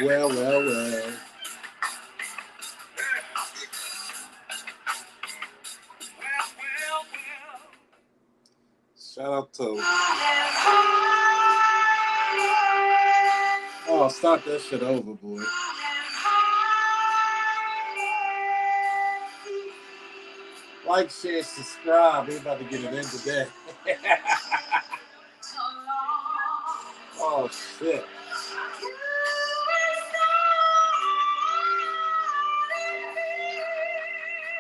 Well, well, well. Shout out to... Oh, start that shit over, boy. Like, share, subscribe. We about to get it in today. Oh, shit.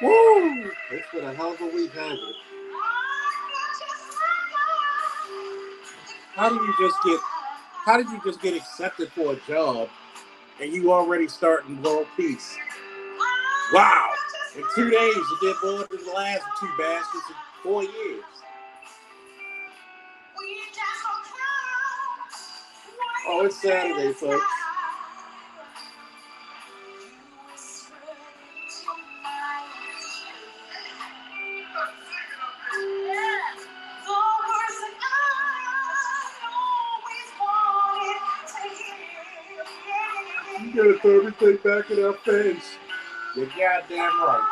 Woo! It's been a hell of a week, hasn't it? How did you just get accepted for a job and you already starting world peace? Wow! In 2 days, you did more than the last two bastards in 4 years. Oh, it's Saturday, folks. You gotta throw everything back in our face. You're goddamn right.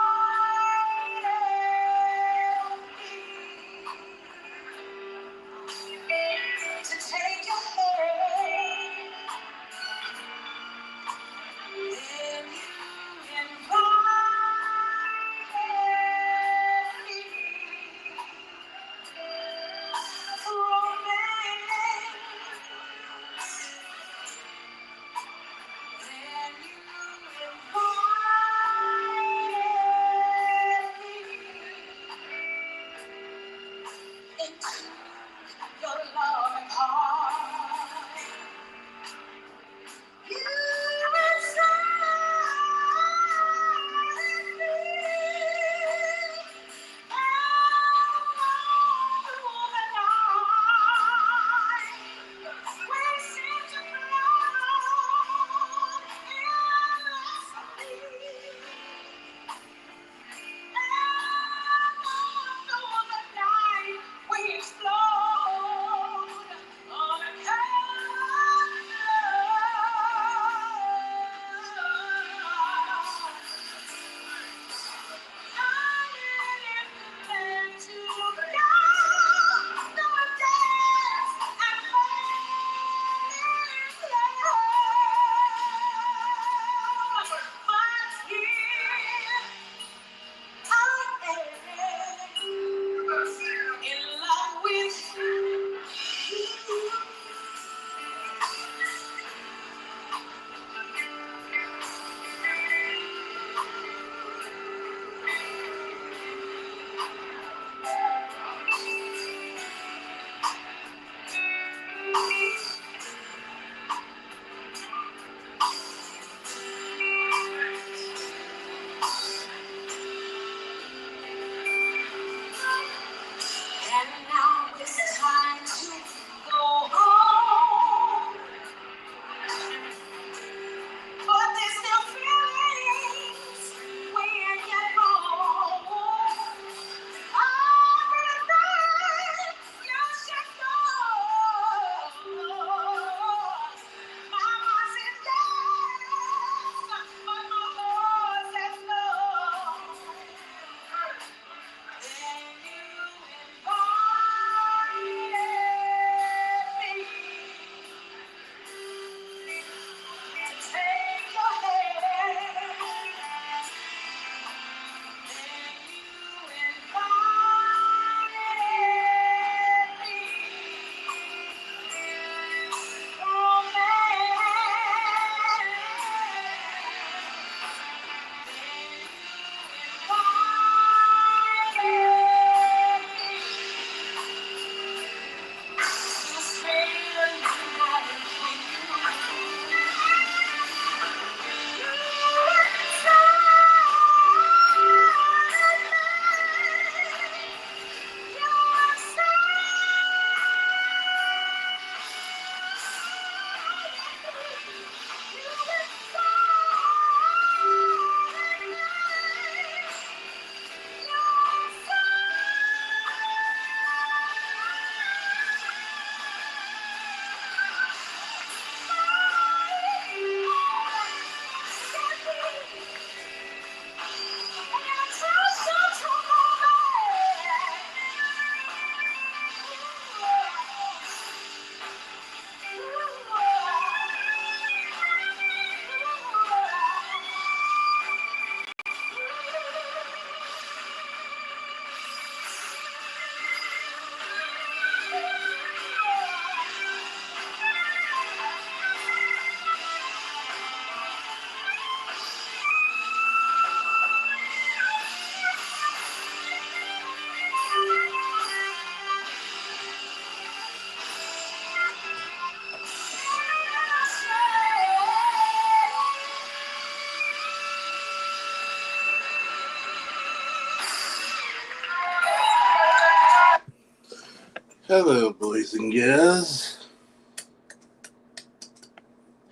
Hello, boys and girls.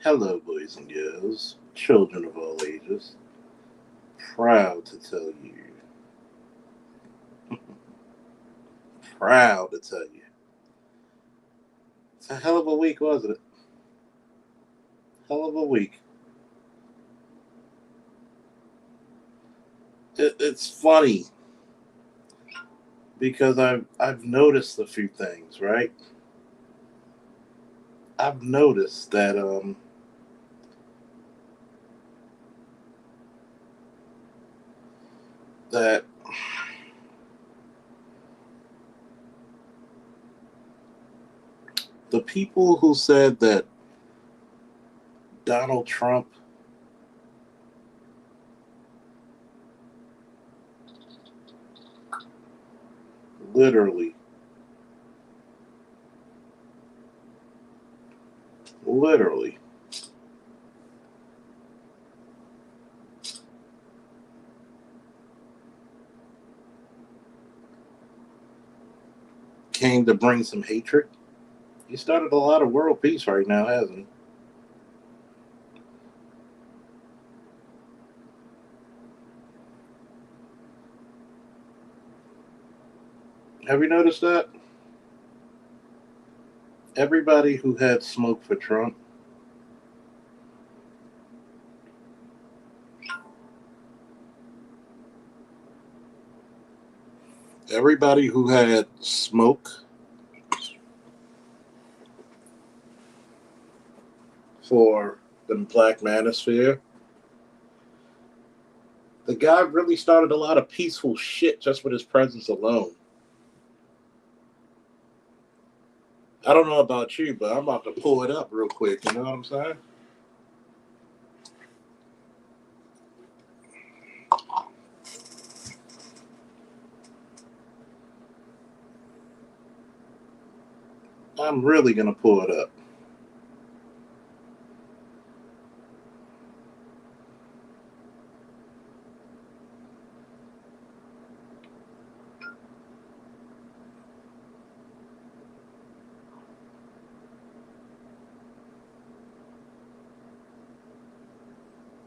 Hello, boys and girls. Children of all ages. Proud to tell you. Proud to tell you. It's a hell of a week, wasn't it? Hell of a week. It's funny because I've noticed a few things, right? I've noticed that the people who said that Donald Trump literally, literally came to bring some hatred. He started a lot of world peace right now, hasn't he? Have you noticed that? Everybody who had smoke for Trump, everybody who had smoke for the Black Manosphere, the guy really started a lot of peaceful shit just with his presence alone. I don't know about you, but I'm about to pull it up real quick. You know what I'm saying? I'm really going to pull it up.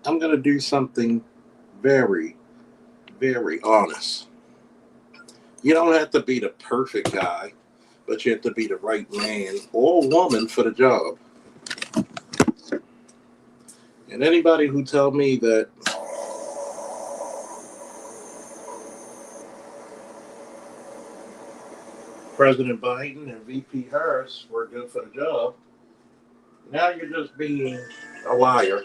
I'm going to do something very, very honest. You don't have to be the perfect guy, but you have to be the right man or woman for the job. And anybody who tell me that President Biden and VP Harris were good for the job, now you're just being a liar.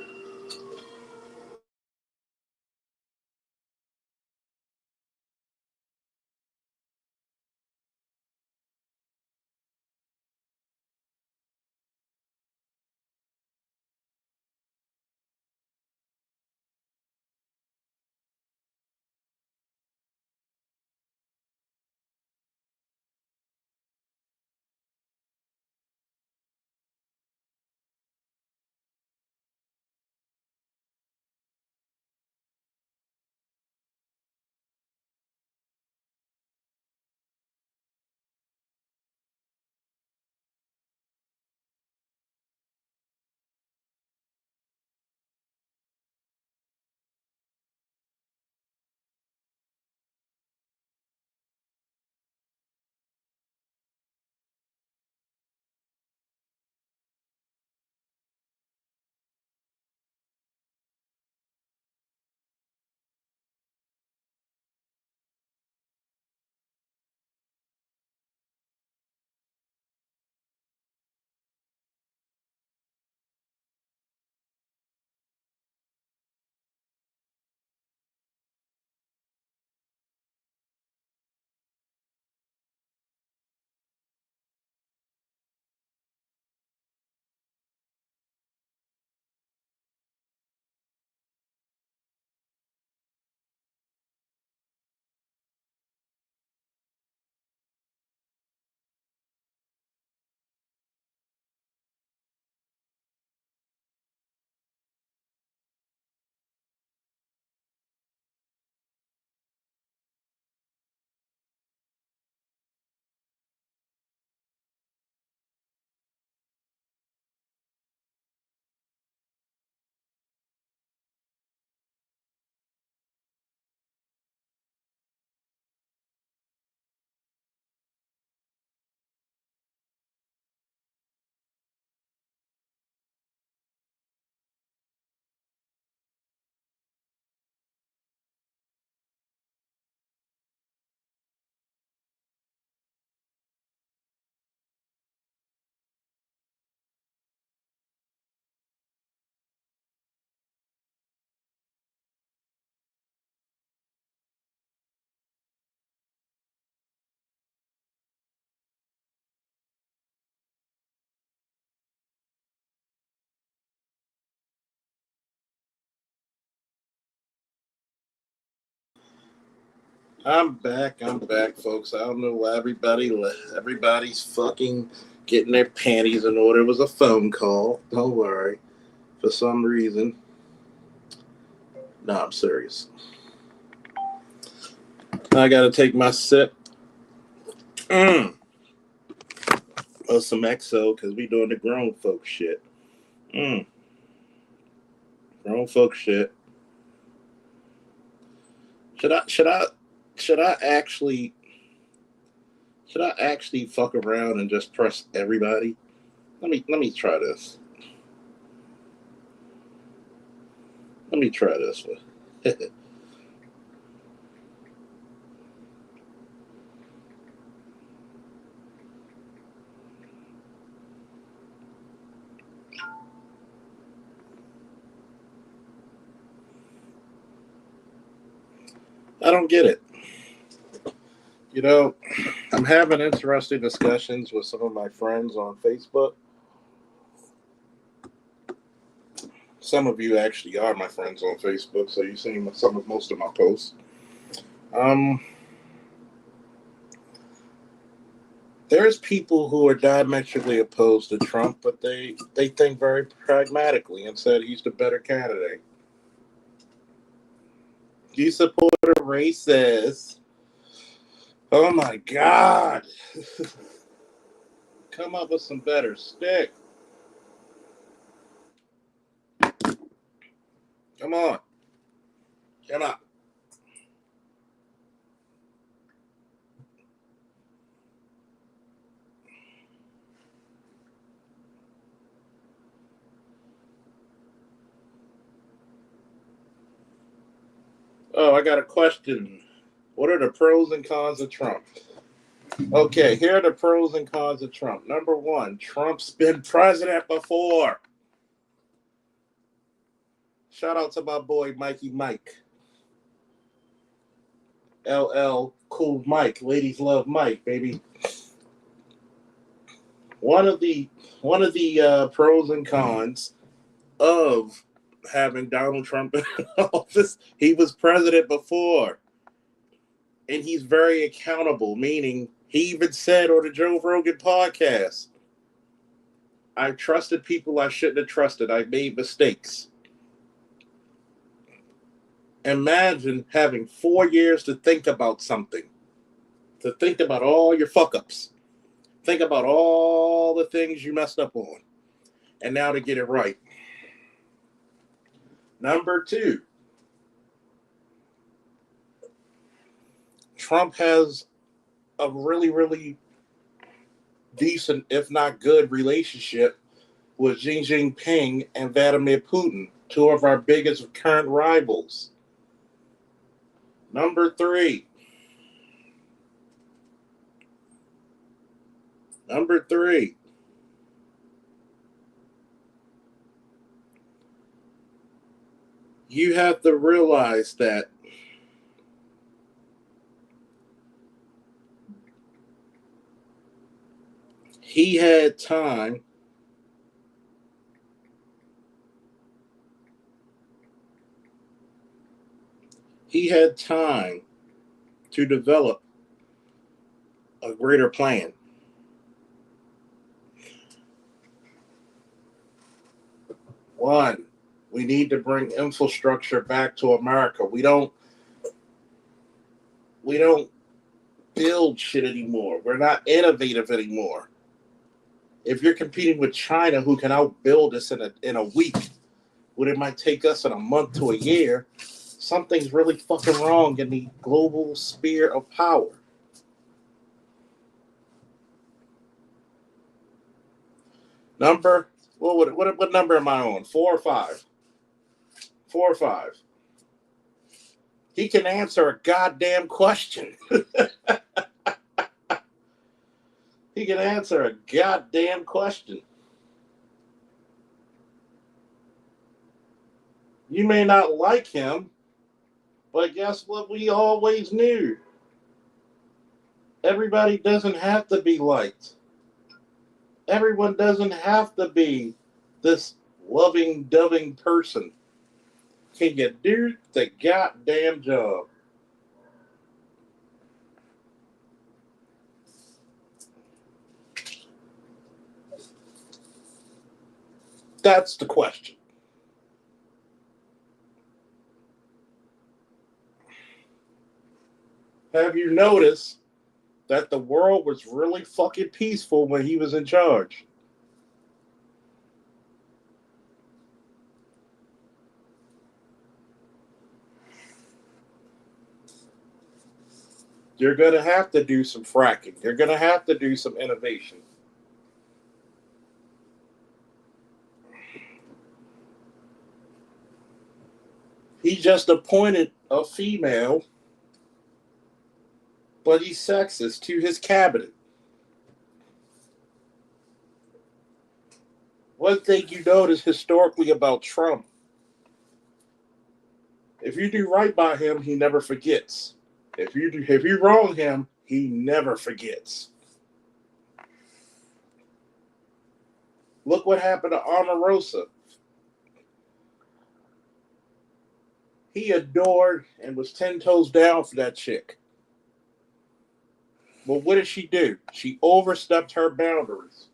I'm back, folks. I don't know why everybody's fucking getting their panties in order. It was a phone call. Don't worry. For some reason. No, I'm serious. I gotta take my sip. Of some XO because we doing the grown folk shit. Grown folk shit. Should I actually fuck around and just press everybody? Let me try this. Let me try this one. I don't get it. You know, I'm having interesting discussions with some of my friends on Facebook. Some of you actually are my friends on Facebook, so you've seen most of my posts. There's people who are diametrically opposed to Trump, but they think very pragmatically and said he's the better candidate. You support a racist? Oh my God! Come up with some better stick. Come on. Come on. Oh, I got a question. What are the pros and cons of Trump? Okay, here are the pros and cons of Trump. Number one, Trump's been president before. Shout out to my boy Mikey Mike. LL Cool Mike. Ladies love Mike, baby. One of the pros and cons of having Donald Trump in office, he was president before. And he's very accountable, meaning he even said on the Joe Rogan podcast, I trusted people I shouldn't have trusted. I made mistakes. Imagine having 4 years to think about something, to think about all your fuck ups, think about all the things you messed up on, and now to get it right. Number two, Trump has a really, really decent, if not good, relationship with Xi Jinping and Vladimir Putin, two of our biggest current rivals. Number three, you have to realize that he had time to develop a greater plan. One, we need to bring infrastructure back to America. We don't build shit anymore. We're not innovative anymore. If you're competing with China, who can outbuild us in a week, what it might take us in a month to a year, something's really fucking wrong in the global sphere of power. What number am I on? 4 or 5? 4 or 5. He can answer a goddamn question. He can answer a goddamn question. You may not like him, but guess what we always knew? Everybody doesn't have to be liked. Everyone doesn't have to be this loving, doving person. Can you do the goddamn job? That's the question. Have you noticed that the world was really fucking peaceful when he was in charge? You're going to have to do some fracking. You're going to have to do some innovation. He just appointed a female, but he's sexist, to his cabinet. One thing you notice historically about Trump, if you do right by him, he never forgets. If you wrong him, he never forgets. Look what happened to Omarosa. He adored and was 10 toes down for that chick. Well, what did she do? She overstepped her boundaries.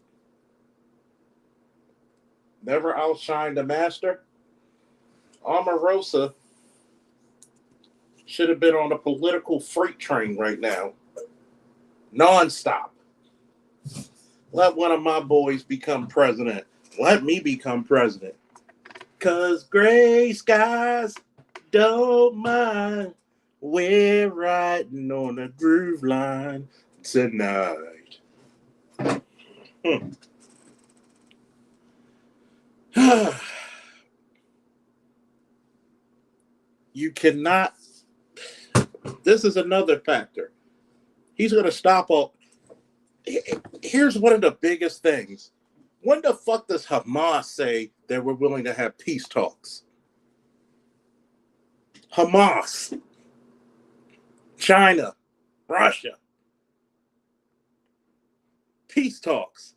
Never outshined the master. Omarosa should have been on a political freight train right now. Nonstop. Let one of my boys become president. Let me become president. 'Cause gray skies don't mind. We're riding on a groove line tonight. You cannot. This is another factor. He's going to stop all. Here's one of the biggest things. When the fuck does Hamas say that we're willing to have peace talks? Hamas, China, Russia, peace talks.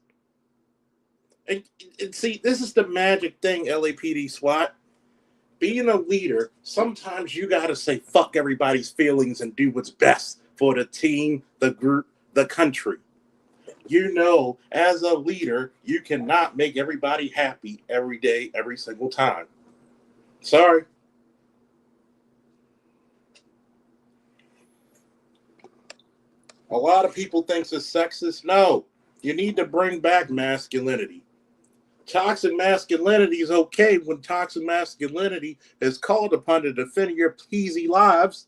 And see, this is the magic thing, LAPD SWAT. Being a leader, sometimes you got to say fuck everybody's feelings and do what's best for the team, the group, the country. You know, as a leader, you cannot make everybody happy every day, every single time. Sorry. A lot of people think it's sexist. No, you need to bring back masculinity. Toxic masculinity is okay when toxic masculinity is called upon to defend your peasy lives.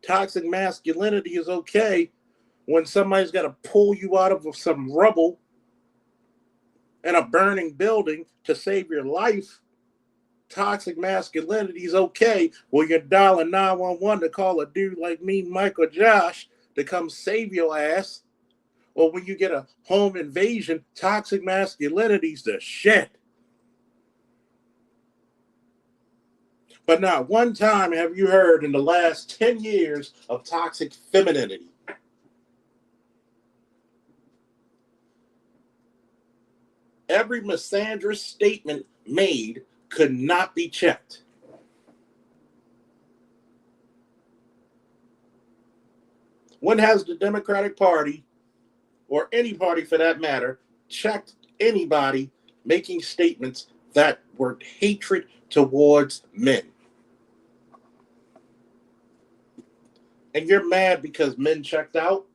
Toxic masculinity is okay when somebody's got to pull you out of some rubble in a burning building to save your life. Toxic masculinity is okay when you're dialing 911 to call a dude like me, Mike, or Josh to come save your ass. Or when you get a home invasion, toxic masculinity is the shit. But not one time have you heard in the last 10 years of toxic femininity. Every misandrous statement made could not be checked. When has the Democratic Party, or any party for that matter, checked anybody making statements that were hatred towards men? And you're mad because men checked out?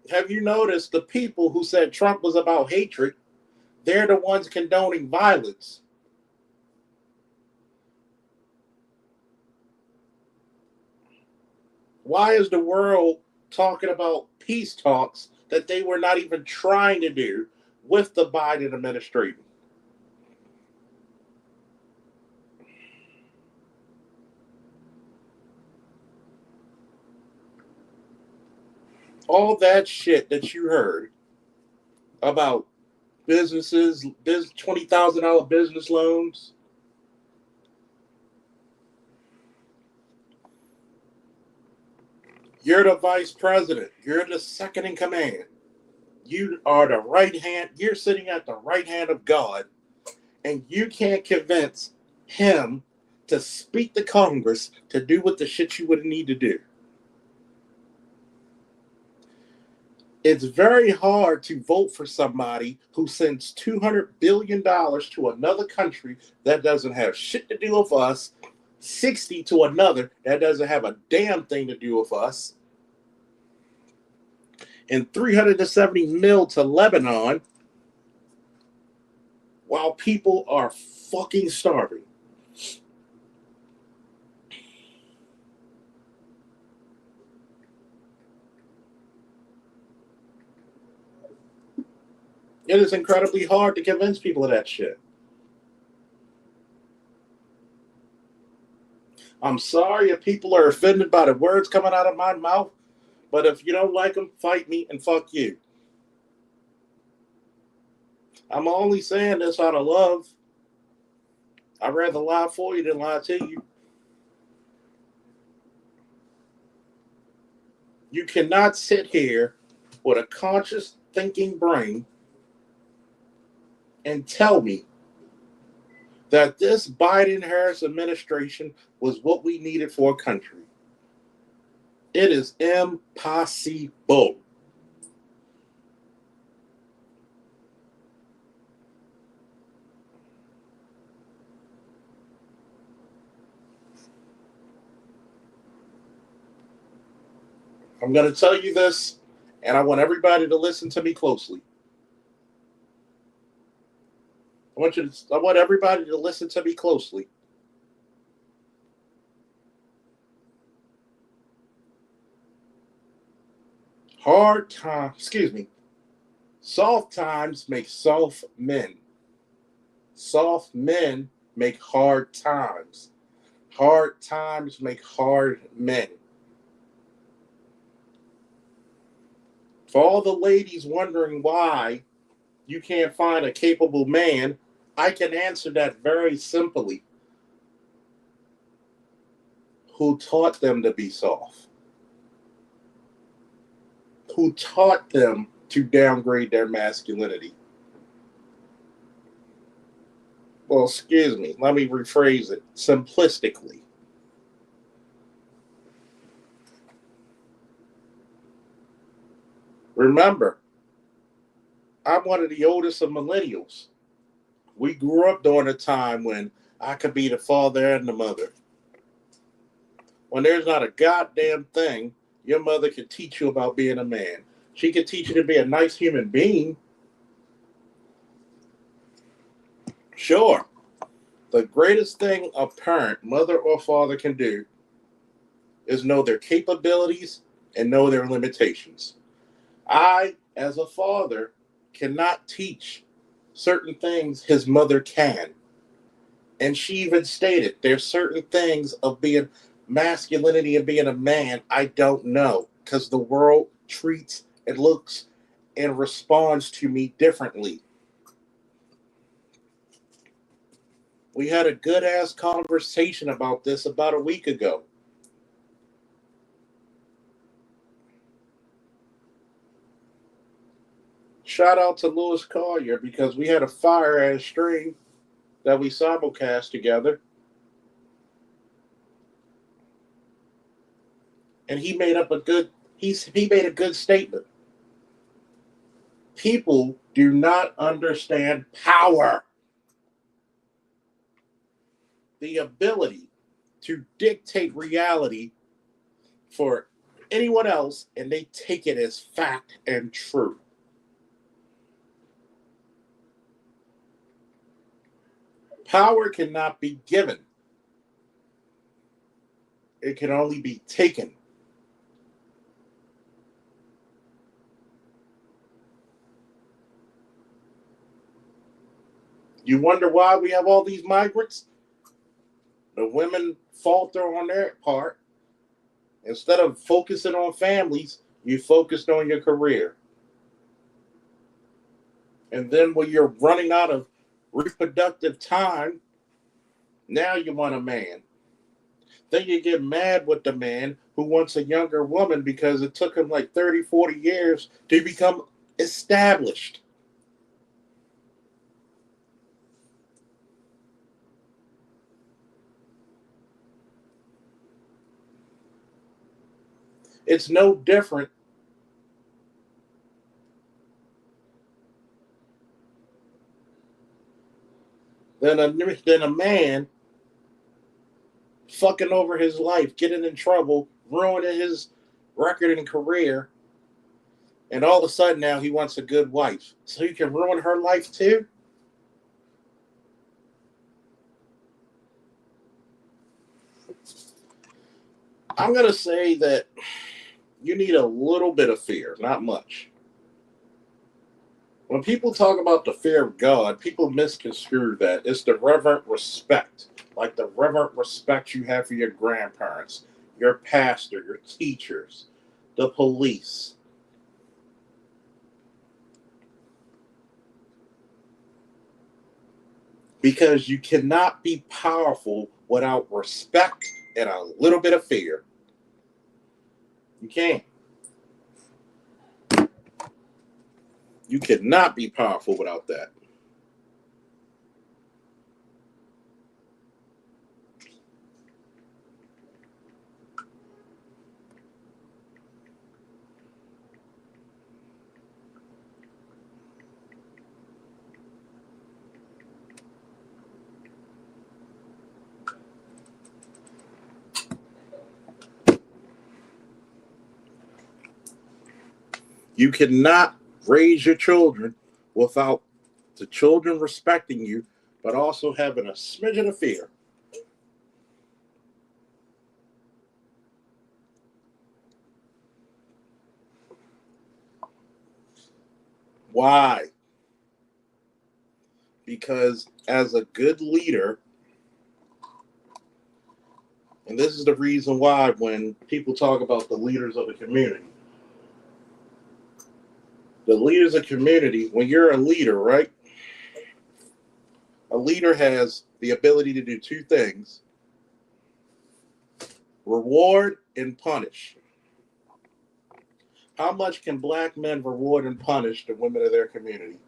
Have you noticed the people who said Trump was about hatred, they're the ones condoning violence? Why is the world talking about peace talks that they were not even trying to do with the Biden administration? All that shit that you heard about businesses, $20,000 business loans. You're the vice president. You're the second in command. You are the right hand. You're sitting at the right hand of God, and you can't convince him to speak to Congress to do what the shit you would need to do. It's very hard to vote for somebody who sends $200 billion to another country that doesn't have shit to do with us, 60 to another that doesn't have a damn thing to do with us, and 370 mil to Lebanon while people are fucking starving. It is incredibly hard to convince people of that shit. I'm sorry if people are offended by the words coming out of my mouth, but if you don't like them, fight me and fuck you. I'm only saying this out of love. I'd rather lie for you than lie to you. You cannot sit here with a conscious thinking brain and tell me that this Biden-Harris administration was what we needed for a country. It is impossible. I'm going to tell you this, and I want everybody to listen to me closely. I want everybody to listen to me closely. Soft times make soft men. Soft men make hard times. Hard times make hard men. For all the ladies wondering why you can't find a capable man, I can answer that very simply. Who taught them to be soft? Who taught them to downgrade their masculinity? Well, excuse me, let me rephrase it simplistically. Remember, I'm one of the oldest of millennials. We grew up during a time when I could be the father and the mother. When there's not a goddamn thing your mother could teach you about being a man. She could teach you to be a nice human being. Sure. The greatest thing a parent, mother or father, can do is know their capabilities and know their limitations. I, as a father, cannot teach certain things his mother can. And she even stated there's certain things of being masculinity and being a man I don't know because the world treats and looks and responds to me differently. We had a good ass conversation about this about a week ago. Shout out to Lewis Collier because we had a fire ass stream that we simulcast together. And he made up a good he made a good statement. People do not understand power. The ability to dictate reality for anyone else and they take it as fact and true. Power cannot be given. It can only be taken. You wonder why we have all these migrants? The women falter on their part. Instead of focusing on families, you focused on your career. And then when you're running out of reproductive time, now you want a man. Then you get mad with the man who wants a younger woman because it took him like 30, 40 years to become established. It's no different than a man fucking over his life, getting in trouble, ruining his record and career, and all of a sudden now he wants a good wife. So you can ruin her life too? I'm going to say that you need a little bit of fear, not much. When people talk about the fear of God, people misconstrue that. It's the reverent respect, like the reverent respect you have for your grandparents, your pastor, your teachers, the police. Because you cannot be powerful without respect and a little bit of fear. You can't. You cannot be powerful without that. You cannot raise your children without the children respecting you, but also having a smidgen of fear. Why? Because as a good leader, and this is the reason why when people talk about the leaders of the community, the leaders of community, when you're a leader, right? A leader has the ability to do two things: reward and punish. How much can black men reward and punish the women of their community?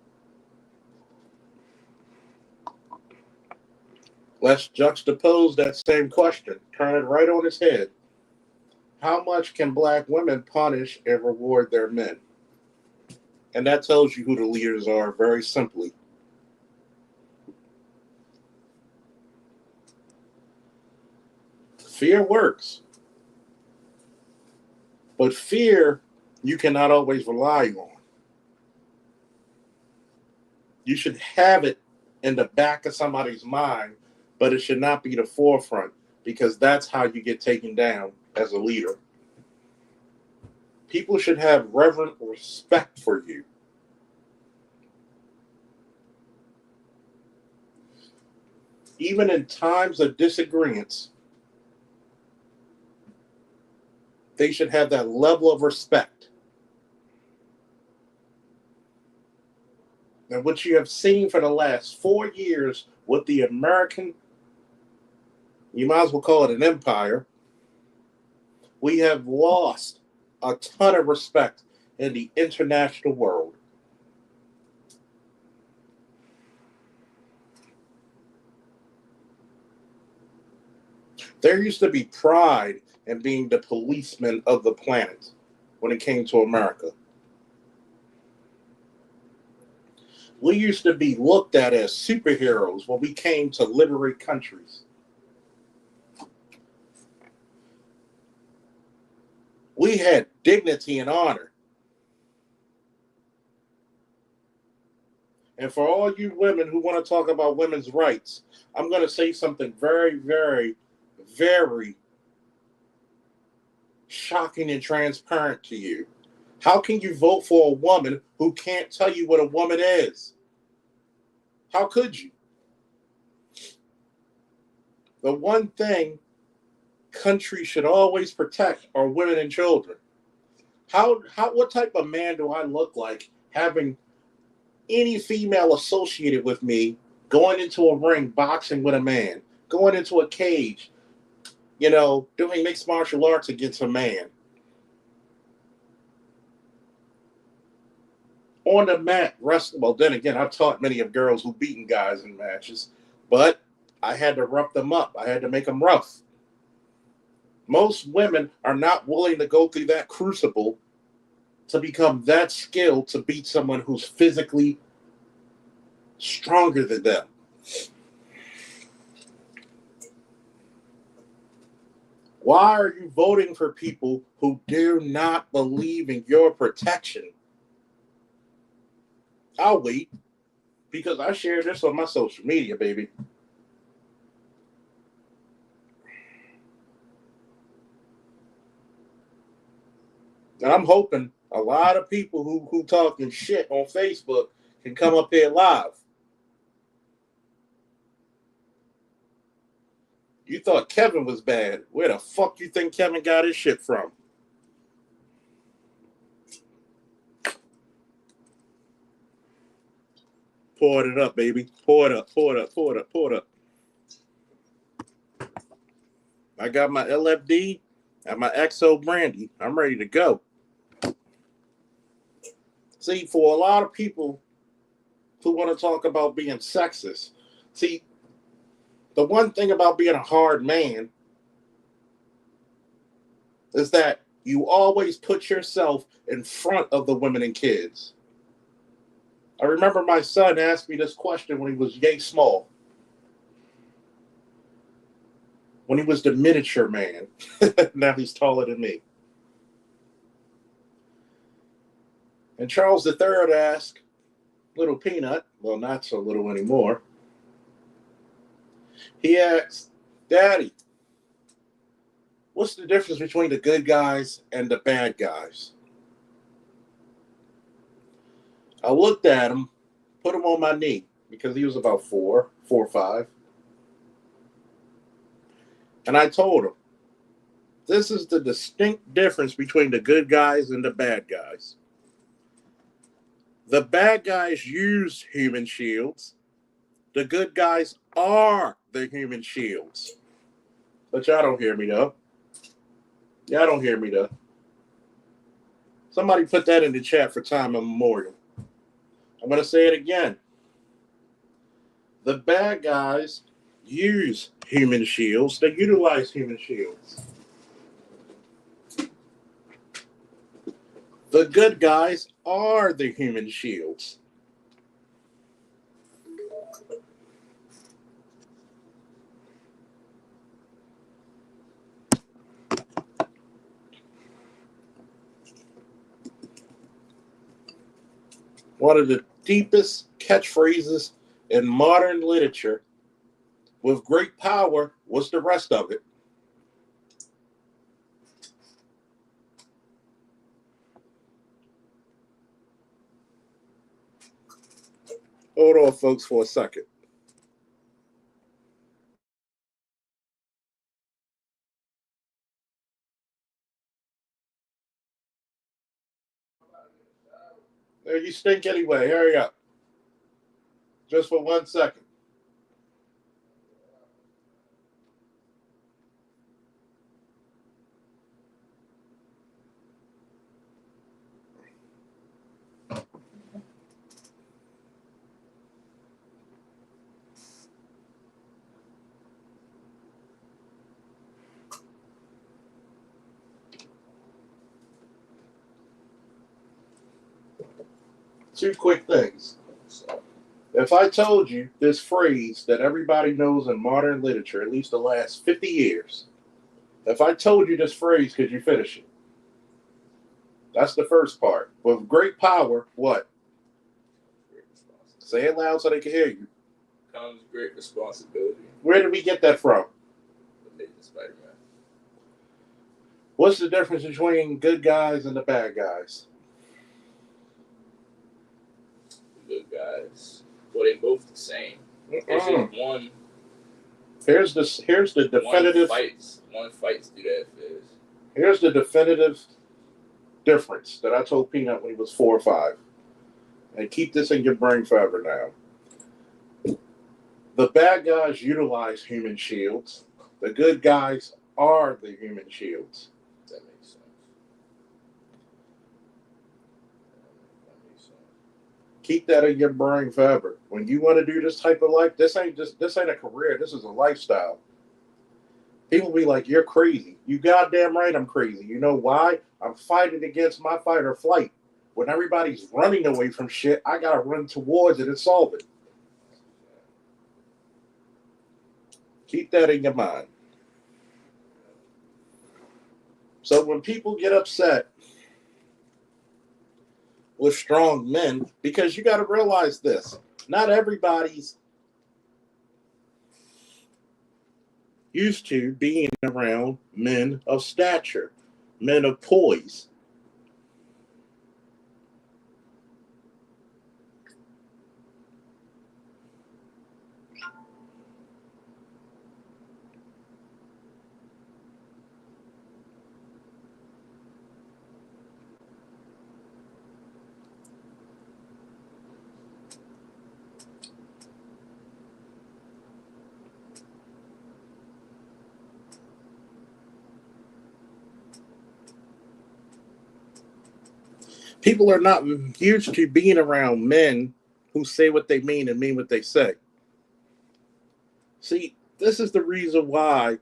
Let's juxtapose that same question, turn it right on its head. How much can black women punish and reward their men? And that tells you who the leaders are very simply. Fear works. But fear, you cannot always rely on. You should have it in the back of somebody's mind, but it should not be the forefront, because that's how you get taken down as a leader. People should have reverent respect for you. Even in times of disagreements, they should have that level of respect. And what you have seen for the last 4 years with the American, you might as well call it an empire, we have lost a ton of respect in the international world. There used to be pride in being the policeman of the planet when it came to America. We used to be looked at as superheroes when we came to liberate countries. We had dignity and honor. And for all you women who want to talk about women's rights, I'm going to say something very, very, very shocking and transparent to you. How can you vote for a woman who can't tell you what a woman is? How could you? The one thing countries should always protect are women and children. What type of man do I look like having any female associated with me going into a ring boxing with a man, going into a cage, doing mixed martial arts against a man? On the mat, wrestling. Well, then again, I've taught many of girls who've beaten guys in matches, but I had to rough them up. I had to make them rough. Most women are not willing to go through that crucible to become that skilled to beat someone who's physically stronger than them. Why are you voting for people who do not believe in your protection? I'll wait because I share this on my social media, baby. And I'm hoping a lot of people who talking shit on Facebook can come up here live. You thought Kevin was bad. Where the fuck you think Kevin got his shit from? Pour it up, baby. Pour it up, pour it up, pour it up, pour it up. I got my LFD and my XO brandy. I'm ready to go. See, for a lot of people who want to talk about being sexist, see, the one thing about being a hard man is that you always put yourself in front of the women and kids. I remember my son asked me this question when he was yay small. When he was the miniature man. Now he's taller than me. And Charles III asked Little Peanut, well, not so little anymore. He asked, Daddy, what's the difference between the good guys and the bad guys? I looked at him, put him on my knee, because he was about 4 or 5. And I told him, this is the distinct difference between the good guys and the bad guys. The bad guys use human shields. The good guys are the human shields. But y'all don't hear me, though. Y'all don't hear me, though. Somebody put that in the chat for time immemorial. I'm going to say it again. The bad guys use human shields. They utilize human shields. The good guys are the human shields. One of the deepest catchphrases in modern literature. With great power, what's the rest of it? Hold on, folks, for a second. There, you stink anyway. Hurry up. Just for 1 second. Two quick things. If I told you this phrase that everybody knows in modern literature, at least the last 50 years, if I told you this phrase, could you finish it? That's the first part. With great power, what? Say it loud so they can hear you. Comes great responsibility. Where did we get that from? Spider-Man. What's the difference between good guys and the bad guys? Good guys. Well, they both the same. It's just one. Here's the definitive. One fights do that first. Here's the definitive difference that I told Peanut when he was 4 or 5. And keep this in your brain forever now. The bad guys utilize human shields. The good guys are the human shields. That makes sense. Keep that in your brain forever. When you want to do this type of life, this ain't a career. This is a lifestyle. People be like, you're crazy. You goddamn right I'm crazy. You know why? I'm fighting against my fight or flight. When everybody's running away from shit, I got to run towards it and solve it. Keep that in your mind. So when people get upset with strong men, because you got to realize this, not everybody's used to being around men of stature, men of poise. People are not used to being around men who say what they mean and mean what they say. See, this is the reason why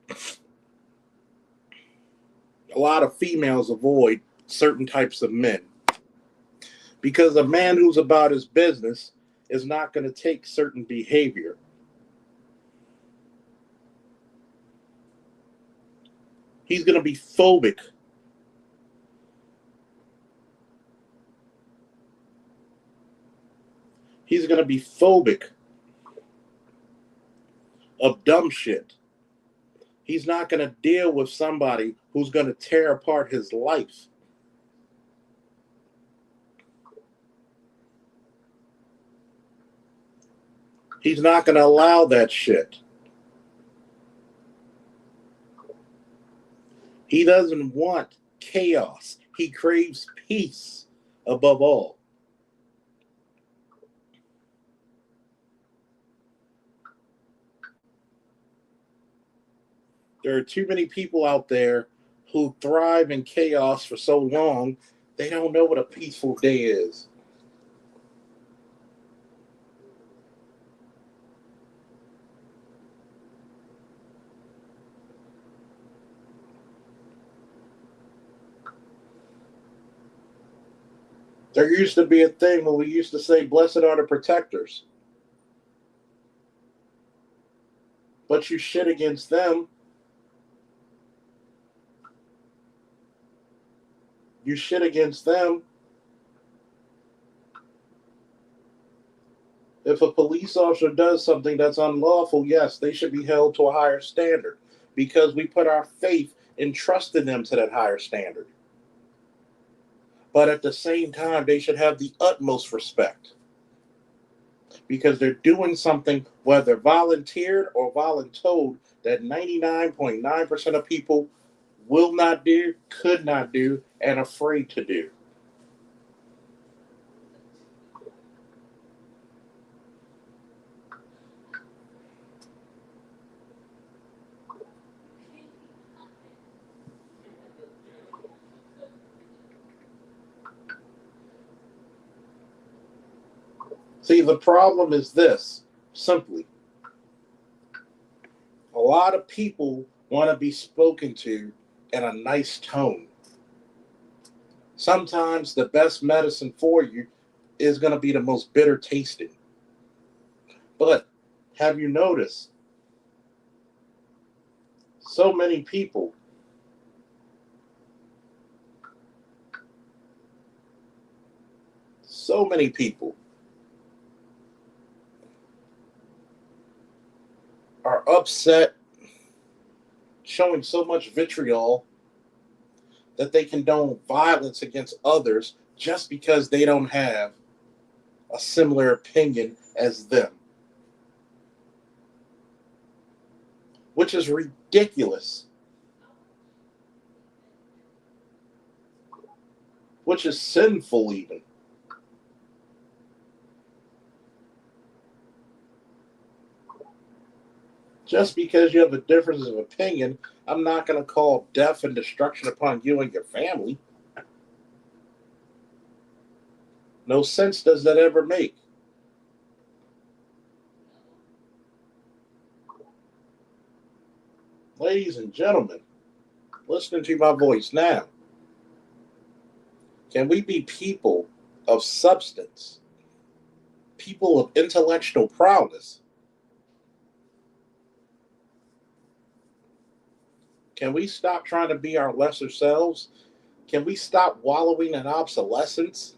a lot of females avoid certain types of men. Because a man who's about his business is not going to take certain behavior. He's going to be phobic. He's going to be phobic of dumb shit. He's not going to deal with somebody who's going to tear apart his life. He's not going to allow that shit. He doesn't want chaos. He craves peace above all. There are too many people out there who thrive in chaos for so long, they don't know what a peaceful day is. There used to be a thing when we used to say, blessed are the protectors. But you shit against them. You shit against them. If a police officer does something that's unlawful, yes, they should be held to a higher standard because we put our faith and trust in them to that higher standard. But at the same time, they should have the utmost respect because they're doing something, whether volunteered or voluntold, that 99.9% of people will not do, could not do, and afraid to do. See, the problem is this, simply. A lot of people want to be spoken to in a nice tone. Sometimes the best medicine for you is going to be the most bitter tasting. But have you noticed so many people are upset, showing so much vitriol that they condone violence against others just because they don't have a similar opinion as them, which is ridiculous, which is sinful even. Just because you have a difference of opinion, I'm not going to call death and destruction upon you and your family. No sense does that ever make. Ladies and gentlemen, listening to my voice now, can we be people of substance, people of intellectual prowess, Can we stop trying to be our lesser selves? Can we stop wallowing in obsolescence?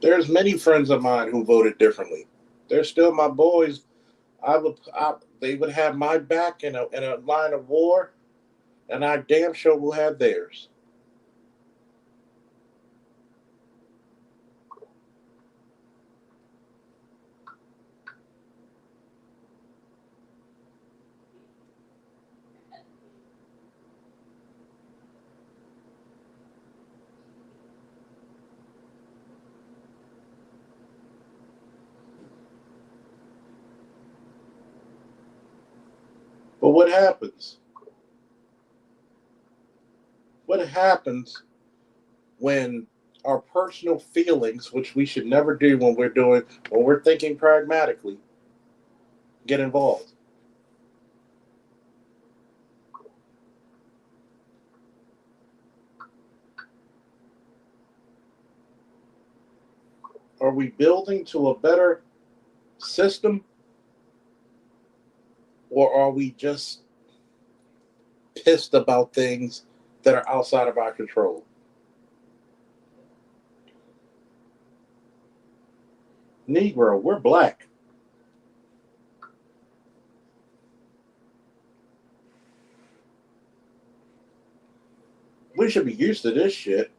There's many friends of mine who voted differently. They're still my boys. They would have my back in a line of war, and I damn sure will have theirs. But what happens? What happens when our personal feelings, which we should never do when we're thinking pragmatically, get involved? Are we building to a better system, or are we just pissed about things that are outside of our control? Negro, we're black. We should be used to this shit.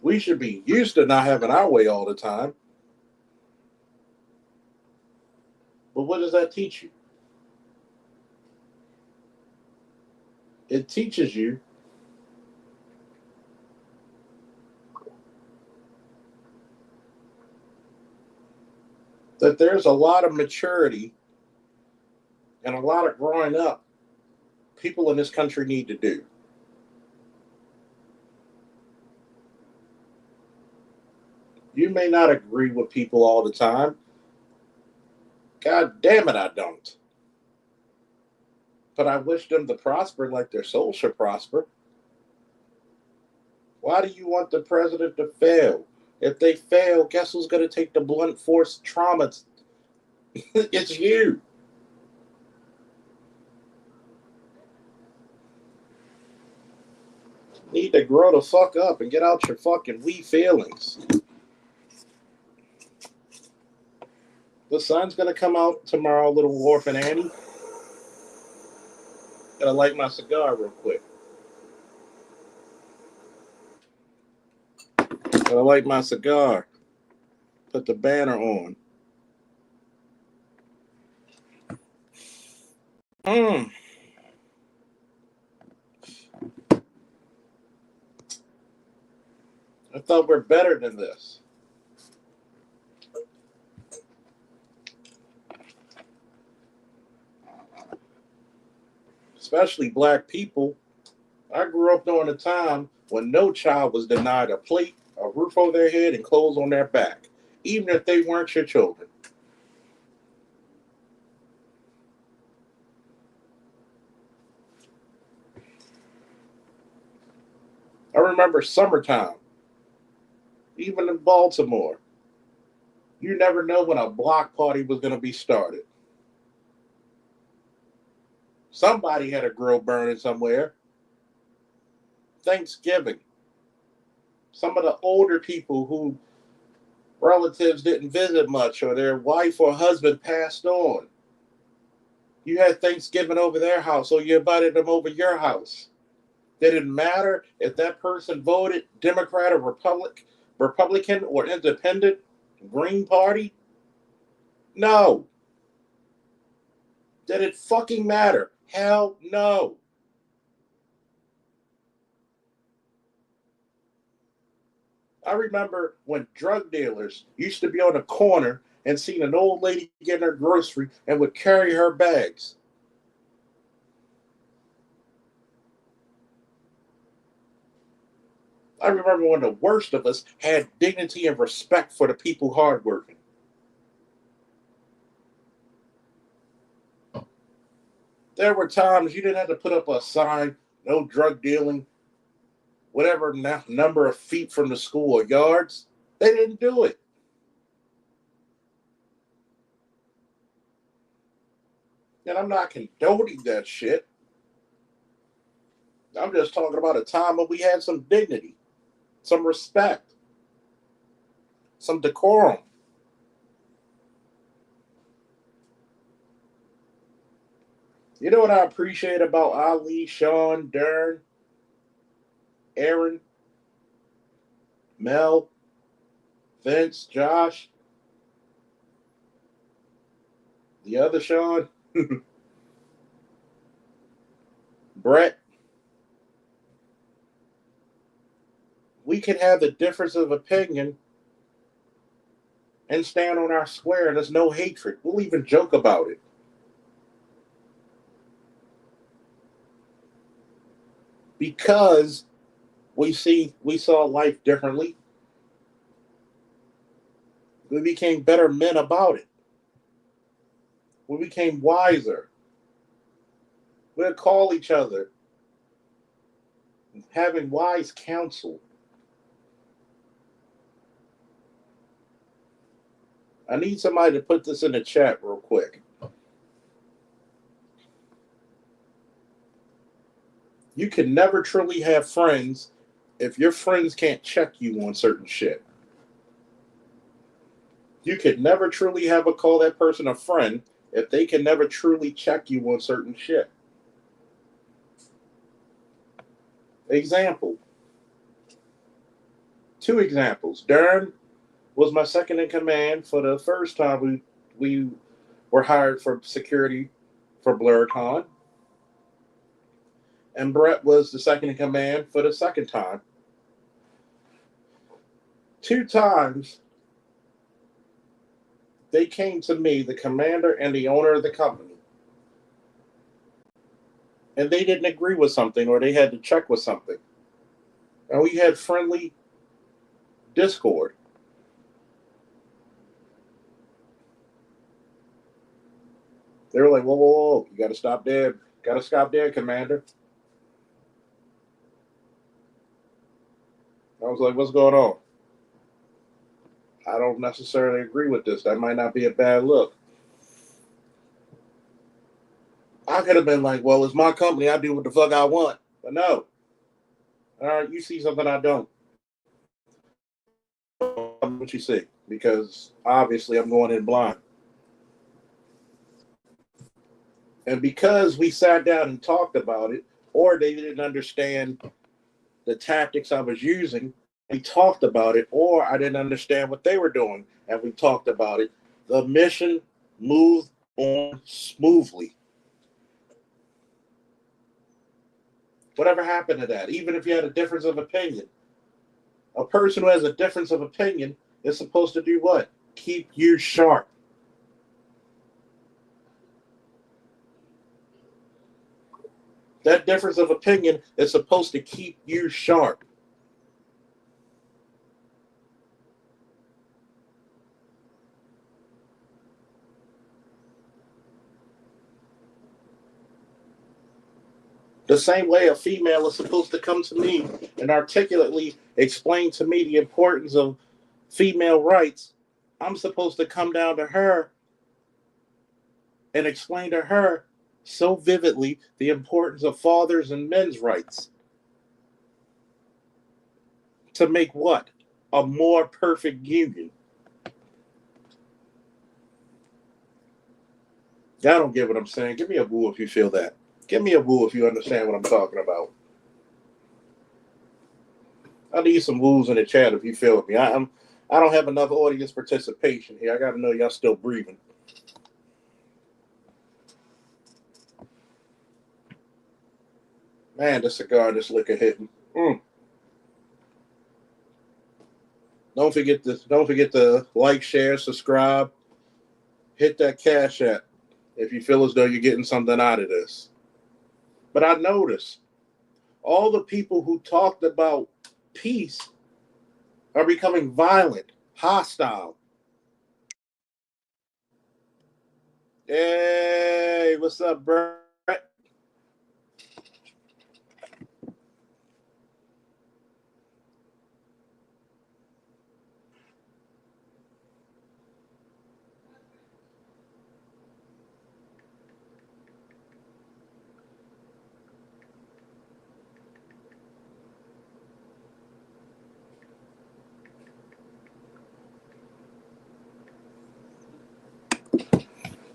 We should be used to not having our way all the time. But what does that teach you? It teaches you that there's a lot of maturity and a lot of growing up people in this country need to do. You may not agree with people all the time. God damn it, I don't. But I wish them to prosper like their soul should prosper. Why do you want the president to fail? If they fail, guess who's going to take the blunt force trauma? It's you. Need to grow the fuck up and get out your fucking wee feelings. The sun's gonna come out tomorrow, little orphan Annie. Gotta light my cigar real quick. Gotta light my cigar. Put the banner on. I thought we're better than this. Especially black people. I grew up during a time when no child was denied a plate, a roof over their head, and clothes on their back, even if they weren't your children. I remember summertime, even in Baltimore. You never know when a block party was going to be started. Somebody had a grill burning somewhere. Thanksgiving. Some of the older people who relatives didn't visit much or their wife or husband passed on. You had Thanksgiving over their house, so you invited them over your house. It didn't matter if that person voted Democrat or Republican or Independent, Green Party. No. Did it fucking matter? Hell no. I remember when drug dealers used to be on the corner and seen an old lady getting her grocery and would carry her bags. I remember when the worst of us had dignity and respect for the people hardworking. There were times you didn't have to put up a sign, no drug dealing, whatever number of feet from the school or yards. They didn't do it. And I'm not condoning that shit. I'm just talking about a time when we had some dignity, some respect, some decorum. You know what I appreciate about Ali, Sean, Dern, Aaron, Mel, Vince, Josh, the other Sean, Brett? We can have the difference of opinion and stand on our square, and there's no hatred. We'll even joke about it. Because we saw life differently. We became better men about it. We became wiser. We'll call each other, having wise counsel. I need somebody to put this in the chat real quick. You can never truly have friends if your friends can't check you on certain shit. You could never truly call that person a friend if they can never truly check you on certain shit. Example. 2 examples. Darren was my second in command for the first time we were hired for security for BlurCon. And Brett was the second in command for the second time. 2 times they came to me, the commander and the owner of the company, and they didn't agree with something or they had to check with something. And we had friendly discord. They were like, whoa, whoa, whoa, you got to stop there. Got to stop there, Commander. I was like, what's going on? I don't necessarily agree with this. That might not be a bad look. I could have been like, well, it's my company. I do what the fuck I want. But no. All right, you see something I don't. What you see? Because obviously I'm going in blind. And because we sat down and talked about it, or they didn't understand the tactics I was using, we talked about it, or I didn't understand what they were doing, and we talked about it. The mission moved on smoothly. Whatever happened to that? Even if you had a difference of opinion, a person who has a difference of opinion is supposed to do what? Keep you sharp. That difference of opinion is supposed to keep you sharp. The same way a female is supposed to come to me and articulately explain to me the importance of female rights, I'm supposed to come down to her and explain to her so vividly the importance of fathers and men's rights. To make what? A more perfect union. I don't get what I'm saying. Give me a woo if you feel that. Give me a woo if you understand what I'm talking about. I need some woos in the chat if you feel me. I don't have enough audience participation here. I got to know y'all still breathing. Man, this cigar, this liquor hitting. Don't forget to like, share, subscribe. Hit that Cash App if you feel as though you're getting something out of this. But I noticed all the people who talked about peace are becoming violent, hostile. Hey, what's up, Brett?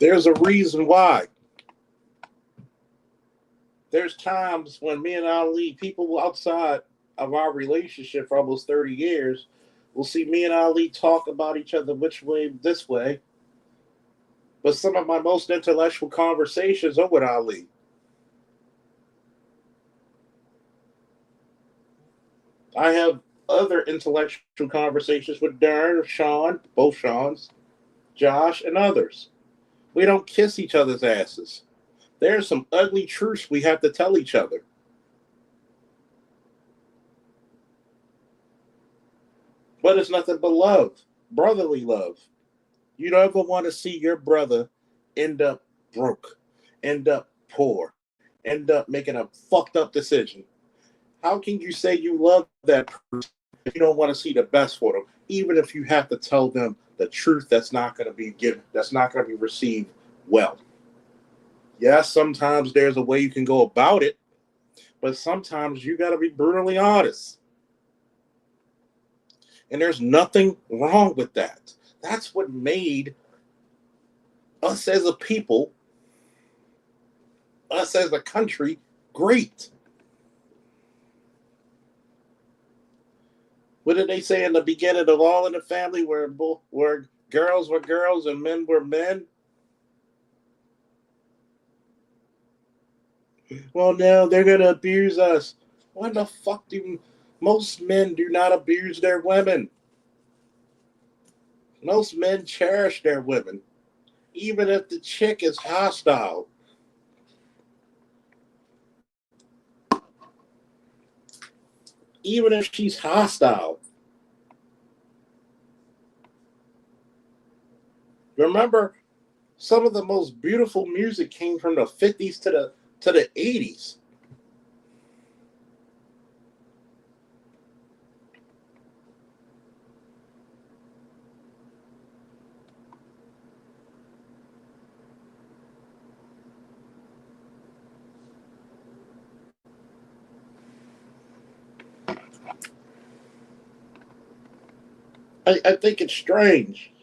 There's a reason why. There's times when me and Ali, people outside of our relationship for almost 30 years, will see me and Ali talk about each other which way, this way. But some of my most intellectual conversations are with Ali. I have other intellectual conversations with Darren, Sean, both Seans, Josh, and others. We don't kiss each other's asses. There's some ugly truths we have to tell each other. But it's nothing but love, brotherly love. You don't ever want to see your brother end up broke, end up poor, end up making a fucked up decision. How can you say you love that person if you don't want to see the best for them, even if you have to tell them the truth that's not going to be given, that's not going to be received well? Yes, sometimes there's a way you can go about it, but sometimes you got to be brutally honest. And there's nothing wrong with that. That's what made us as a people, us as a country, great. What did they say in the beginning of All in the Family, where girls were girls and men were men? Well, now they're going to abuse us. Why the fuck do most men do not abuse their women? Most men cherish their women, even if the chick is hostile. Even if she's hostile. Remember, some of the most beautiful music came from the 50s to the 80s. I think it's strange.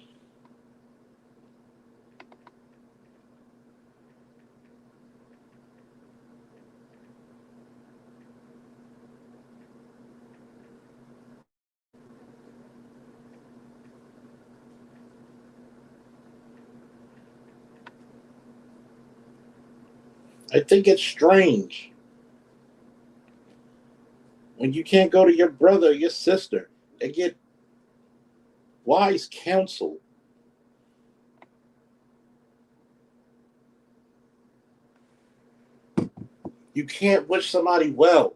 I think it's strange when you can't go to your brother or your sister and get wise counsel. You can't wish somebody well.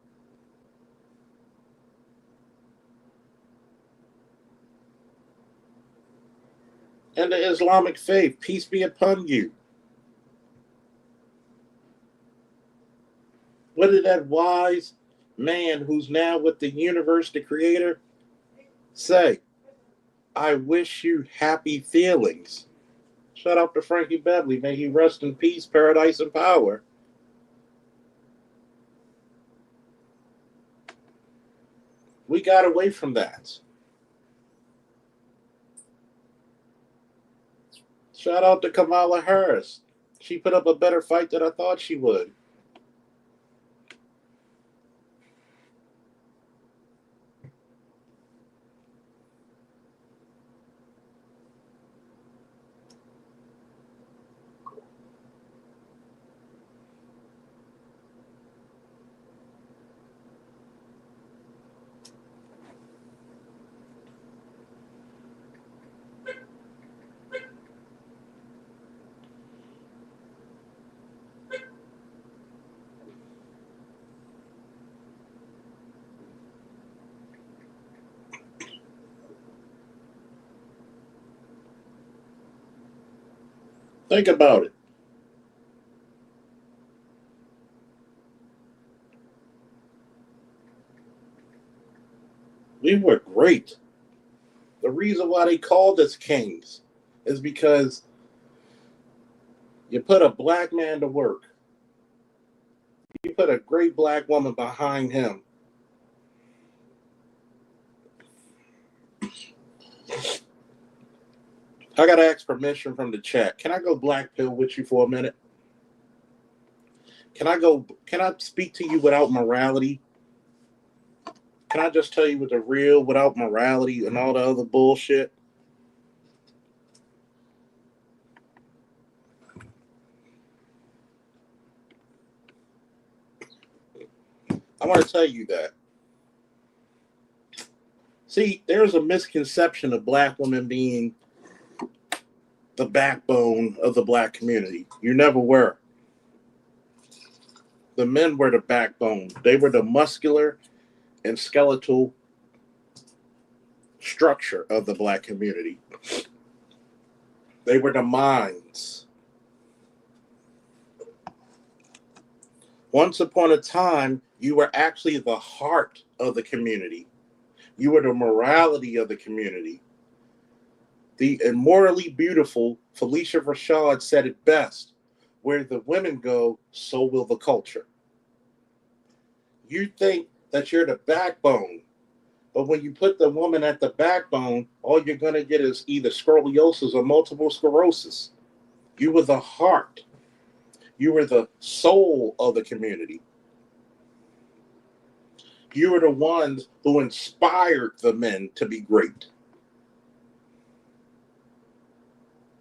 And the Islamic faith, peace be upon you. What did that wise man who's now with the universe, the creator, say? I wish you happy feelings. Shout out to Frankie Beverly. May he rest in peace, paradise, and power. We got away from that. Shout out to Kamala Harris. She put up a better fight than I thought she would. Think about it. We were great. The reason why they called us kings is because you put a black man to work. You put a great black woman behind him. I gotta ask permission from the chat. Can I go black pill with you for a minute? Can I speak to you without morality? Can I just tell you what the real without morality and all the other bullshit? I want to tell you that. See, there's a misconception of black women being the backbone of the black community. You never were. The men were the backbone. They were the muscular and skeletal structure of the black community. They were the minds. Once upon a time, you were actually the heart of the community. You were the morality of the community. The immorally beautiful Felicia Rashad said it best. Where the women go, so will the culture. You think that you're the backbone, but when you put the woman at the backbone, all you're going to get is either scoliosis or multiple sclerosis. You were the heart. You were the soul of the community. You were the ones who inspired the men to be great.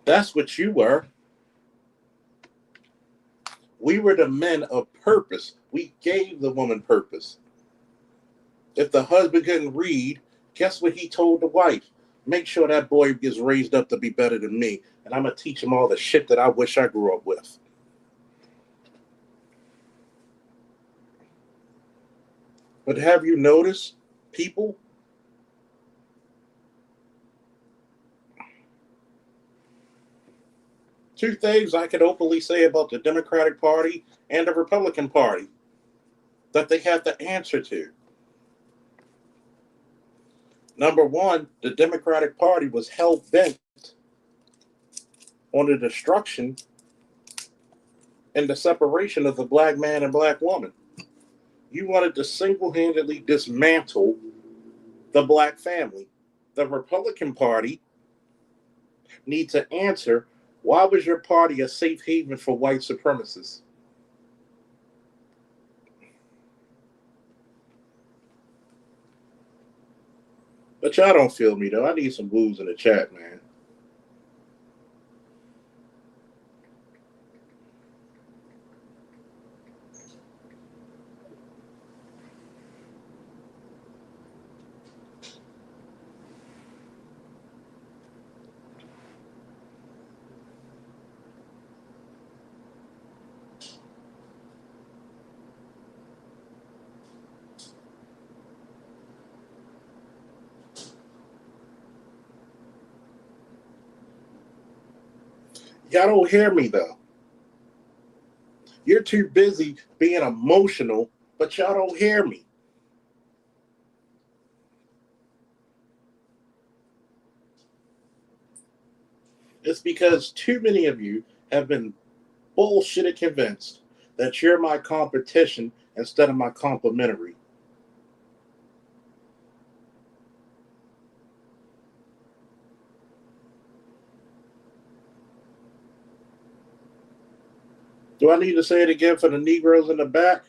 That's what you were. We were the men of purpose. We gave the woman purpose. If the husband couldn't read, guess what he told the wife? Make sure that boy gets raised up to be better than me, and I'm going to teach him all the shit that I wish I grew up with. But have you noticed, people? Two things I could openly say about the Democratic Party and the Republican Party that they have to answer to. Number one, the Democratic Party was hell-bent on the destruction and the separation of the black man and black woman. You wanted to single-handedly dismantle the black family. The Republican Party needs to answer, why was your party a safe haven for white supremacists? But y'all don't feel me, though. I need some booze in the chat, man. Y'all don't hear me, though. You're too busy being emotional, but y'all don't hear me. It's because too many of you have been bullshitted convinced that you're my competition instead of my complementary. Do I need to say it again for the Negroes in the back?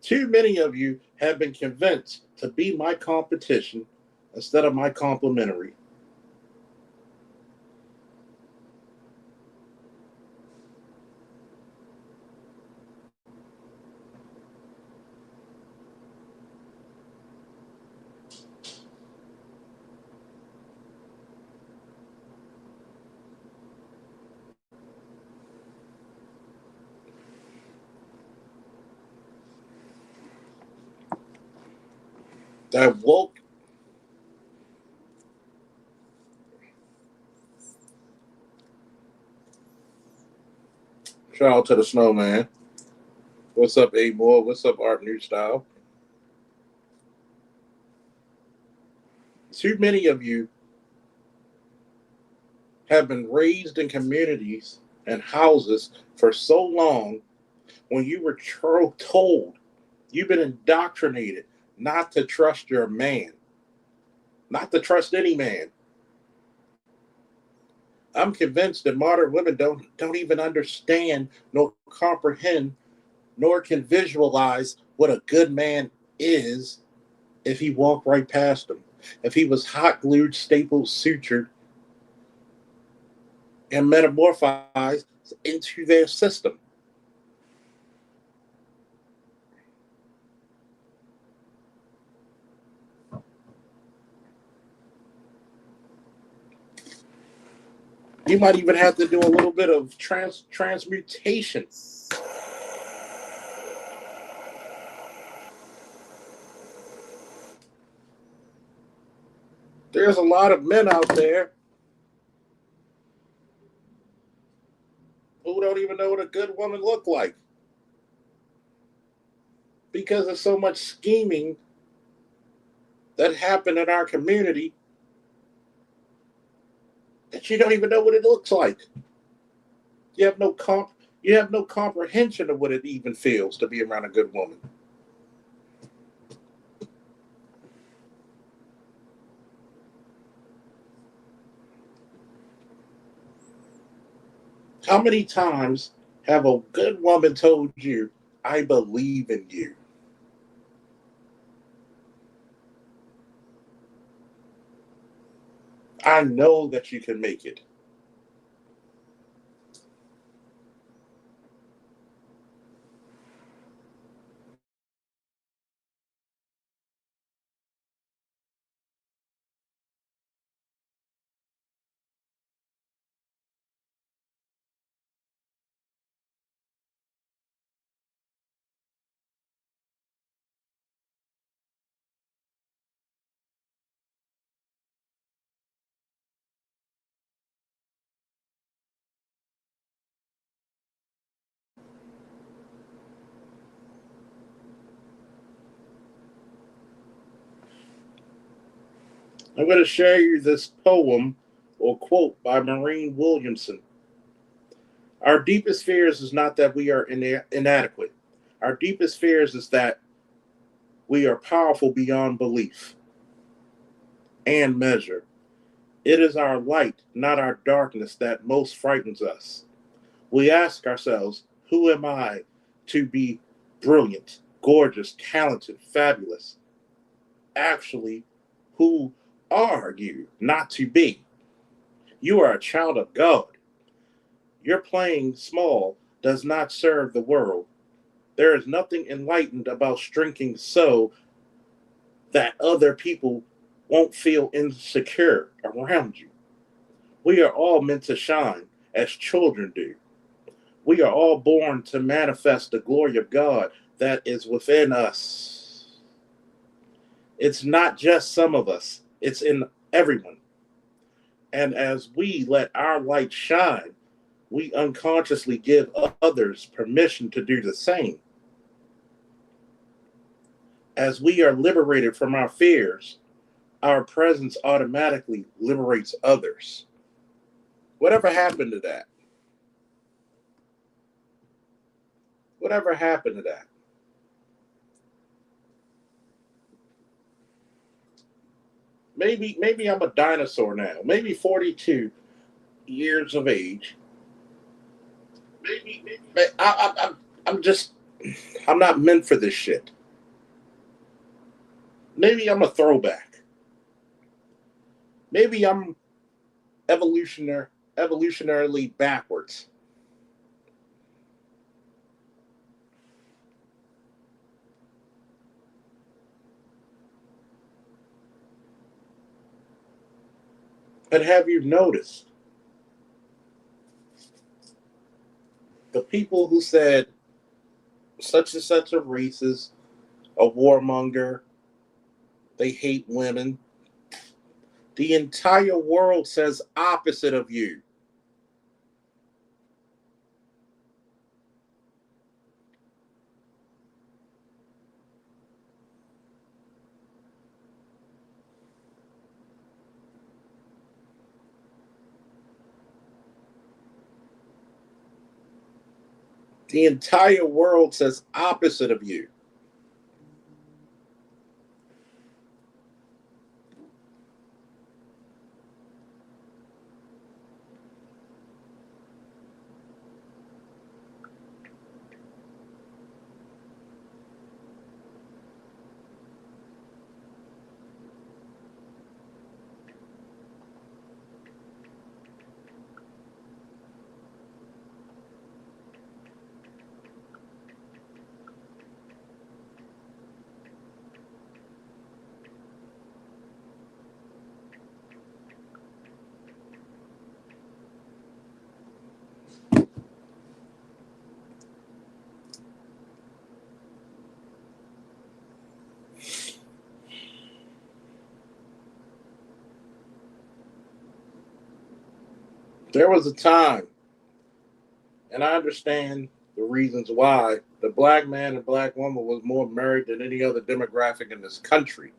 Too many of you have been convinced to be my competition instead of my complementary. That woke. Shout out to the snowman. What's up, A-Boy? What's up, Art New Style? Too many of you have been raised in communities and houses for so long when you were told, you've been indoctrinated not to trust your man, not to trust any man. I'm convinced that modern women don't even understand nor comprehend nor can visualize what a good man is if he walked right past them. If he was hot glued, stapled, sutured, and metamorphized into their system. You might even have to do a little bit of transmutation. There's a lot of men out there who don't even know what a good woman look like because of so much scheming that happened in our community that you don't even know what it looks like. You have no you have no comprehension of what it even feels to be around a good woman. How many times have a good woman told you, I believe in you? I know that you can make it. I'm going to share you this poem or quote by Maureen Williamson. Our deepest fears is not that we are inadequate. Our deepest fears is that we are powerful beyond belief and measure. It is our light, not our darkness, that most frightens us. We ask ourselves, who am I to be brilliant, gorgeous, talented, fabulous? Actually, who are you not to be? You are a child of God. Your playing small does not serve the world. There is nothing enlightened about shrinking so that other people won't feel insecure around you. We are all meant to shine as children do. We are all born to manifest the glory of God that is within us. It's not just some of us, it's in everyone. And as we let our light shine, we unconsciously give others permission to do the same. As we are liberated from our fears, our presence automatically liberates others. Whatever happened to that? Whatever happened to that? Maybe I'm a dinosaur now. Maybe 42 years of age. I'm just, I'm not meant for this shit. Maybe I'm a throwback. Maybe I'm evolutionarily backwards. But have you noticed the people who said such and such a racist, a warmonger, they hate women? The entire world says opposite of you. The entire world says opposite of you. There was a time, and I understand the reasons why the black man and black woman was more married than any other demographic in this country.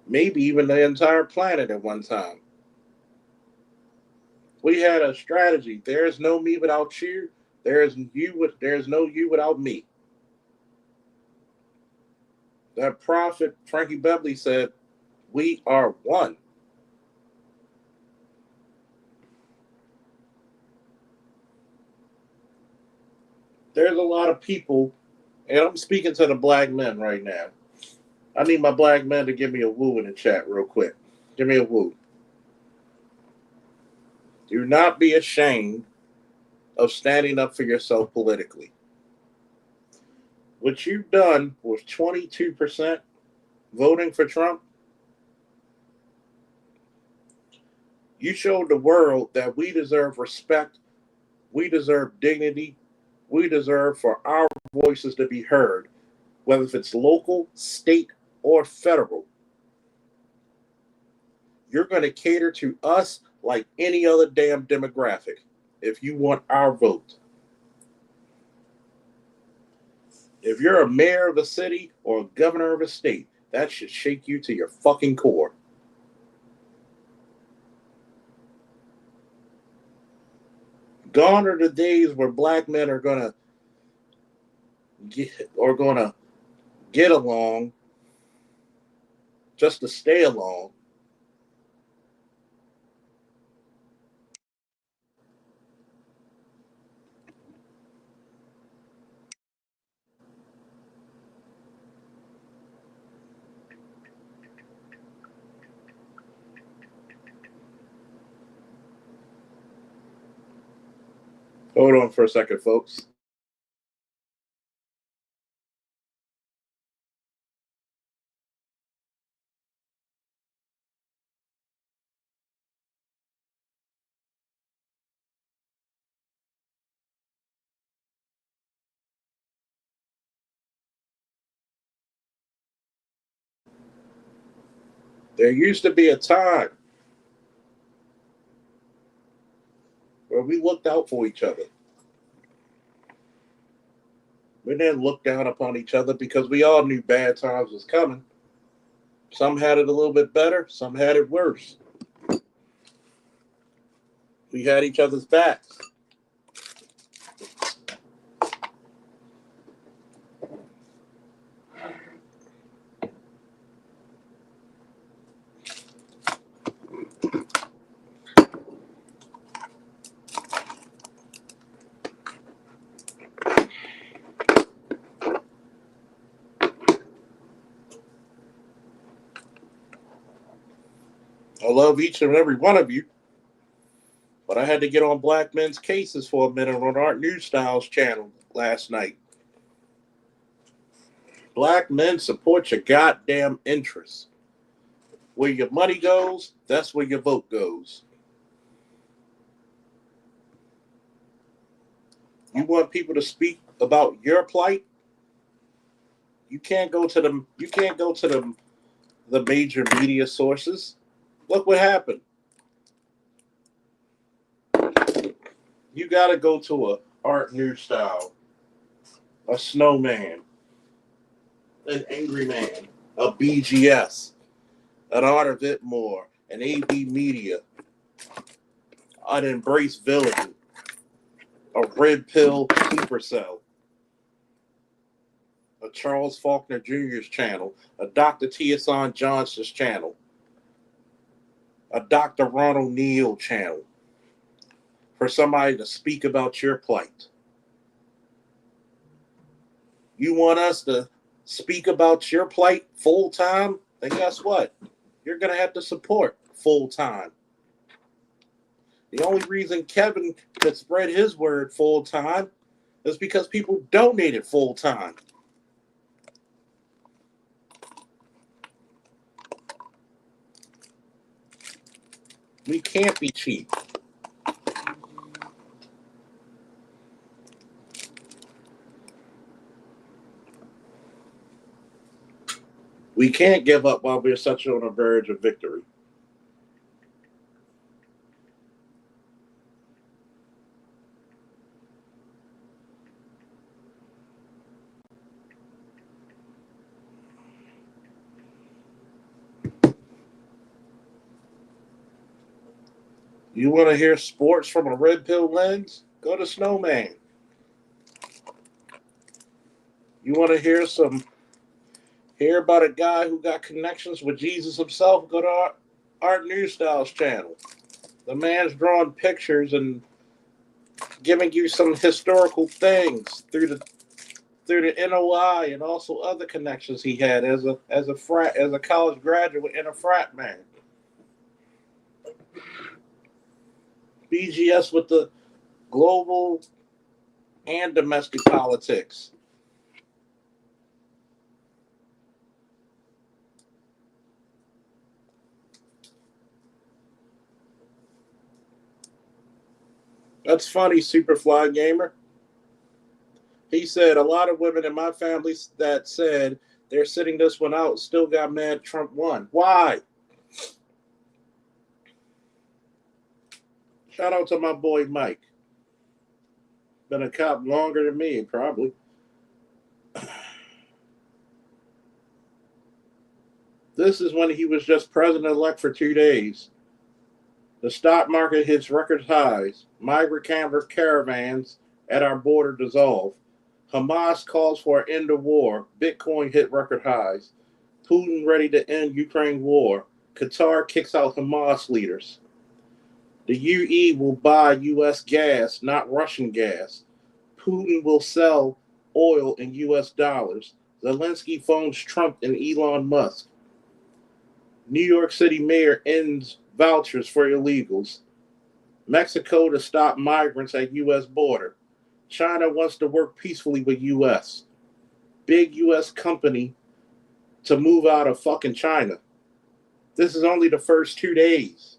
Maybe even the entire planet at one time. We had a strategy. There is no me without you. There's no you without me. That prophet Frankie Beverly said, "We are one." There's a lot of people, and I'm speaking to the black men right now. I need my black men to give me a woo in the chat real quick. Give me a woo. Do not be ashamed of standing up for yourself politically. What you've done was 22% voting for Trump. You showed the world that we deserve respect, we deserve dignity, we deserve for our voices to be heard, whether if it's local, state, or federal. You're going to cater to us like any other damn demographic if you want our vote. If you're a mayor of a city or a governor of a state, that should shake you to your fucking core. Gone are the days where black men are gonna get along just to stay along. Hold on for a second, folks. There used to be a time where we looked out for each other. We didn't look down upon each other because we all knew bad times was coming. Some had it a little bit better, some had it worse. We had each other's backs. I love each and every one of you, but I had to get on black men's cases for a minute on Art New Styles channel last night. Black men, support your goddamn interests. Where your money goes, that's where your vote goes. You want people to speak about your plight? You can't go to them. You can't go to the major media sources. Look what happened. You got to go to a Art New Style, a Snowman, an Angry Man, a BGS, an Art of It More, an AB Media, an Embrace Villain, a Red Pill Supercell, a Charles Faulkner Jr.'s channel, a Dr. Tiason Johnson's channel, a Dr. Ronald Neal channel, for somebody to speak about your plight. You want us to speak about your plight full time? Then guess what? You're going to have to support full time. The only reason Kevin could spread his word full time is because people donated full time. We can't be cheap. We can't give up while we're such on the verge of victory. You want to hear sports from a red pill lens? Go to Snowman. You want to hear about a guy who got connections with Jesus himself? Go to Art New Styles channel. The man's drawing pictures and giving you some historical things through the NOI and also other connections he had as a college graduate and a frat man. BGS with the global and domestic politics. That's funny, Superfly Gamer. He said a lot of women in my family that said they're sitting this one out still got mad Trump won. Why? Shout out to my boy Mike. Been a cop longer than me, probably. This is when he was just president-elect for 2 days. The stock market hits record highs. Migrant caravans at our border dissolve. Hamas calls for an end of war. Bitcoin hit record highs. Putin ready to end Ukraine war. Qatar kicks out Hamas leaders. The UE will buy U.S. gas, not Russian gas. Putin will sell oil in U.S. dollars. Zelensky phones Trump and Elon Musk. New York City mayor ends vouchers for illegals. Mexico to stop migrants at U.S. border. China wants to work peacefully with U.S. Big U.S. company to move out of fucking China. This is only the first 2 days.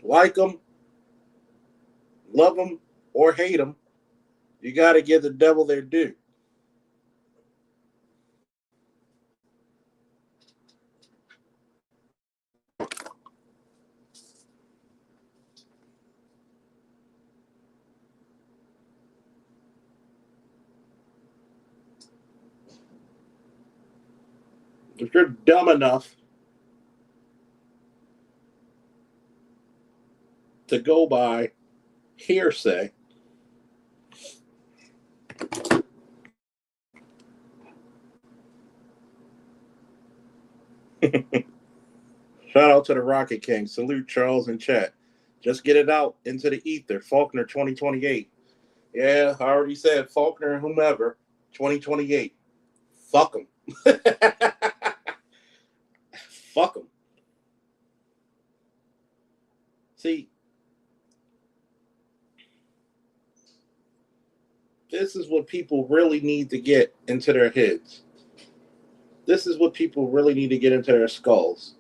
Like them, love them, or hate them, you got to give the devil their due. If you're dumb enough to go by hearsay, shout out to the Rocket King. Salute Charles in chat. Just get it out into the ether. Faulkner 2028. Yeah, I already said Faulkner and whomever 2028. Fuck them. Fuck them. See, this is what people really need to get into their heads. This is what people really need to get into their skulls.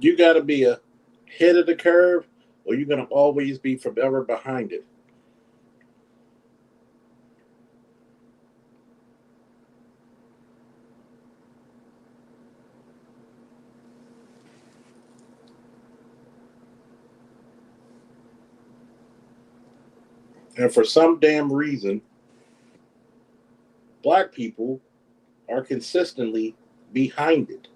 You got to be ahead of the curve, or you're going to always be forever behind it. And for some damn reason, black people are consistently behind it.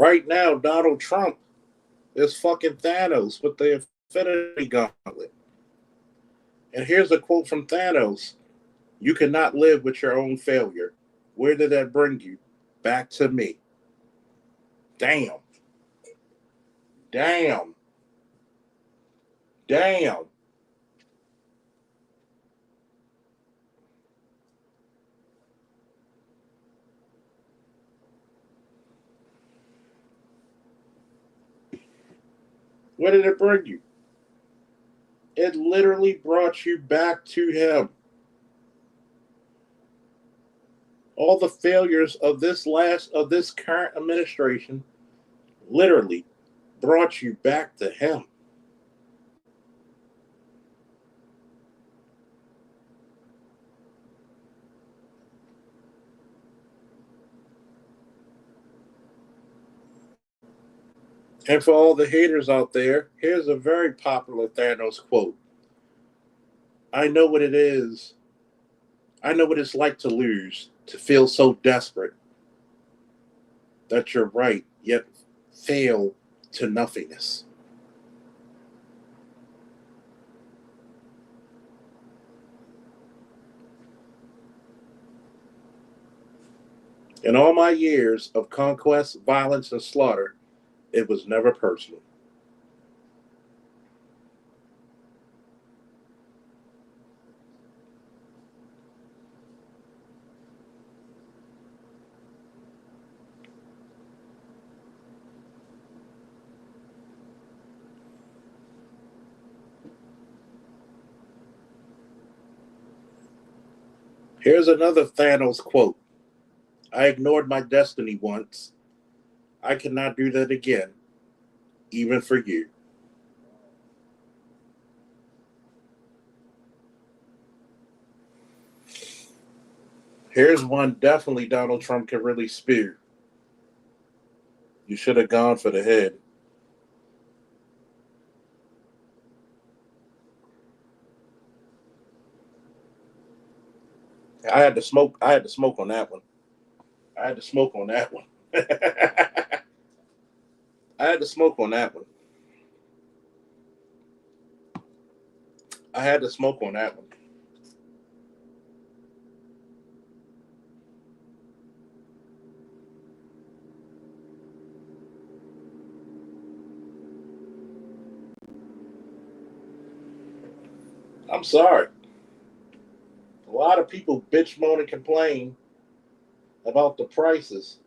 Right now, Donald Trump is fucking Thanos with the Infinity Gauntlet. And here's a quote from Thanos: "You cannot live with your own failure. Where did that bring you? Back to me." Damn. Damn. Damn. Where did it bring you? It literally brought you back to him. All the failures of this current administration literally brought you back to him. And for all the haters out there, here's a very popular Thanos quote: "I know what it is. I know what it's like to lose, to feel so desperate that you're right, yet fail to nothingness." In all my years of conquest, violence, and slaughter, it was never personal. Here's another Thanos quote: "I ignored my destiny once. I cannot do that again, even for you." Here's one definitely Donald Trump can really spew: "You should have gone for the head." I had to smoke. I had to smoke on that one. I had to smoke on that one. I had to smoke on that one. I had to smoke on that one. I'm sorry. A lot of people bitch, moan, and complain about the prices.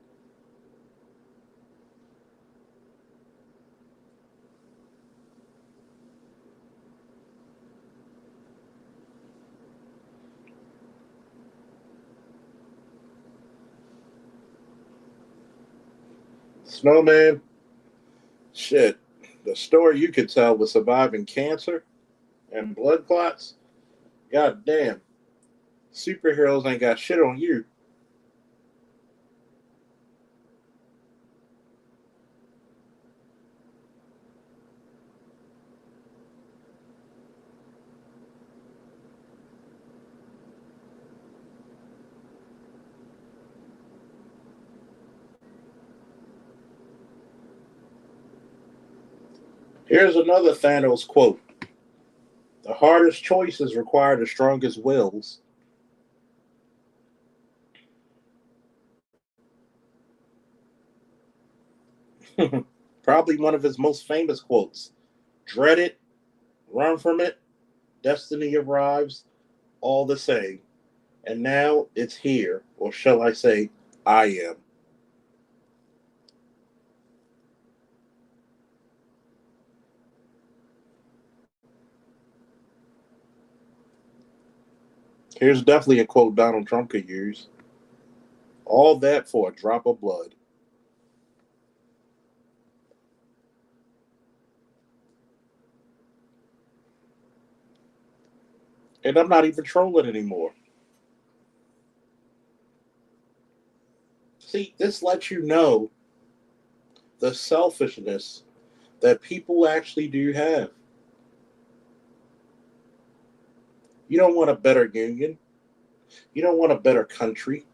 Snowman, shit. The story you could tell with surviving cancer and blood clots. God damn. Superheroes ain't got shit on you. Here's another Thanos quote: "The hardest choices require the strongest wills." Probably one of his most famous quotes: "Dread it, run from it, destiny arrives, all the same. And now it's here, or shall I say, I am." Here's definitely a quote Donald Trump could use: "All that for a drop of blood." And I'm not even trolling anymore. See, this lets you know the selfishness that people actually do have. You don't want a better union. You don't want a better country.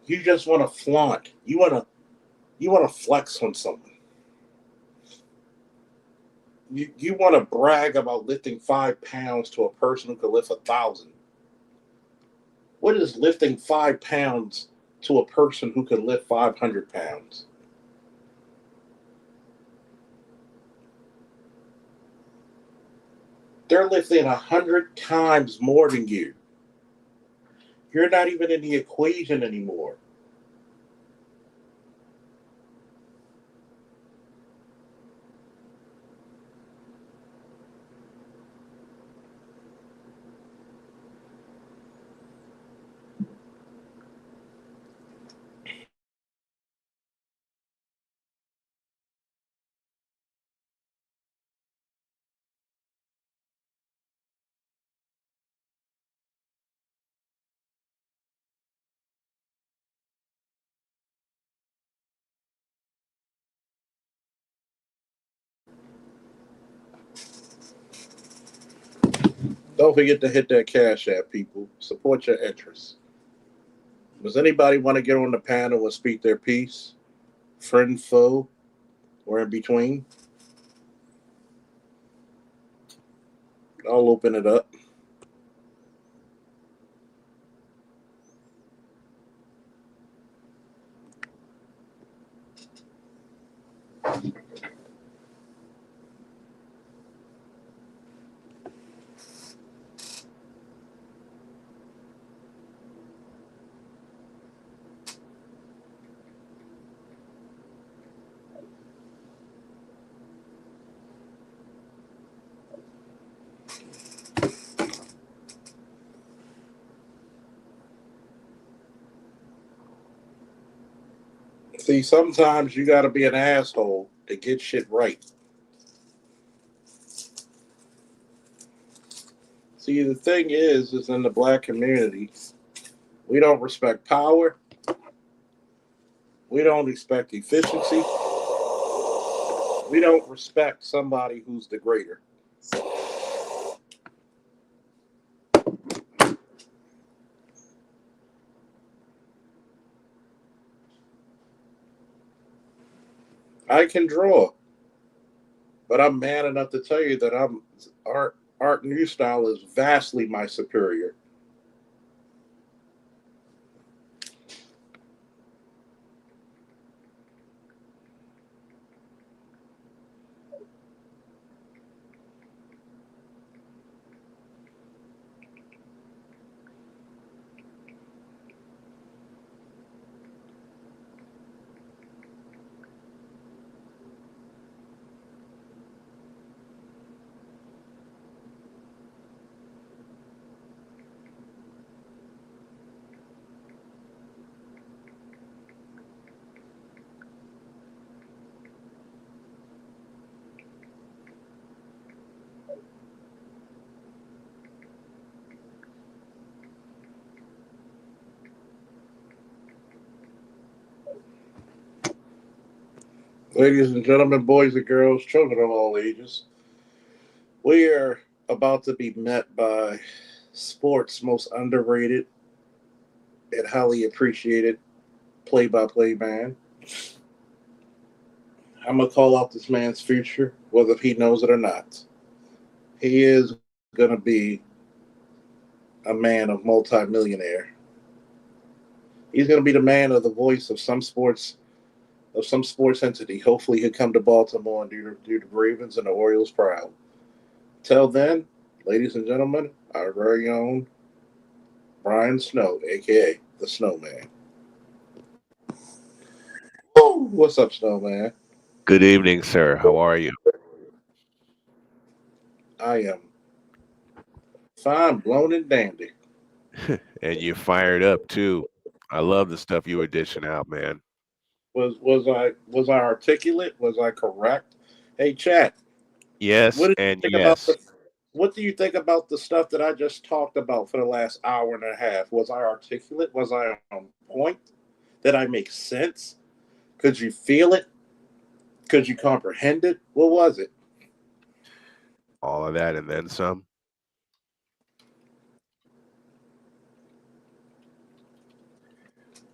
You just want to flaunt. You want to flex on someone. You want to brag about lifting 5 pounds to a person who could lift 1,000. What is lifting 5 pounds to a person who could lift 500 pounds? They're lifting 100 times more than you. You're not even in the equation anymore. Don't forget to hit that cash app, people. Support your interests. Does anybody want to get on the panel and speak their piece? Friend, foe, or in between? I'll open it up. See, sometimes you got to be an asshole to get shit right. See, the thing is in the black community, we don't respect power. We don't respect efficiency. We don't respect somebody who's the greater. I can draw, but I'm man enough to tell you that art new style is vastly my superior. Ladies and gentlemen, boys and girls, children of all ages, we are about to be met by sports' most underrated and highly appreciated play-by-play man. I'm gonna call out this man's future, whether he knows it or not. He is gonna be a man of multi-millionaire. He's gonna be the man of the voice of some sports entity. Hopefully, he'll come to Baltimore and do the Ravens and the Orioles proud. Till then, ladies and gentlemen, our very own Brian Snow, aka the Snowman. Woo! What's up, Snowman? Good evening, sir. How are you? I am fine, blown and dandy. And you're fired up too. I love the stuff you were dishing out, man. Was I articulate? Was I correct? Hey, chat. What Yes did and you think about yes. the What do you think about the stuff that I just talked about for the last hour and a half? Was I articulate? Was I on point? Did I make sense? Could you feel it? Could you comprehend it? What was it? All of that and then some.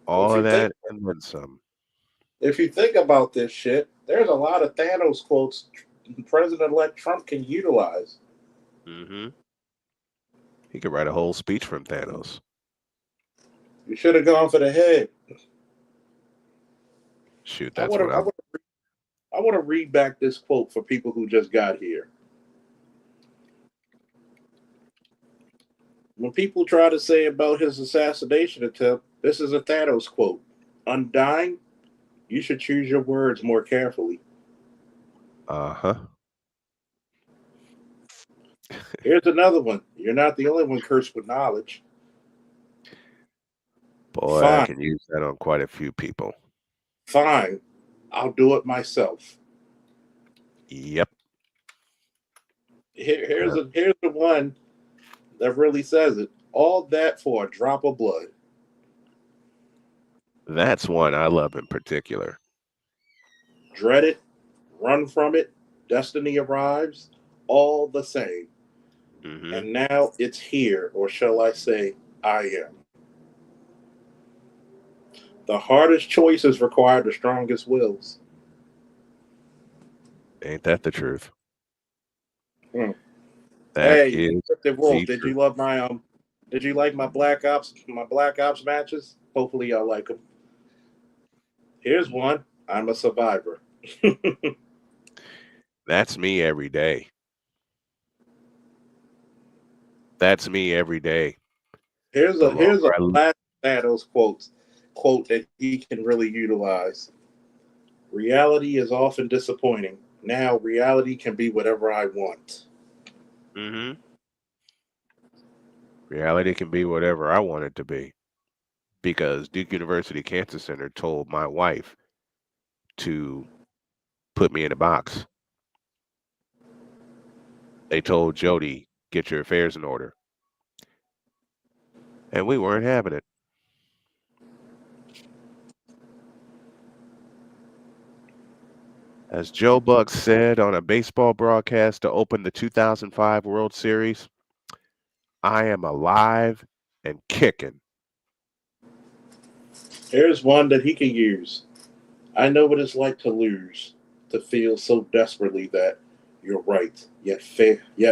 All of that and then some. If you think about this shit, there's a lot of Thanos quotes President-elect Trump can utilize. Mm-hmm. He could write a whole speech from Thanos. You should have gone for the head. Shoot, that's what I want to read back this quote for people who just got here. When people try to say about his assassination attempt, this is a Thanos quote. Undying, you should choose your words more carefully. Uh-huh. Here's another one. You're not the only one cursed with knowledge. Boy, Fine. I can use that on quite a few people. Fine. I'll do it myself. Yep. Here's the one that really says it. All that for a drop of blood. That's one I love in particular. Dread it, run from it, destiny arrives, all the same. Mm-hmm. And now it's here, or shall I say, I am. The hardest choices require the strongest wills. Ain't that the truth? Hey, is Wolf, did you love my did you like my Black Ops matches? Hopefully y'all like them. Here's one. I'm a survivor. That's me every day. That's me every day. Here's a last Thanos quote that he can really utilize. Reality is often disappointing. Now reality can be whatever I want. Mm-hmm. Reality can be whatever I want it to be. Because Duke University Cancer Center told my wife to put me in a box. They told Jody, get your affairs in order. And we weren't having it. As Joe Buck said on a baseball broadcast to open the 2005 World Series, I am alive and kicking. Here's one that he can use. I know what it's like to lose, to feel so desperately that you're right, yet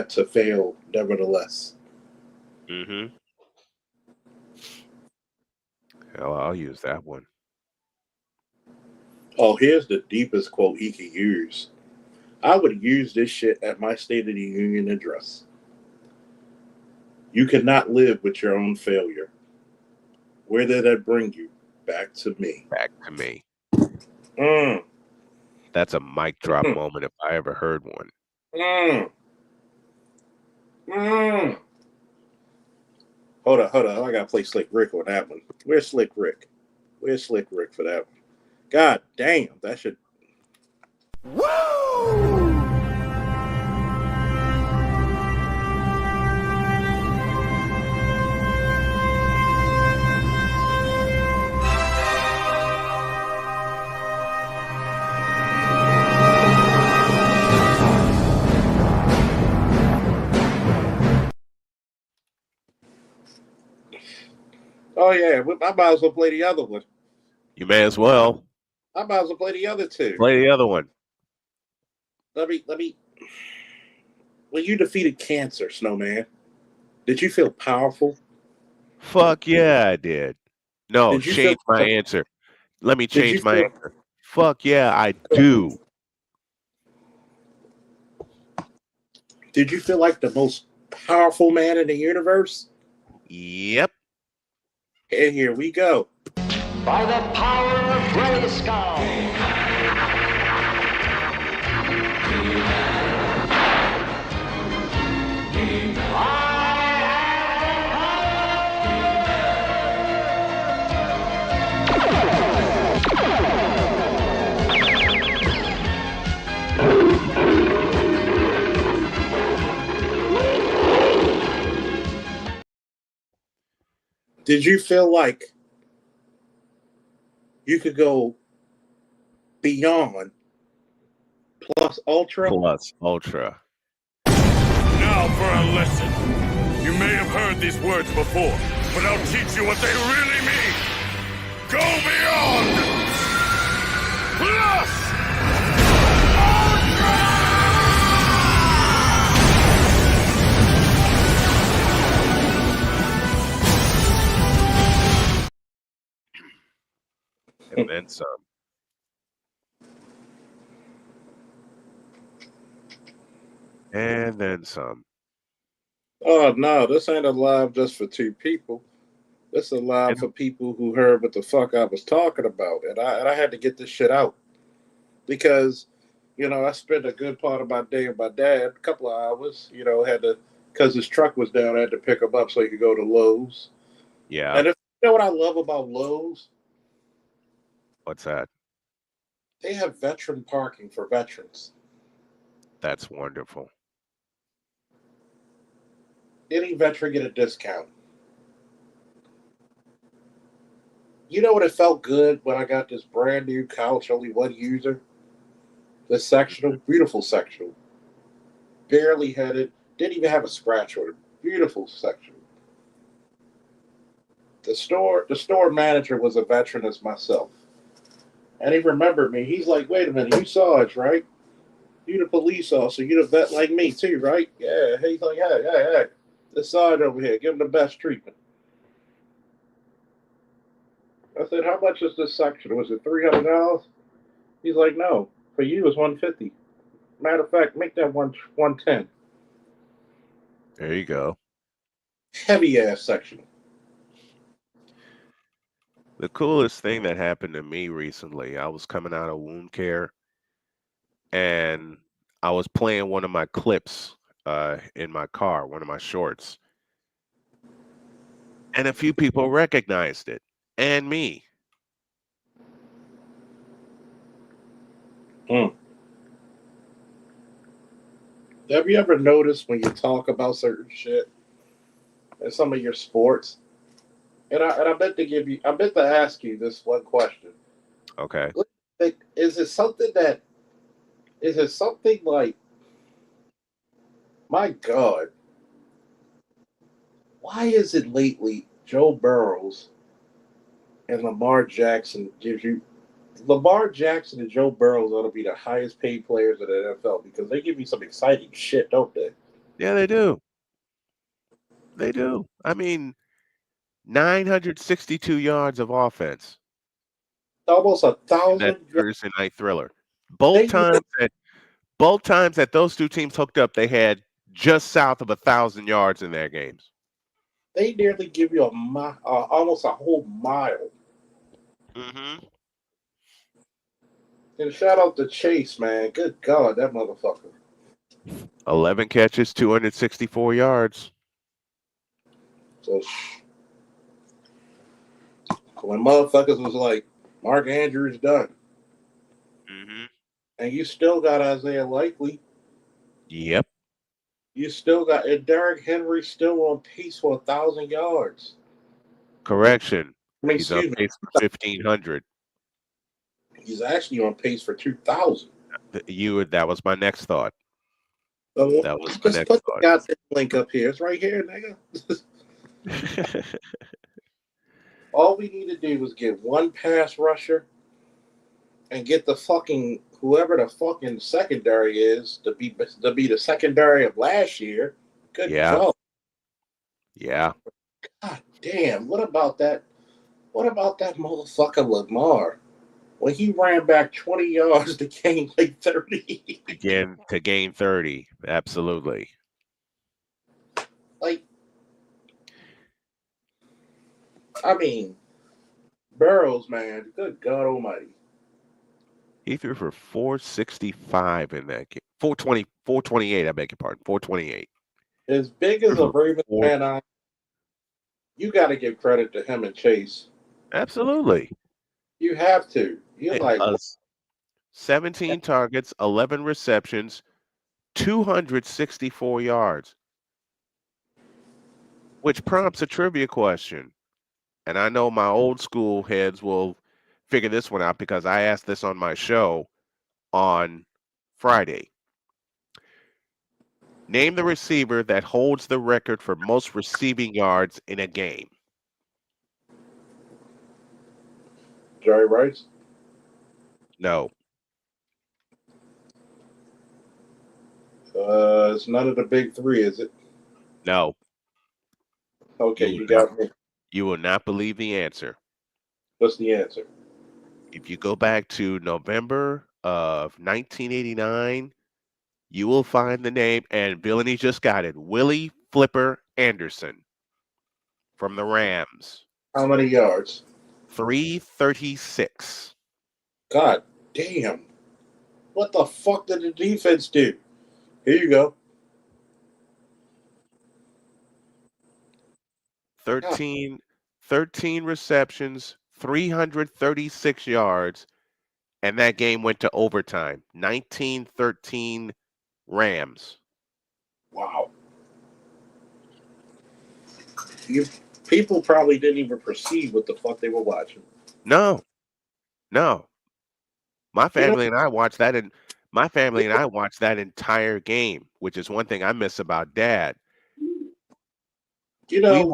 to fail nevertheless. Mm-hmm. Hell, I'll use that one. Oh, here's the deepest quote he can use. I would use this shit at my State of the Union address. You cannot live with your own failure. Where did that bring you? Back to me. Back to me. Mm. That's a mic drop moment if I ever heard one. Hold on. I gotta play Slick Rick on that one. Where's Slick Rick? Where's Slick Rick for that one? God damn, that should. Woo! Oh yeah, I might as well play the other one. You may as well. I might as well play the other two. Play the other one. Let me. When you defeated cancer, Snowman, did you feel powerful? Fuck yeah, I did. No, change my answer. Let me change my answer. Fuck yeah, I do. Did you feel like the most powerful man in the universe? Yep. And here we go. By the power of Grayskull. Did you feel like you could go beyond plus ultra? Plus ultra. Now for a lesson. You may have heard these words before, but I'll teach you what they really mean. Go beyond! Plus! And then some. And then some. Oh no, this ain't a live just for two people. This is a live And for people who heard what the fuck I was talking about, and I had to get this shit out because, I spent a good part of my day with my dad, a couple of hours. Had to because his truck was down. I had to pick him up so he could go to Lowe's. yeah, And if you know what I love about Lowe's, what's that? they have veteran parking for veterans. That's wonderful. Any veteran get a discount. You know what? It felt good when I got this brand new couch, only one user. This sectional, beautiful sectional, barely headed, didn't even have a scratch on it. Beautiful sectional. The store manager was a veteran as myself, and he remembered me. He's like, "Wait a minute, you Sarge, right? You the police officer. You the vet like me too, right?" Yeah. He's like, "Hey, this Sarge over here, give him the best treatment." I said, "How much is this section? Was it $300?" He's like, "No, for you it's 150. Matter of fact, make that 110. There you go. Heavy ass section." The coolest thing that happened to me recently, I was coming out of wound care and I was playing one of my clips in my car, one of my shorts, and a few people recognized it and me. Hmm. Have you ever noticed when you talk about certain shit in some of your sports? And I meant to ask you this one question. Okay. Like, is it something like, my God, why is it lately Joe Burrows and Lamar Jackson and Joe Burrows ought to be the highest paid players in the NFL because they give you some exciting shit, don't they? Yeah, they do. They do. I mean, 962 yards of offense Almost a in that thousand. Thursday night thriller. Both They times that both times that those two teams hooked up, they had just south of 1,000 yards in their games. they nearly give you almost a whole mile. Mm-hmm. And shout out to Chase, man. Good God, that motherfucker. 11 catches, 264 yards. So when motherfuckers was like, Mark Andrews done, Mm-hmm. and you still got Isaiah Likely, Yep. you still got and Derrick Henry still on pace for 1,000 yards. Correction. I mean, He's on excuse me, pace for 1,500. he's actually on pace for 2,000. That was my next thought. So That was my just next put the goddamn link up here. It's right here, nigga. thought. All we need to do is get one pass rusher and get the fucking whoever the fucking secondary is to be the secondary of last year. Good Yeah. God. Yeah. God damn. What about that? What about that motherfucker Lamar? When he ran back 20 yards to gain like 30. Again, to gain 30. Absolutely. Like, I mean, Burrows, man. Good God Almighty. He threw for 465 in that game. 420, 428, I beg your pardon. 428. As big as a For Ravens four, fan, you got to give credit to him and Chase. absolutely. You have to. You're Hey, like, 17 targets, 11 receptions, 264 yards, which prompts a trivia question. And I know my old school heads will figure this one out because I asked this on my show on Friday. Name the receiver that holds the record for most receiving yards in a game. Jerry Rice? No. It's none of the big three, is it? No. Okay, You you will not, got me. you will not believe the answer. What's the answer? If you go back to November of 1989, you will find the name, and Villainy just got it. Willie Flipper Anderson from the Rams. How many yards? 336. God damn. What the fuck did the defense do? Here you go. 13, 13 receptions, 336 yards, and that game went to overtime. 1913 Rams. Wow. You people probably didn't even perceive what the fuck they were watching. No, no. My You know, family and I watched that, and my family and I watched that entire game, which is one thing I miss about Dad. you We know,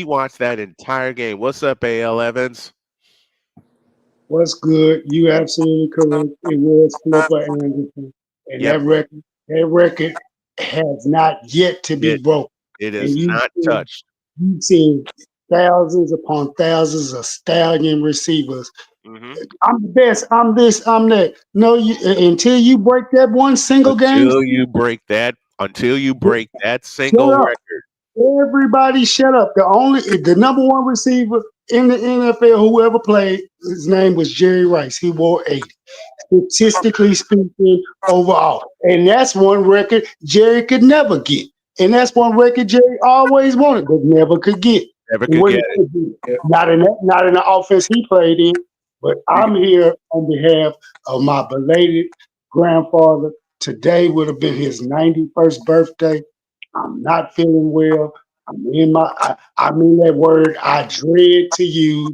watched that entire game. What's up, AL Evans? What's good? You absolutely correct. It was Flipper Anderson, and Yep. that record has not yet to be It broken. it And is not touched. you've seen thousands upon thousands of stallion receivers. Hmm. I'm the best. I'm this. I'm that. No, until you break that one single game. Until you break that Shut single up. record. Everybody shut up. The number one receiver in the NFL who ever played, his name was Jerry Rice. He wore 80. Statistically speaking, overall. And that's one record Jerry could never get. And that's one record Jerry always wanted, but never could get. Never And could when get he it. could get. Not in the offense he played in. But I'm here on behalf of my belated grandfather. Today would have been his 91st birthday. I'm not feeling well. I'm in that word I dread to use.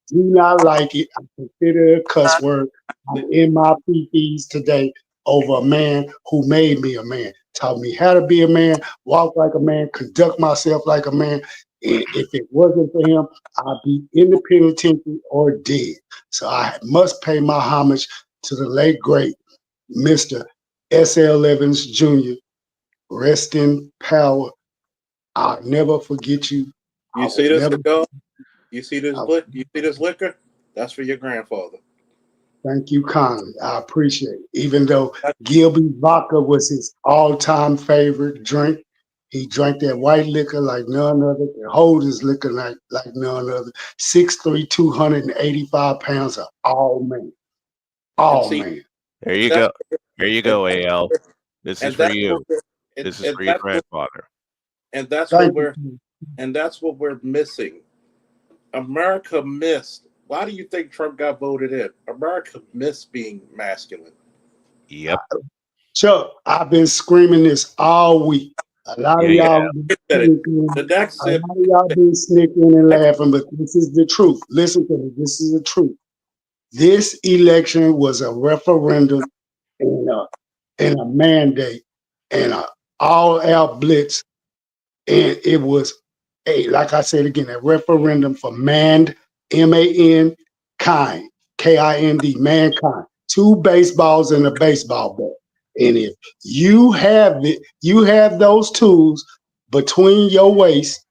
Do not like it. I consider it a cuss word. I'm in my PPs today over a man who made me a man, taught me how to be a man, walk like a man, conduct myself like a man. If it wasn't for him, I'd be in the penitentiary or dead. So I must pay my homage to the late great Mr. S.L. Evans Jr. Rest in power. I'll never forget you. you see this cigar? You see this You see this liquor? That's for your grandfather. Thank you kindly. I appreciate it. Even though Gilby vodka was his all-time favorite drink, he drank that white liquor like none other, and hold his liquor like none other. 6'3", 285 pounds of all man. And All see, man. There you that's go. There you and go, that's AL. what This is and for that's you. what we're and, This is for your grandfather. and that's what Thank we're you. and that's what we're missing. America missed. Why do you think Trump got voted in? America missed being masculine. Yep. Chuck, I've been screaming this all week. A lot Yeah, of yeah. y'all been Said it. sneaking, The next a said lot of y'all been sneaking and laughing, but this is the truth. Listen to me. This is the truth. This election was a referendum and a mandate and a all-out blitz, and it was like I said again, a referendum for manned, MAN, kind, KIND, mankind. Two baseballs and a baseball bat. And if you have those tools between your waist,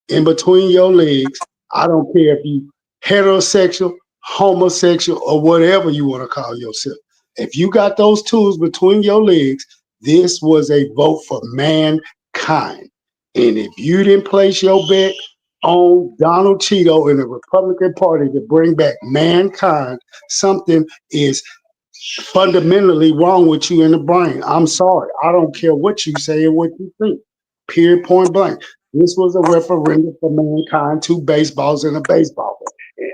in between your legs. I don't care if you heterosexual, homosexual, or whatever you want to call yourself. If you got those tools between your legs, this was a vote for mankind. And if you didn't place your bet on Donald Cheeto and the Republican Party to bring back mankind, something is fundamentally wrong with you in the brain. I'm sorry. I don't care what you say or what you think. Period, point blank. This was a referendum for mankind, two baseballs and a baseball bat.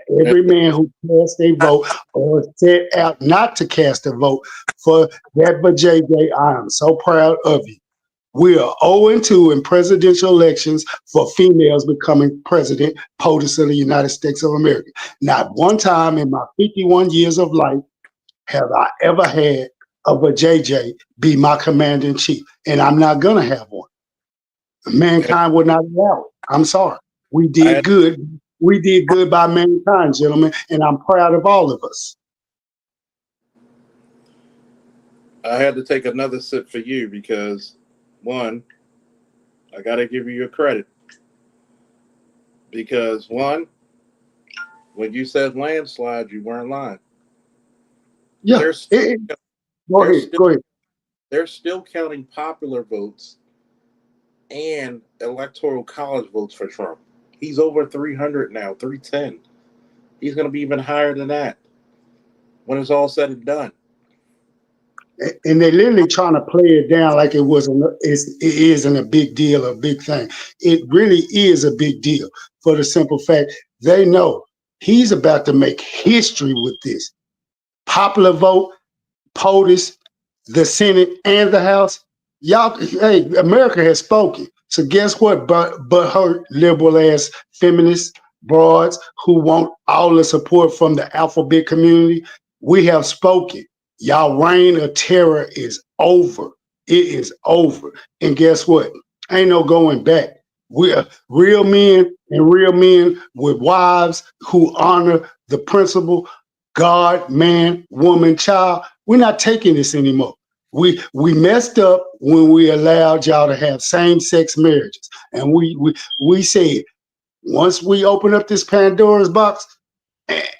And every man who cast a vote or set out not to cast a vote for that but JJ, I am so proud of you. We are 0-2 in presidential elections for females becoming president, POTUS of the United States of America. Not one time in my 51 years of life have I ever had of a JJ be my commander in chief, and I'm not gonna have one. Mankind would not allow it. I'm sorry. We I did had, good. We did good by mankind, gentlemen, and I'm proud of all of us. I had to take another sip for you because, one, I got to give you your credit. Because, one, when you said landslide, you weren't lying. Yeah, They're still, go they're ahead, still, go ahead. they're still counting popular votes and electoral college votes for Trump. He's over 300 now, 310. He's going to be even higher than that when it's all said and done. And they're literally trying to play it down like it wasn't. It isn't a big deal, a big thing. It really is a big deal for the simple fact they know he's about to make history with this popular vote, POTUS, the Senate, and the House. Y'all, hey, America has spoken. So guess what? But her liberal ass feminists, broads who want all the support from the alphabet community, we have spoken. Y'all reign of terror is over. It is over. And guess what? Ain't no going back. We're real men and real men with wives who honor the principle God, man, woman, child. We're not taking this anymore. We messed up when we allowed y'all to have same-sex marriages. And we said, once we open up this Pandora's box,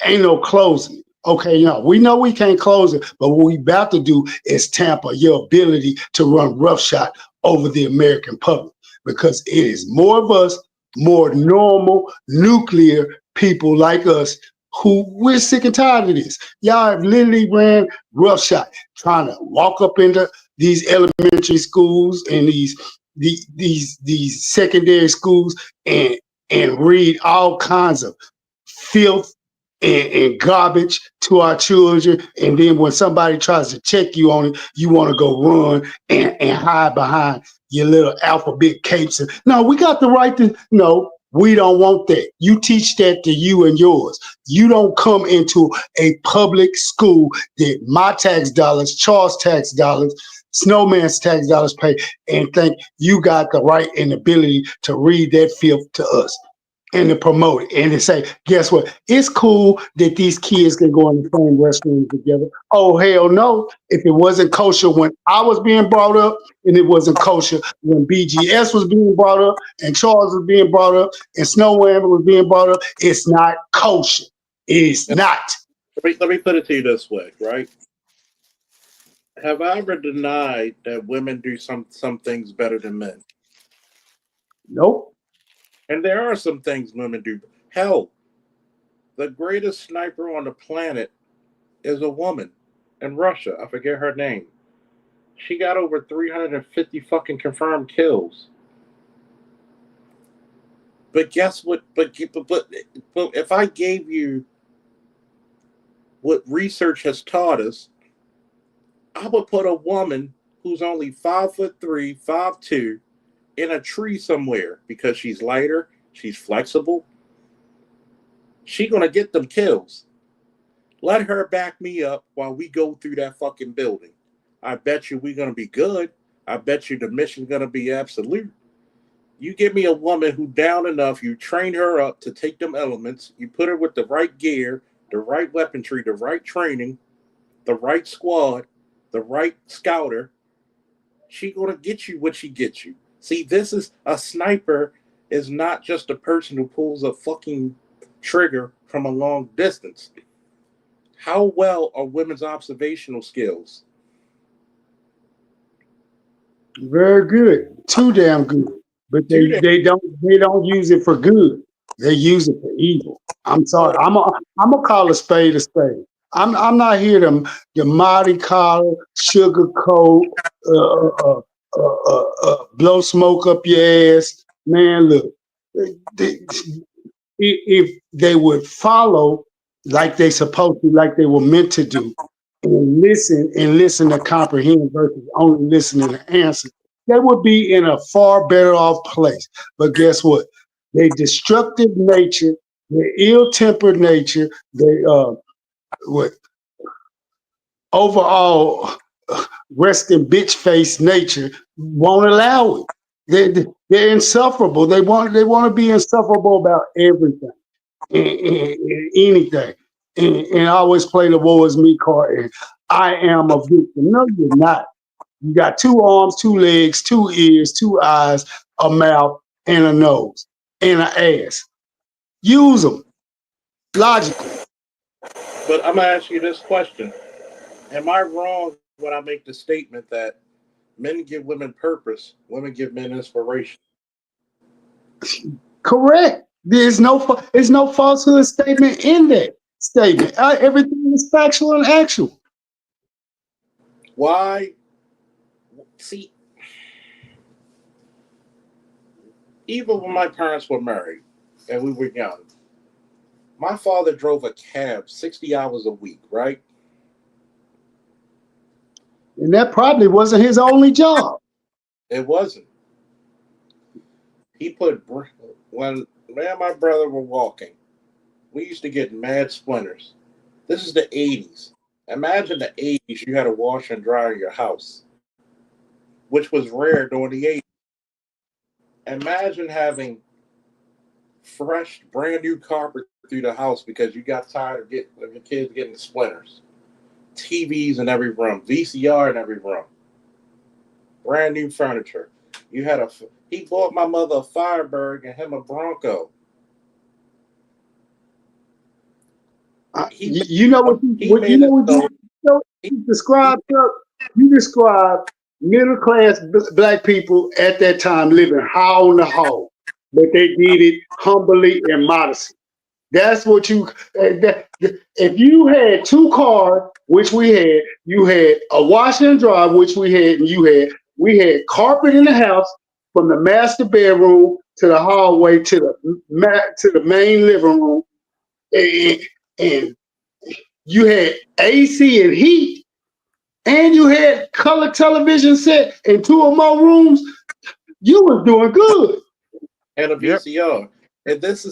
ain't no closing. Okay, no, we know we can't close it, but what we about to do is tamper your ability to run roughshod over the American public because it is more of us, more normal, nuclear people like us who we're sick and tired of this. Y'all have literally ran roughshod trying to walk up into these elementary schools and these secondary schools and read all kinds of filth and garbage to our children. And then when somebody tries to check you on it, you want to go run and hide behind your little alphabet capes. No, we got the right to, no, we don't want that. You teach that to you and yours. You don't come into a public school that my tax dollars, Charles' tax dollars, Snowman's tax dollars pay and think you got the right and ability to read that filth to us and to promote it and to say, guess what? It's cool that these kids can go in the same restroom together. Oh, hell no. If it wasn't kosher when I was being brought up and it wasn't kosher when BGS was being brought up and Charles was being brought up and Snowman was being brought up, it's not kosher. It's not. Let me put it to you this way, right? Have I ever denied that women do some things better than men? Nope. And there are some things women do. Hell, the greatest sniper on the planet is a woman in Russia. I forget her name. She got over 350 fucking confirmed kills. But guess what? But if I gave you what research has taught us, I would put a woman who's only 5'3", 5'2", in a tree somewhere because she's lighter, she's flexible. She gonna get them kills. Let her back me up while we go through that fucking building. I bet you we're gonna be good. I bet you the mission's gonna be absolute. You give me a woman who down enough, you train her up to take them elements, you put her with the right gear, the right weaponry, the right training, the right squad, the right scouter, she gonna get you what she gets you. See, this is a sniper is not just a person who pulls a fucking trigger from a long distance. How well are women's observational skills? Very good. Too damn good. But they don't use it for good. They use it for evil. I'm sorry. I'm a call a spade a spade. I'm not here to Marty collar, sugarcoat, blow smoke up your ass. Man, look, if they would follow like they supposed to, like they were meant to do, and listen to comprehend versus only listening to answer, they would be in a far better off place. But guess what? Their destructive nature, their ill-tempered nature, they what overall resting bitch face nature won't allow it. They're insufferable. They want to be insufferable about everything. in anything. And I always play the woe is me card. And I am a victim. No, you're not. You got two arms, two legs, two ears, two eyes, a mouth, and a nose, and an ass. Use them logically. But I'm gonna ask you this question: am I wrong when I make the statement that men give women purpose, women give men inspiration? Correct. There's no falsehood statement in that statement. Everything is factual and actual. Why? See, even when my parents were married and we were young, my father drove a cab 60 hours a week, right? And that probably wasn't his only job. It wasn't. He put, when me and my brother were walking, we used to get mad splinters. This is the 80s. Imagine the 80s, you had a washer and dryer in your house, which was rare during the 80s. Imagine having fresh, brand new carpet through the house because you got tired of your kids getting splinters. TVs in every room, VCR in every room, brand new furniture. You had he bought my mother a Firebird and him a Bronco. You know what you described, Chuck? You described middle class black people at that time living high on the hog, but they did it humbly and modestly. That's what you. If you had two cars, which we had, you had a washer and dryer, which we had, and we had carpet in the house from the master bedroom to the hallway to the main living room, and, and you had AC and heat, and you had color television set in two or more rooms. You was doing good. And a VCR. And this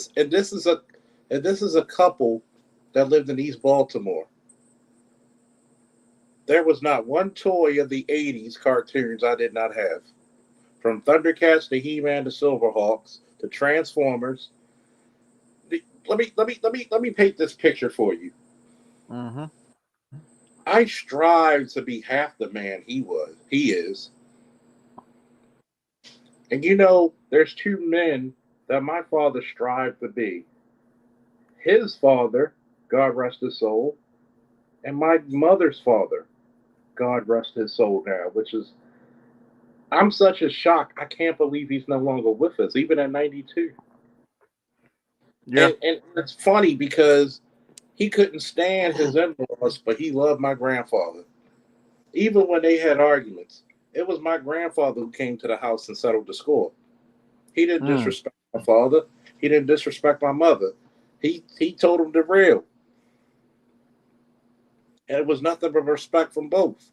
is a couple that lived in East Baltimore. There was not one toy of the 80s cartoons I did not have. From Thundercats to He-Man to Silverhawks to Transformers. Let me paint this picture for you. Mm-hmm. I strive to be half the man he is. And there's two men that my father strived to be. His father, God rest his soul, and my mother's father, God rest his soul now, I'm such a shock. I can't believe he's no longer with us, even at 92. Yeah. And it's funny because he couldn't stand his in-laws, but he loved my grandfather. Even when they had arguments, it was my grandfather who came to the house and settled the score. He didn't disrespect my father. He didn't disrespect my mother. He told him the real. And it was nothing but respect from both.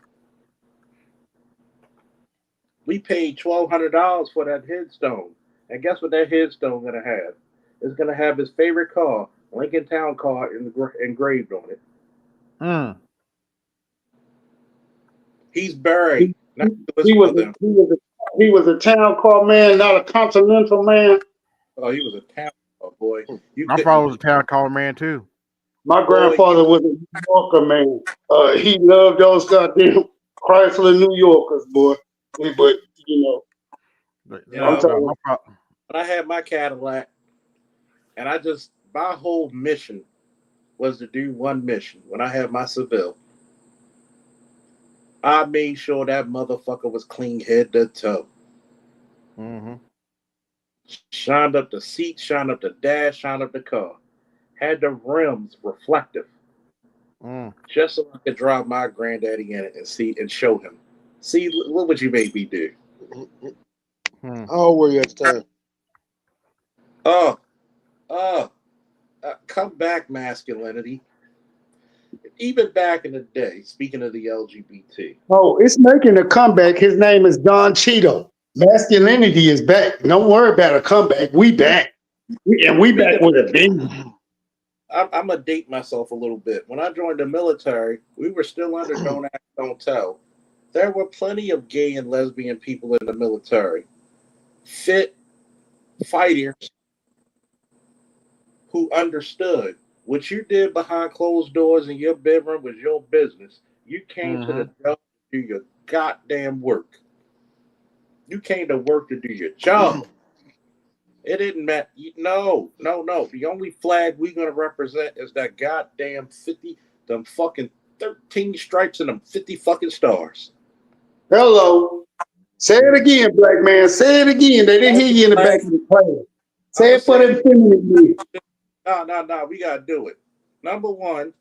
We paid $1,200 for that headstone. And guess what that headstone gonna have? It's gonna have his favorite car, Lincoln Town Car, engraved on it. Mm. He's buried He, next to his he was mother. he was a town car man, not a continental man. Oh, he was a town car boy. You My couldn't, father was a town caller man too. My boy. grandfather was a New Yorker man. He loved those goddamn Chrysler New Yorkers, boy. But But, I'm talking. my When I had my Cadillac, and my whole mission was to do one mission. When I had my Seville, I made sure that motherfucker was clean head to toe. mm-hmm. Shined up the seat, shined up the dash, shined up the car. Had the rims reflective, just so I could drive my granddaddy in it and see and show him. See, what would you make me do? Mm. How old were you at the time? Oh, oh, come back, masculinity. Even back in the day, speaking of the LGBT. Oh, it's making a comeback. His name is Don Cheeto. Masculinity is back. Don't worry about a comeback. We back. We back Speaking with a vengeance. I'm gonna date myself a little bit. When I joined the military, we were still under Don't Ask, Don't Tell. There were plenty of gay and lesbian people in the military, fit fighters who understood what you did behind closed doors in your bedroom was your business. You came to the job to do your goddamn work. You came to work to do your job. It didn't matter. No, no, no. The only flag we're gonna represent is that goddamn 50, them fucking 13 stripes and them 50 fucking stars. Hello. Say it again, black man. Say it again. They didn't hear you in the back of the class. Say it for them feminine men. No. We gotta do it. Number one,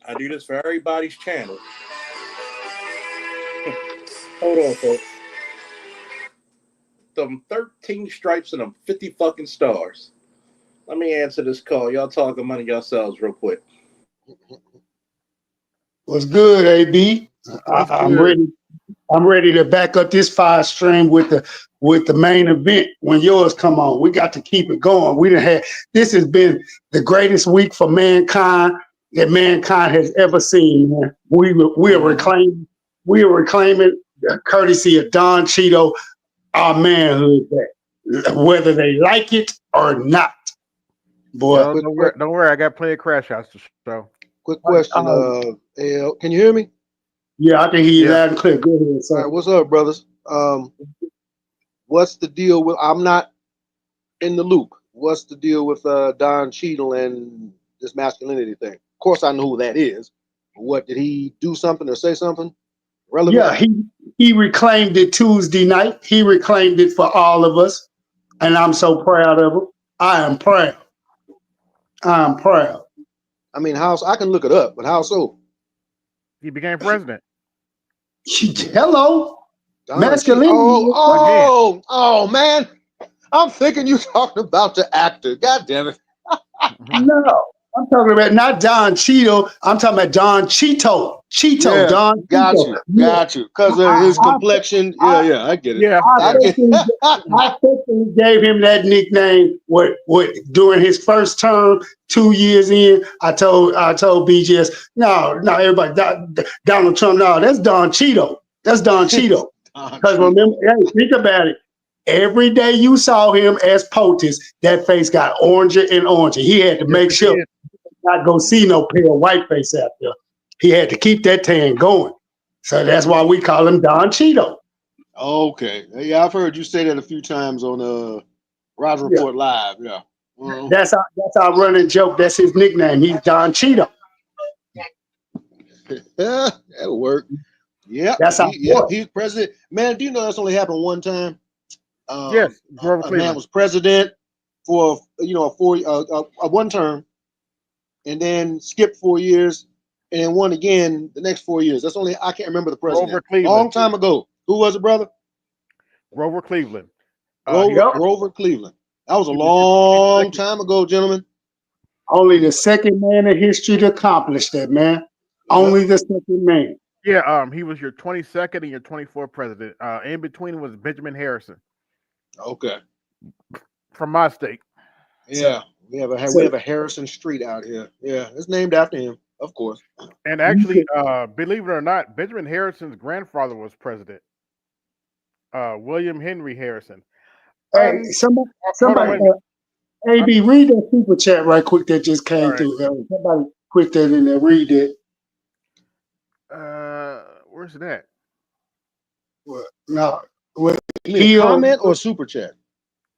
I do this for everybody's channel. Hold on, folks. Them 13 stripes and them 50 fucking stars. Let me answer this call. Y'all talk among yourselves real quick. What's good, AB? I'm ready. I'm ready to back up this 5 stream with the main event when yours come on. We got to keep it going. This has been the greatest week for mankind that mankind has ever seen, man. We are reclaiming courtesy of Don Cheeto our manhood back, whether they like it or not. Boy, Don't worry. I got plenty of crash outs to show. Quick question, L, can you hear me? Yeah, I can hear you loud and clear. Go ahead, sir. All right, what's up, brothers? What's the deal with? I'm not in the loop. What's the deal with Don Cheadle and this masculinity thing? Of course, I know who that is. What did he do something or say something relevant? Yeah, he reclaimed it Tuesday night. He reclaimed it for all of us, and I'm so proud of him. I am proud. I'm proud. I mean, how? I can look it up, but how so? He became president. Hello, Don masculinity. Oh, man! I'm thinking you talking about the actor. God damn it! No, I'm talking about not Don Cheeto. I'm talking about Don Cheeto. Yeah, Don got Cheeto. you. Because of his complexion. Yeah, I get it. Yeah, I especially gave him that nickname during his first term, 2 years in. I told BGS, no, everybody, Donald Trump, no, that's Don Cheeto. That's Don Cheeto. Because remember, hey, think about it. Every day you saw him as POTUS, that face got oranger and oranger. He had to make sure not go see no pale white face out there. He had to keep that tan going. So that's why we call him Don Cheeto. Okay. Yeah, I've heard you say that a few times on Roger Report Live. Yeah. That's our running joke. That's his nickname. He's Don Cheeto. That'll work. Yeah. He's president. Man, do you know that's only happened one time? Yes, a man was president for a one term, and then skipped 4 years, and then won again the next 4 years. That's only I can't remember the president. Grover Cleveland. Long time ago. Who was it, brother? Grover Cleveland. Grover Cleveland. That was a long time ago, gentlemen. Only the second man in history to accomplish that, man. Only the second man. Yeah, he was your 22nd and your 24th president. In between was Benjamin Harrison. Okay. From my state. Yeah, we have a Harrison Street out here. Yeah, it's named after him, of course. And actually, believe it or not, Benjamin Harrison's grandfather was president. William Henry Harrison. Hey, somebody AB, read that super chat right quick that just came through. Somebody put that in there. Read it. Where's it at? No. Comment or super chat?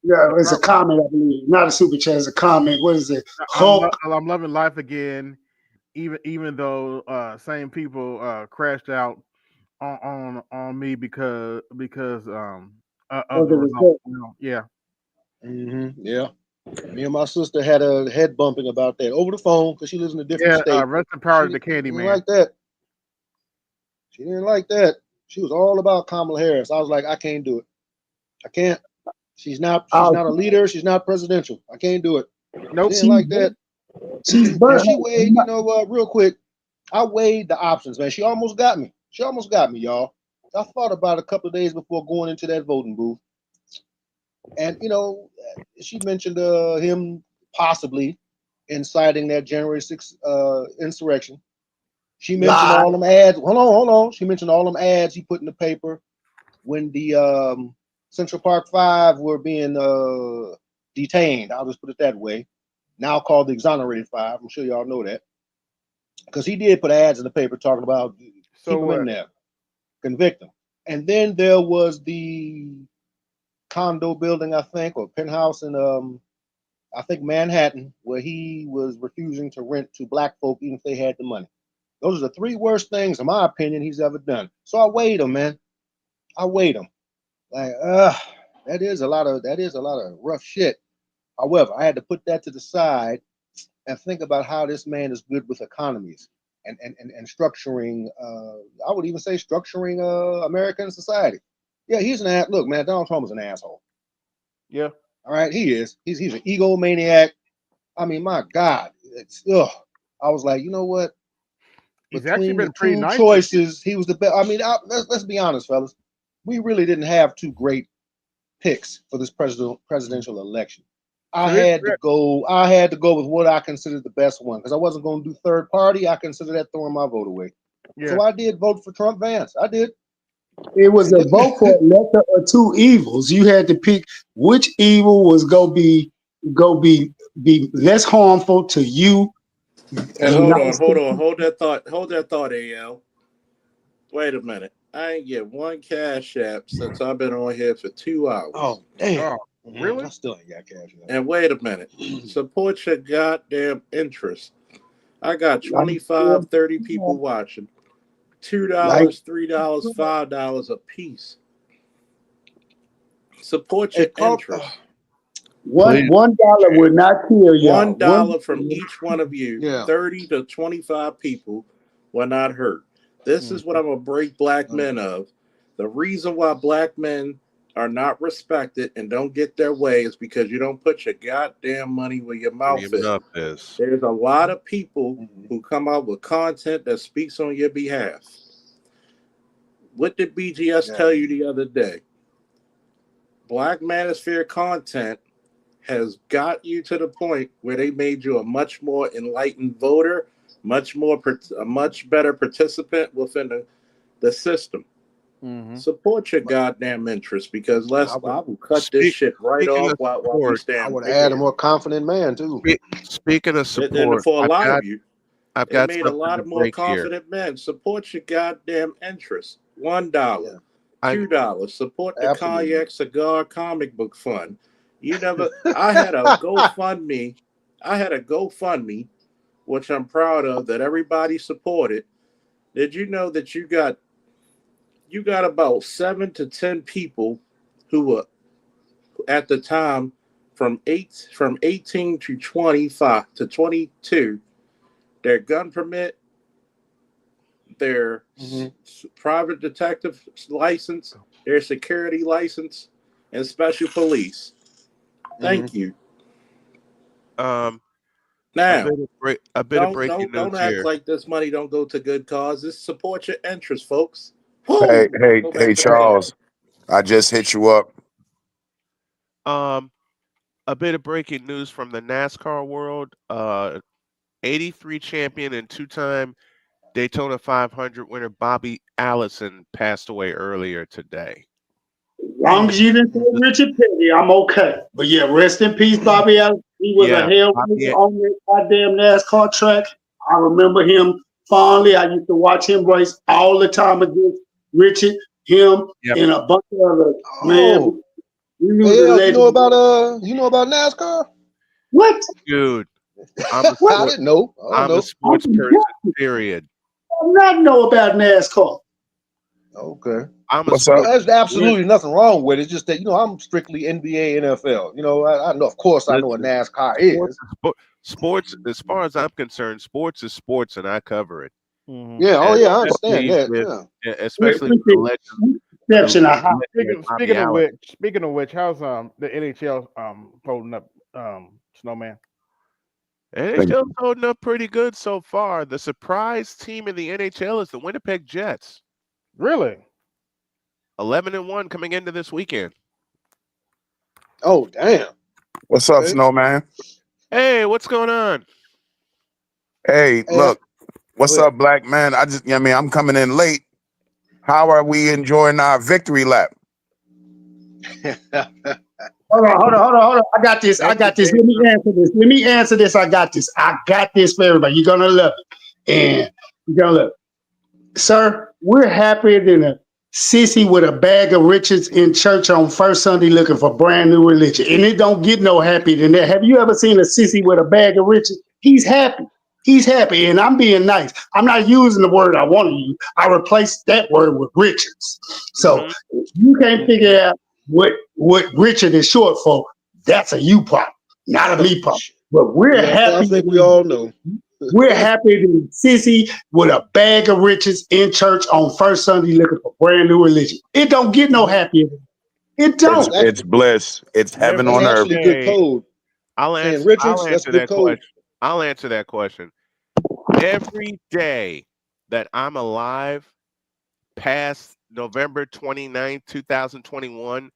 Yeah, it's a comment, I believe. Not a super chat, it's a comment. What is it? I'm loving life again, even though same people crashed out on me because of the result. Yeah. Mm-hmm. Yeah. Me and my sister had a head bumping about that over the phone because she lives in a different state. Rest in power to the candy man. Like that. She didn't like that. She was all about Kamala Harris. I was like, I can't do it. I can't. She's not a leader. She's not presidential. I can't do it. Nope. She didn't like that. She weighed, real quick. I weighed the options, man. She almost got me. Y'all. I thought about it a couple of days before going into that voting booth. And, she mentioned him possibly inciting that January 6th insurrection. She mentioned all them ads. Hold on. She mentioned all them ads he put in the paper when the Central Park 5 were being detained. I'll just put it that way. now called the Exonerated Five. I'm sure y'all know that. Because he did put ads in the paper talking about keep him in there, convict him. And then there was the condo building, I think, or penthouse in I think Manhattan, where he was refusing to rent to black folk even if they had the money. Those are the three worst things, in my opinion, he's ever done. So I weighed him, man. I weighed him. Like, that is a lot of rough shit. However, I had to put that to the side and think about how this man is good with economies and structuring. I would even say structuring American society. Yeah, he's an ass. Look, man, Donald Trump is an asshole. Yeah. All right, he is. He's an egomaniac. I mean, my God, I was like, you know what? He's actually been pretty nice. Choices, he was the best. I mean, let's be honest, fellas. We really didn't have two great picks for this presidential election. I had to go with what I considered the best one because I wasn't going to do third party. I considered that throwing my vote away. Yeah. So I did vote for Trump Vance. I did. It was a vote for a lesser of two evils. You had to pick which evil was go be less harmful to you. And hold that thought, AL. Wait a minute. I ain't get one cash app since I've been on here for 2 hours. Oh, damn. Really? I still ain't got cash app. And wait a minute. Support your goddamn interest. I got 25, 30 people watching. $2, $3, $5 a piece. Support your interest. $1 would not kill you. $1 from each one of you. 30 to 25 people will not hurt. This is what I'm going to break black men of. The reason why black men are not respected and don't get their way is because you don't put your goddamn money where your mouth is. There's a lot of people who come out with content that speaks on your behalf. What did BGS tell you the other day? Black Manosphere content has got you to the point where they made you a much more enlightened voter, a much better participant within the system. Support your goddamn interests because I will cut this shit right off while we stand. I would add a more confident man too. Speaking of support, for a lot of you, I've got made a lot of more confident men. Support your goddamn interests. $1, $2. Support the Cognac Cigar Comic Book Fund. I had a GoFundMe. Which I'm proud of, that everybody supported. Did you know that you got about 7 to 10 people who were at the time from 18 to 25 to 22, their gun permit, their private detective license, their security license, and special police. Thank you. Now, a bit of breaking news don't act like this money don't go to good causes. Support your interests, folks. Hey, Charles. I just hit you up. A bit of breaking news from the NASCAR world. 83 champion and two-time Daytona 500 winner Bobby Allison passed away earlier today. As long as you didn't say Richard Petty, I'm okay. But yeah, rest in peace, Bobby Allison. He was a hell on that goddamn NASCAR track. I remember him fondly. I used to watch him race all the time against Richard, him, and a bunch of other man. You know about NASCAR? What? Dude, I didn't know. I'm a sports person, period. I do not know about NASCAR. Okay. There's absolutely nothing wrong with it. It's just that, I'm strictly NBA, NFL. I know, of course, I know what NASCAR is. Sports, as far as I'm concerned, sports is sports, and I cover it. Yeah, I understand that. Especially with the Speaking of which, how's the NHL holding up, Snowman? NHL's holding up pretty good so far. The surprise team in the NHL is the Winnipeg Jets. Really? 11-1 coming into this weekend. Oh, damn. What's up, Snowman? Hey, what's going on? Hey, look. What's up, black man? I'm coming in late. How are we enjoying our victory lap? Hold on. I got this. Let me answer this. I got this for everybody. You're gonna love it. And you're gonna love it. Sir, we're happier than a sissy with a bag of riches in church on first Sunday looking for brand new religion. And it don't get no happier than that. Have you ever seen a sissy with a bag of riches? He's happy. He's happy. And I'm being nice. I'm not using the word I want to use. I replaced that word with riches. So if you can't figure out what Richard is short for, that's a you problem, not a me problem. But we're happy. I think we all know. We're happy to sissy with a bag of riches in church on first Sunday looking for brand new religion. It don't get no happier. It don't. It's bliss. It's heaven on earth. Actually good code. I'll answer that question. I'll answer that question. Every day that I'm alive past November 29th, 2021,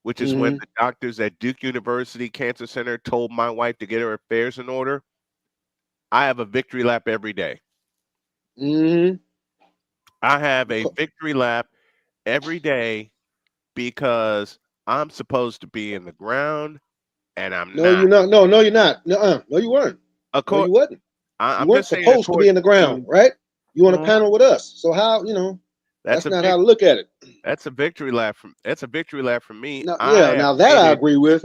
which is when the doctors at Duke University Cancer Center told my wife to get her affairs in order, I have a victory lap every day. I have a victory lap every day because I'm supposed to be in the ground and I'm not. You're not. No, you're not. No, you weren't. No, you wasn't. I'm you weren't just saying supposed to be in the ground, right? You on a panel with us. So how, that's not how to look at it. That's a victory lap from me. Now that I agree with,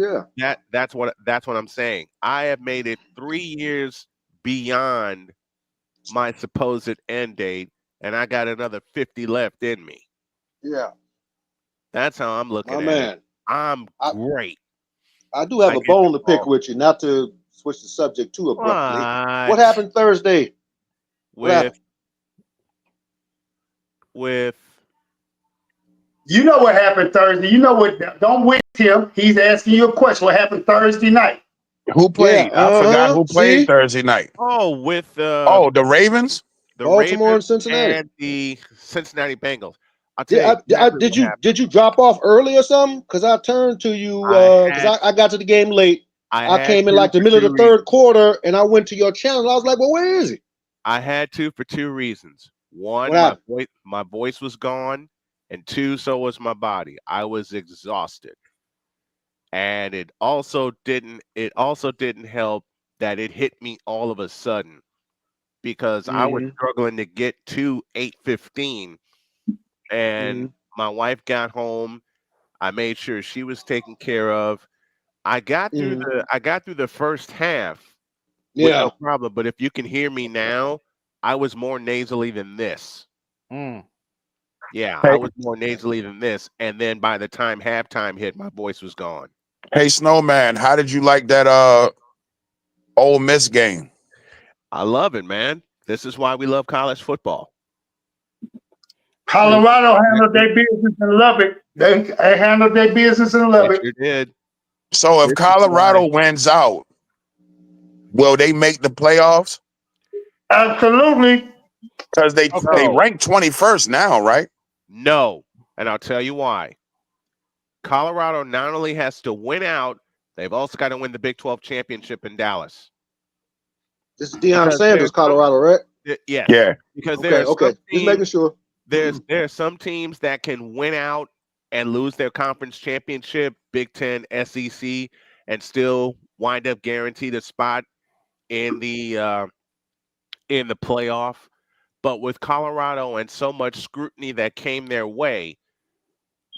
That's what I'm saying. I have made it 3 years beyond my supposed end date, and I got another 50 left in me. Yeah. That's how I'm looking at it. I'm great. I do have a bone to pick with you, not to switch the subject too abruptly. What happened Thursday? With you know what happened Thursday. You know what? Don't wait him. He's asking you a question. What happened Thursday night? Who played? I forgot who played Thursday night. With the Ravens, Baltimore and Cincinnati, and the Cincinnati Bengals. I'll tell you exactly did you drop off early or something? Because I turned to you because I got to the game late. I came in like the middle of the third quarter, and I went to your channel. And I was like, "Well, where is he?" I had to for two reasons. One, my voice was gone, and two, so was my body. I was exhausted. And it also didn't help that it hit me all of a sudden because I was struggling to get to 8:15, and my wife got home. I made sure she was taken care of. I got through the first half with no problem. But if you can hear me now, I was more nasally than this. Yeah, I was more nasally than this. And then by the time halftime hit, my voice was gone. Hey, Snowman, how did you like that Ole Miss game? I love it, man. This is why we love college football. Colorado handled their business and love it. They handled their business and love it. Sure did. So if Colorado wins out, will they make the playoffs? Absolutely. Because they rank 21st now, right? No. And I'll tell you why. Colorado not only has to win out, they've also got to win the Big 12 championship in Dallas. This is Deion Sanders, Colorado, right? Yes. Yeah. Because just making sure. There are some teams that can win out and lose their conference championship, Big 10, SEC, and still wind up guaranteed a spot in the playoff. But with Colorado and so much scrutiny that came their way,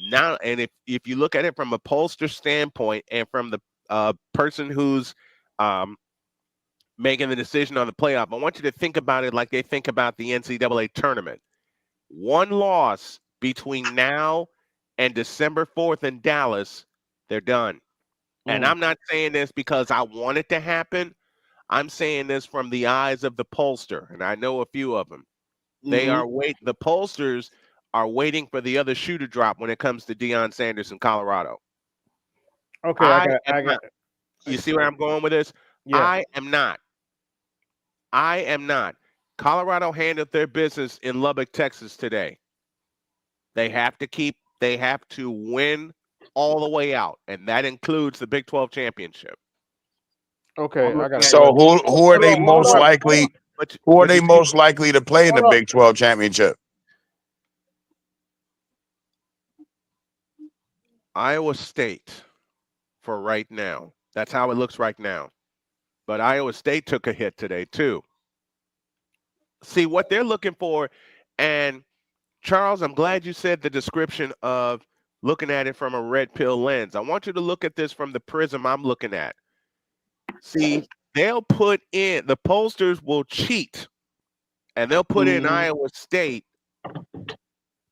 now, and if you look at it from a pollster standpoint and from the person who's making the decision on the playoff, I want you to think about it like they think about the NCAA tournament. One loss between now and December 4th in Dallas, they're done. And I'm not saying this because I want it to happen. I'm saying this from the eyes of the pollster, and I know a few of them. They are the pollsters are waiting for the other shoe to drop when it comes to Deion Sanders in Colorado. Okay, I got it. You see where I'm going with this? Yeah. I am not. Colorado handled their business in Lubbock, Texas today. They have to win all the way out, and that includes the Big 12 championship. Okay, I got it. So who are they most likely? Who are they most likely to play in the Big 12 championship? Iowa State, for right now. That's how it looks right now. But Iowa State took a hit today too. See what they're looking for, and Charles, I'm glad you said the description of looking at it from a red pill lens. I want you to look at this from the prism I'm looking at. See, they'll put in, the pollsters will cheat, and they'll put in Iowa State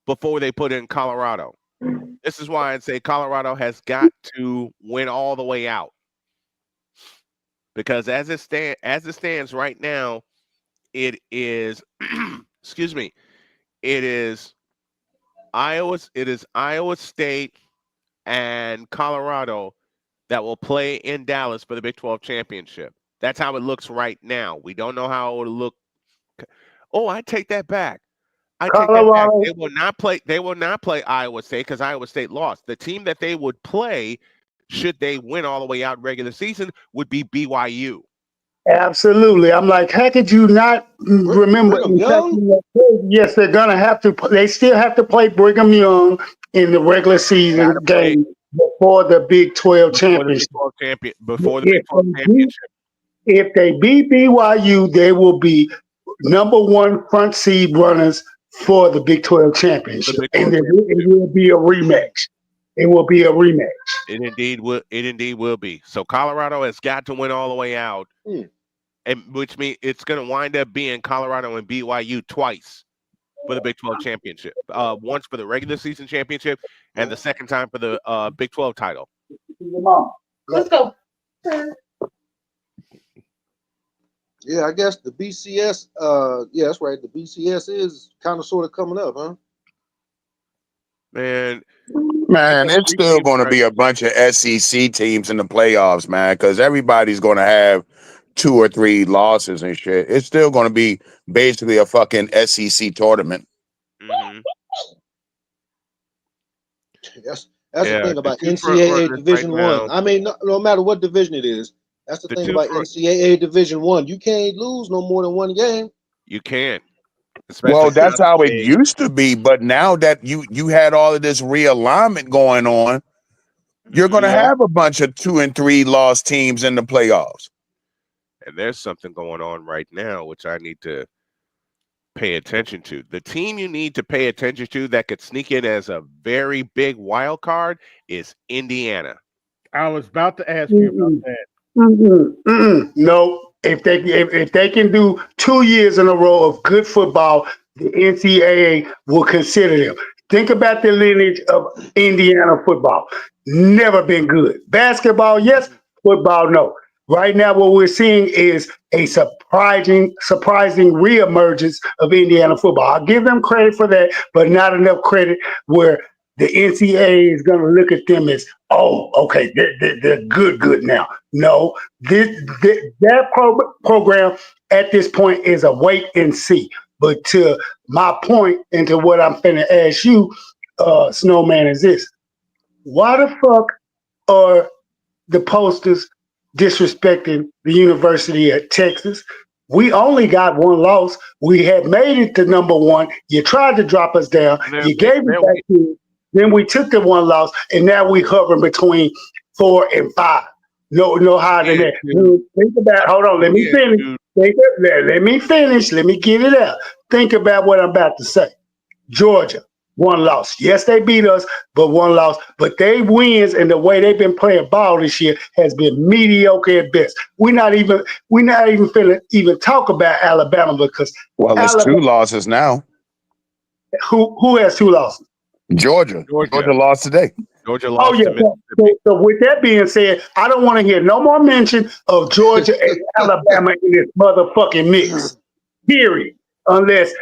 before they put in Colorado. This is why I'd say Colorado has got to win all the way out. Because as it stands right now, it is excuse me, it is Iowa State and Colorado that will play in Dallas for the Big 12 championship. That's how it looks right now. We don't know how it will look. Oh, I take that back. They will not play Iowa State because Iowa State lost. The team that they would play, should they win all the way out regular season, would be BYU. Absolutely. I'm like, how could you not remember? Yes, they're gonna have to. They still have to play Brigham Young in the regular season game before the Big 12 championship. Before the Big 12 championship. If they beat BYU, they will be number one front seed runners for the Big 12 championship, and it will be a rematch. It will be a rematch. It indeed will be. So Colorado has got to win all the way out, and which means it's going to wind up being Colorado and BYU twice for the Big 12 championship. Once for the regular season championship, and the second time for the Big 12 title. Let's go. Yeah, I guess the BCS. Yeah, that's right. The BCS is kind of sort of coming up, huh? Man, it's still going to be a bunch of SEC teams in the playoffs, man, because everybody's going to have 2 or 3 losses and shit. It's still going to be basically a fucking SEC tournament. Mm-hmm. That's the thing about NCAA Division One. I mean, no matter what division it is, that's the thing about NCAA Division One. You can't lose no more than one game. You can't. Well, that's how it used to be, but now that you had all of this realignment going on, you're going to have a bunch of 2 and 3 loss teams in the playoffs. And there's something going on right now which I need to pay attention to. The team you need to pay attention to that could sneak in as a very big wild card is Indiana. I was about to ask you about that. No, if they can do 2 years in a row of good football, the NCAA will consider them. Think about the lineage of Indiana football. Never been good. Basketball, yes. Football, no. Right now, what we're seeing is a surprising reemergence of Indiana football. I'll give them credit for that, but not enough credit where the NCAA is going to look at them as, oh, okay, they're good now. No, that program at this point is a wait and see. But to my point and to what I'm finna ask you, Snowman, is this. Why the fuck are the posters disrespecting the University of Texas? We only got 1 loss. We had made it to number 1. You tried to drop us down. You gave it back to you. Then we took the 1 loss, and now we hovering between 4 and 5. No higher than that. Think about. Hold on. Let me finish. Let me finish. Let me get it out. Think about what I'm about to say. Georgia, 1 loss. Yes, they beat us, but 1 loss. But they wins, and the way they've been playing ball this year has been mediocre at best. We're not even finna even talk about Alabama because it's 2 losses now. Who has 2 losses? Georgia lost today. Georgia lost to Mississippi. So with that being said, I don't want to hear no more mention of Georgia and Alabama in this motherfucking mix. Period. Unless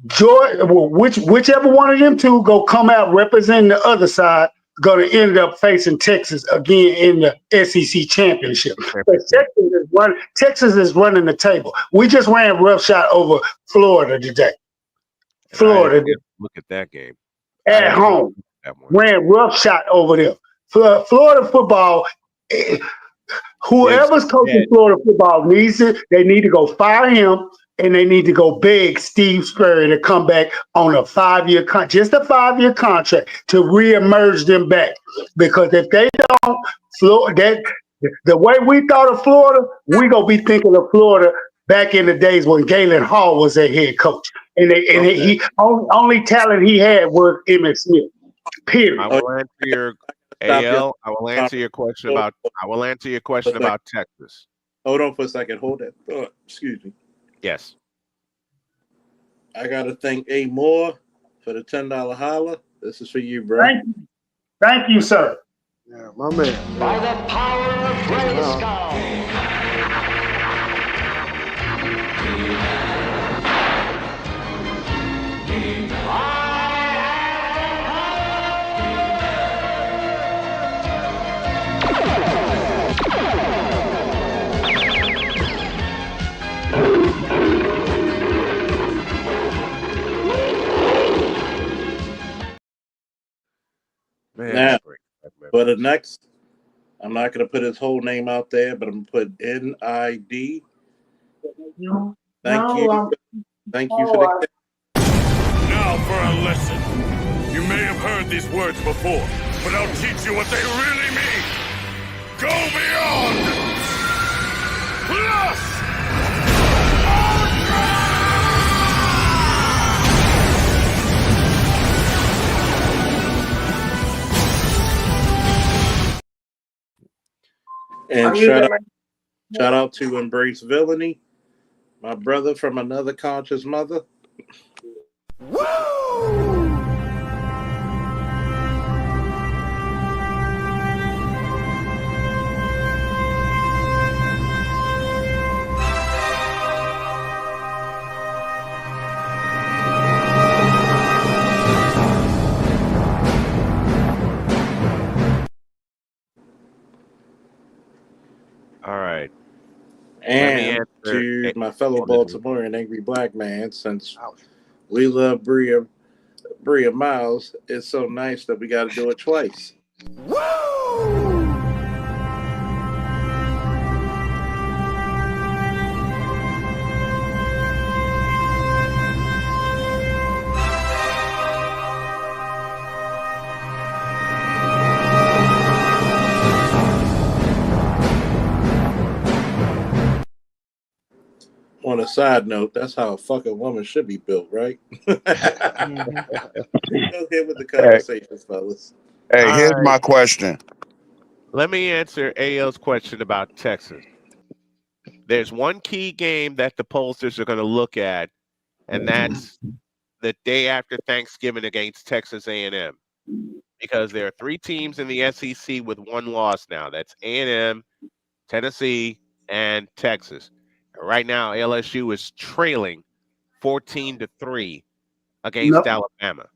Georgia, whichever one of them two go come out representing the other side, going to end up facing Texas again in the SEC championship. But Texas is running the table. We just ran roughshod over Florida today. Look at that game at home. Ran roughshod over them. Florida football. Whoever's coaching Florida football needs it. They need to go fire him. and they need to go beg Steve Spurrier to come back on a 5-year just a 5-year contract to reemerge them back. Because if they don't, Florida, the way we thought of Florida, we gonna be thinking of Florida back in the days when Galen Hall was their head coach, and he only talent he had was Emmitt Smith. Period. I will answer your AL. I will answer your question about. I will answer your question about Texas. Hold on for a second. Hold that. Excuse me. Yes. I gotta thank A Moore for the $10 holler. This is for you, bro. Thank you, sir. Yeah, my man. By the power of Grayskull. Man, now, for the next, I'm not going to put his whole name out there, but I'm going to put NID. Thank you. Thank you for the. Now for a lesson. You may have heard these words before, but I'll teach you what they really mean. Go beyond. Plus. And shout out to Embrace Villainy, my brother from another conscious mother. Woo! All right. And to my fellow Baltimorean angry black man, since we love Bria Miles, it's so nice that we got to do it twice. Woo! On a side note, that's how a fucking woman should be built, right? Go ahead with the conversation, fellas. Hey, here's my question. Let me answer AL's question about Texas. There's one key game that the pollsters are going to look at, and that's the day after Thanksgiving against Texas A&M. Because there are 3 teams in the SEC with 1 loss now. That's A&M, Tennessee, and Texas. Right now, LSU is trailing 14-3 against Alabama.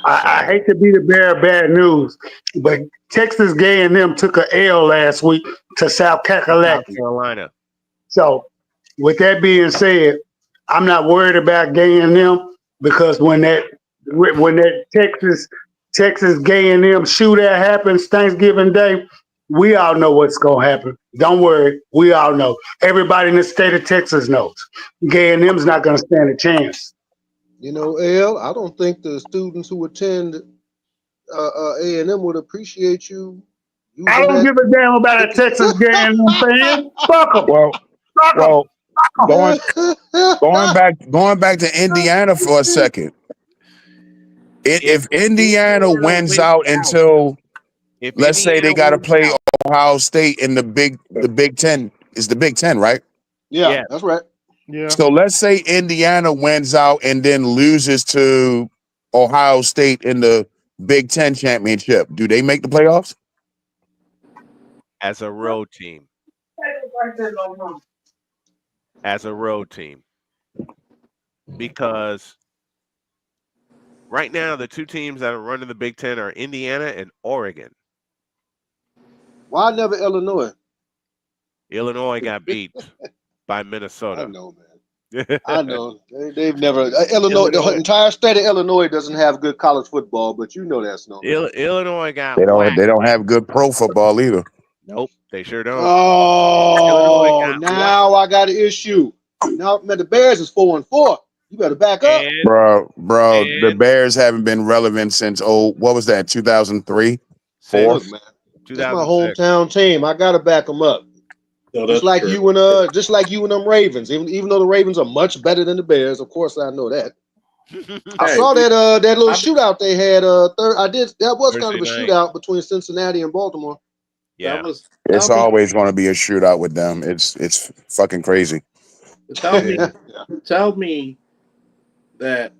I hate to be the bearer of bad news, but Texas A&M took an L last week to South Carolina. So, with that being said, I'm not worried about A&M because when that Texas A&M shootout happens Thanksgiving Day, we all know what's gonna happen. Don't worry, we all know. Everybody in the state of Texas knows. A&M's not gonna stand a chance. You know, L, I don't think the students who attend A&M would appreciate you. I don't give a damn about a Texas A&M fan. Fuck them. Well, going back to Indiana for a second. If Indiana wins out until, let's say they got to play Ohio State in the Big Ten, is the Big Ten, right? Yeah, that's right. Yeah. So let's say Indiana wins out and then loses to Ohio State in the Big Ten championship. Do they make the playoffs? As a road team. Because right now, the 2 teams that are running the Big Ten are Indiana and Oregon. Why never Illinois? Illinois got beat by Minnesota. I know, man. I know. They've never Illinois. The entire state of Illinois doesn't have good college football, but you know that's no. Illinois got. They don't have good pro football either. Nope, they sure don't. Oh, now I got an issue. Now, man, the Bears is 4-4. You better back up, bro. The Bears haven't been relevant since what was that? 2003, 4. Look, man, that's my hometown team. I gotta back them up. No, just like you and them Ravens. Even though the Ravens are much better than the Bears, of course I know that. I saw that little shootout they had. That was kind of a shootout between Cincinnati and Baltimore. Yeah, it's always going to be a shootout with them. It's fucking crazy. Tell me that,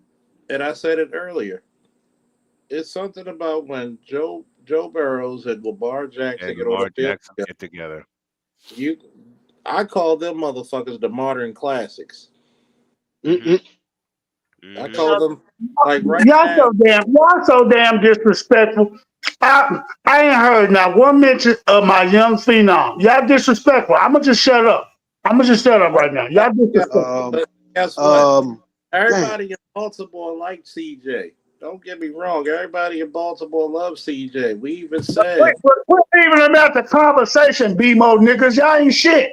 and I said it earlier. It's something about when Joe Burrows and Lamar Jackson get together. I call them motherfuckers the modern classics. I call them like y'all so damn disrespectful. I ain't heard not one mention of my young phenom. Y'all disrespectful. I'ma just shut up. Right now. Y'all disrespectful. Guess what? Everybody in Baltimore liked CJ. Don't get me wrong. Everybody in Baltimore loves CJ. We even said we're even about the conversation, B-Mo niggas. Y'all ain't shit.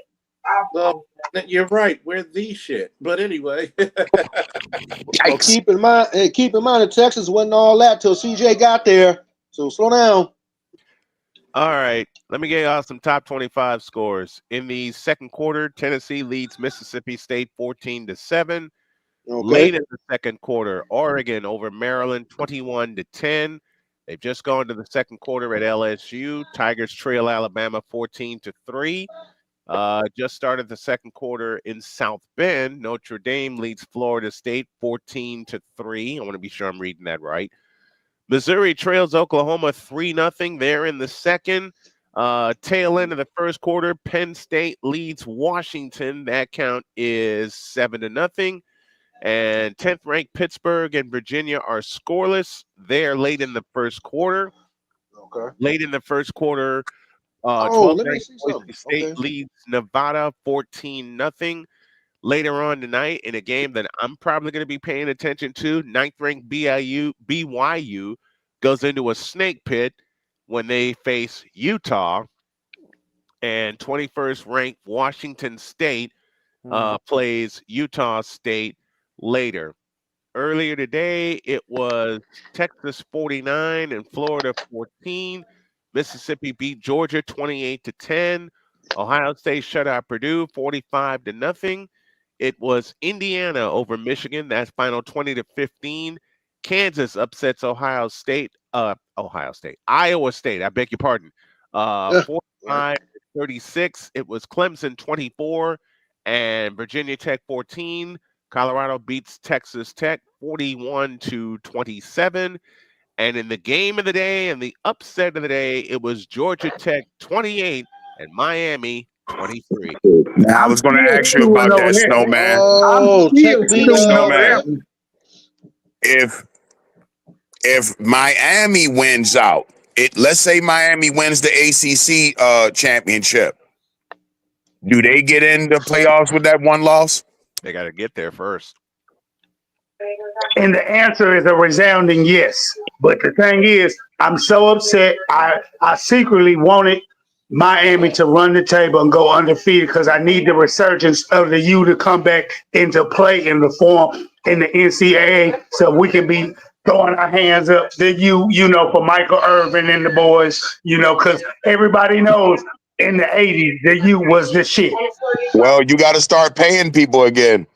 Well, you're right. We're the shit. But anyway. Well, keep in mind that Texas wasn't all that till CJ got there. So slow down. All right. Let me get y'all some top 25 scores. In the second quarter, Tennessee leads Mississippi State 14-7. Okay. Late in the second quarter, Oregon over Maryland 21-10. They've just gone to the second quarter at LSU. Tigers trail Alabama 14-3. Just started the second quarter in South Bend. Notre Dame leads Florida State 14-3. I want to be sure I'm reading that right. Missouri trails Oklahoma 3-0. They're in the second. Tail end of the first quarter, Penn State leads Washington. That count is 7-0. And 10th ranked Pittsburgh and Virginia are scoreless. They're late in the first quarter. Okay. Late in the first quarter, 12th ranked Boise State leads Nevada 14-0. Later on tonight, in a game that I'm probably going to be paying attention to, 9th ranked BYU goes into a snake pit when they face Utah. And 21st ranked Washington State plays Utah State later. Earlier today, it was Texas 49 and Florida 14. Mississippi beat Georgia 28-10. Ohio State shut out Purdue 45-0. It was Indiana over Michigan. That's final 20-15. Kansas upsets Iowa State. I beg your pardon. 45-36. It was Clemson 24 and Virginia Tech 14. Colorado beats Texas Tech 41-27. And in the game of the day and the upset of the day, it was Georgia Tech 28 and Miami 23. Now I was going to ask you about that, Snowman. Oh, Tech beat Snowman. If Miami wins out, let's say Miami wins the ACC championship, do they get in the playoffs with that one loss? They got to get there first. And the answer is a resounding yes. But the thing is, I'm so upset. I secretly wanted Miami to run the table and go undefeated because I need the resurgence of the U to come back into play in the form in the NCAA so we can be throwing our hands up. The U, for Michael Irvin and the boys, because everybody knows in the 80s, the U was the shit. Well, you got to start paying people again.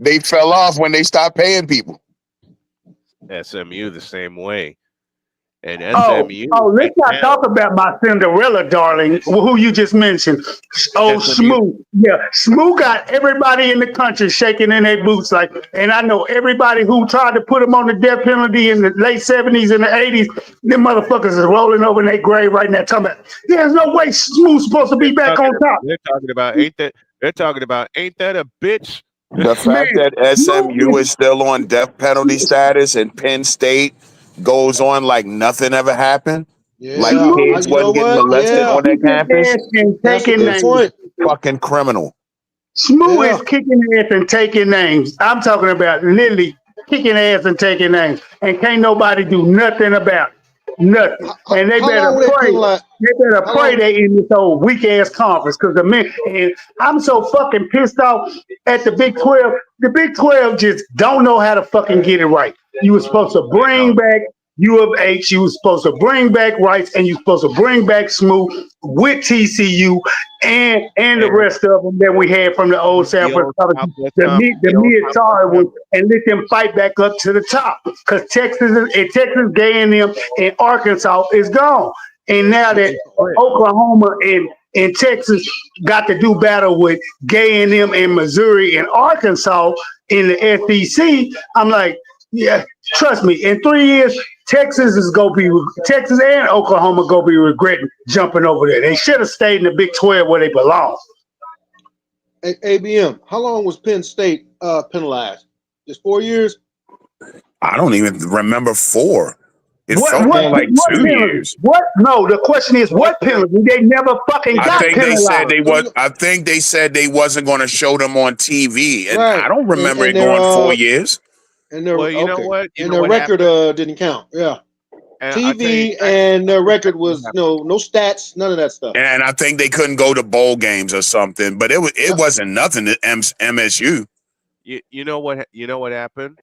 They fell off when they stopped paying people. SMU the same way. And SMU. Let's not talk about my Cinderella darling, who you just mentioned. Smoo. Yeah, Smoo got everybody in the country shaking in their boots and I know everybody who tried to put him on the death penalty in the late 70s and the 80s, them motherfuckers is rolling over in their grave right now talking about, there's no way Smoo's supposed to be back on top. They're talking about, ain't that a bitch? The fact that SMU is still on death penalty status and Penn State goes on like nothing ever happened. Yeah. Like kids wasn't getting molested on their campus. That's a good point. Fucking criminal. Smoo is kicking ass and taking names. I'm talking about literally kicking ass and taking names. And can't nobody do nothing about it. Nothing. And they How better long were they pray. penalized? They better How pray long? they in this old weak ass conference because the men. And I'm so fucking pissed off at the Big 12. The Big 12 just don't know how to fucking get it right. You were supposed to They bring don't. back U of H. You were supposed to bring back Rice, and you were supposed to bring back Smoot with TCU and the And rest of them that we had from the old the Sanford old College. Southwest The Conference, mid the the old mid Southwest sorry was Conference. and let them fight back up to the top because Texas A&M and Arkansas is gone. And now that They split. Oklahoma and Texas got to do battle with A&M and Missouri and Arkansas in the SEC, I'm like, yeah, trust me, in 3 years, Texas and Oklahoma gonna be regretting jumping over there. They should have stayed in the Big 12 where they belong. ABM, how long was Penn State penalized? Just 4 years? I don't even remember 4. It What felt more like what 2 penalty? years. What? No, the question is what penalty? They never fucking I got think they said penalized. they was. I think they said they wasn't going to show them on TV, and Right. I don't remember And it their going 4 years. and their Well, you know okay. what? You And know their what record happened? didn't count. Yeah. And I'll tell you TV exactly and their record what was happened. no stats, none of that stuff. And I think they couldn't go to bowl games or something. But it Yep. wasn't nothing to MSU. You know what? You know what happened?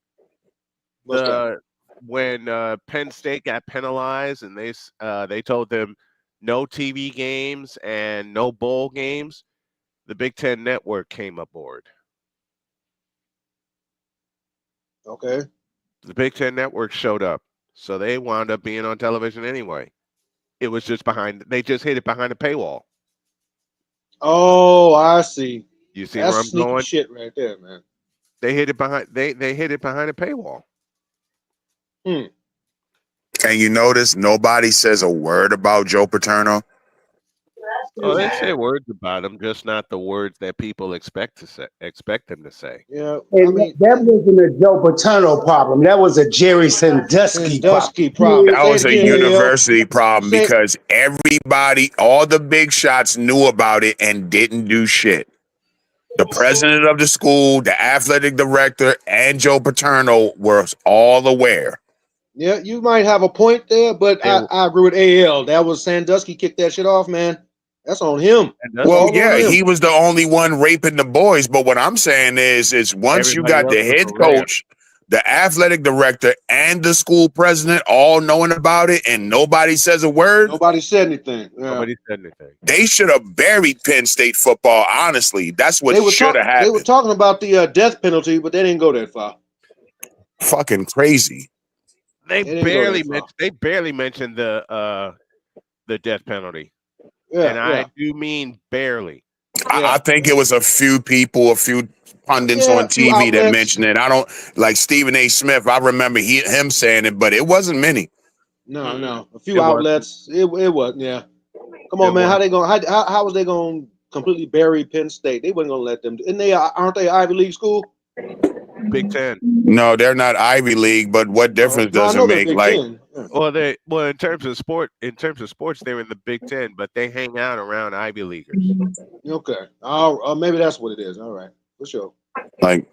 What's that? When Penn State got penalized and they told them no TV games and no bowl games, the Big Ten Network came aboard. Okay. The Big Ten Network showed up, so they wound up being on television anyway. It was just they just hid it behind a paywall. Oh, I see. You see That's where I'm sneaky going? shit right there, man. They hid it behind a paywall. Hmm. And you notice nobody says a word about Joe Paterno. Oh, they say words about him, just not the words that people expect them to say. Yeah. And I mean, that wasn't a Joe Paterno problem. That was a Jerry Sandusky problem. Sandusky problem. That Say was it a again, AL. university problem Say because everybody, all the big shots knew about it and didn't do shit. The president of the school, the athletic director, and Joe Paterno were all aware. yeah, you might have a point there, but They I agree with AL. That was Sandusky kicked that shit off, man. That's on him. That's Well, all on yeah, him. he was the only one raping the boys. But what I'm saying is once you Everybody got else the was head aware. coach, the athletic director, and the school president all knowing about it, and nobody says a word, Nobody said anything. Yeah. Nobody said anything. they should have buried Penn State football. Honestly, that's what They were should have They were happened. talking about the death penalty, but they didn't go that far. Fucking crazy. They They didn't go barely that far. mentioned the death penalty. Yeah, And I do mean barely. Yeah. I think it was a few people, a few pundits Yeah, on a few TV that outlets. mentioned it. I don't like Stephen A. Smith. I remember him saying it, but it wasn't many. No. A few It wasn't. outlets. It wasn't. Yeah. Come on, It man. How wasn't. they going? How was they going to completely bury Penn State? They wasn't going to let them. And aren't they Ivy League school? Big Ten. No, they're not Ivy League, but what difference No, I does it know they're make? Big Like, Ten. Yeah. Well, in terms of sports, they're in the Big Ten, but they hang out around Ivy Leaguers. Okay. Maybe that's what it is. All right. For sure. like,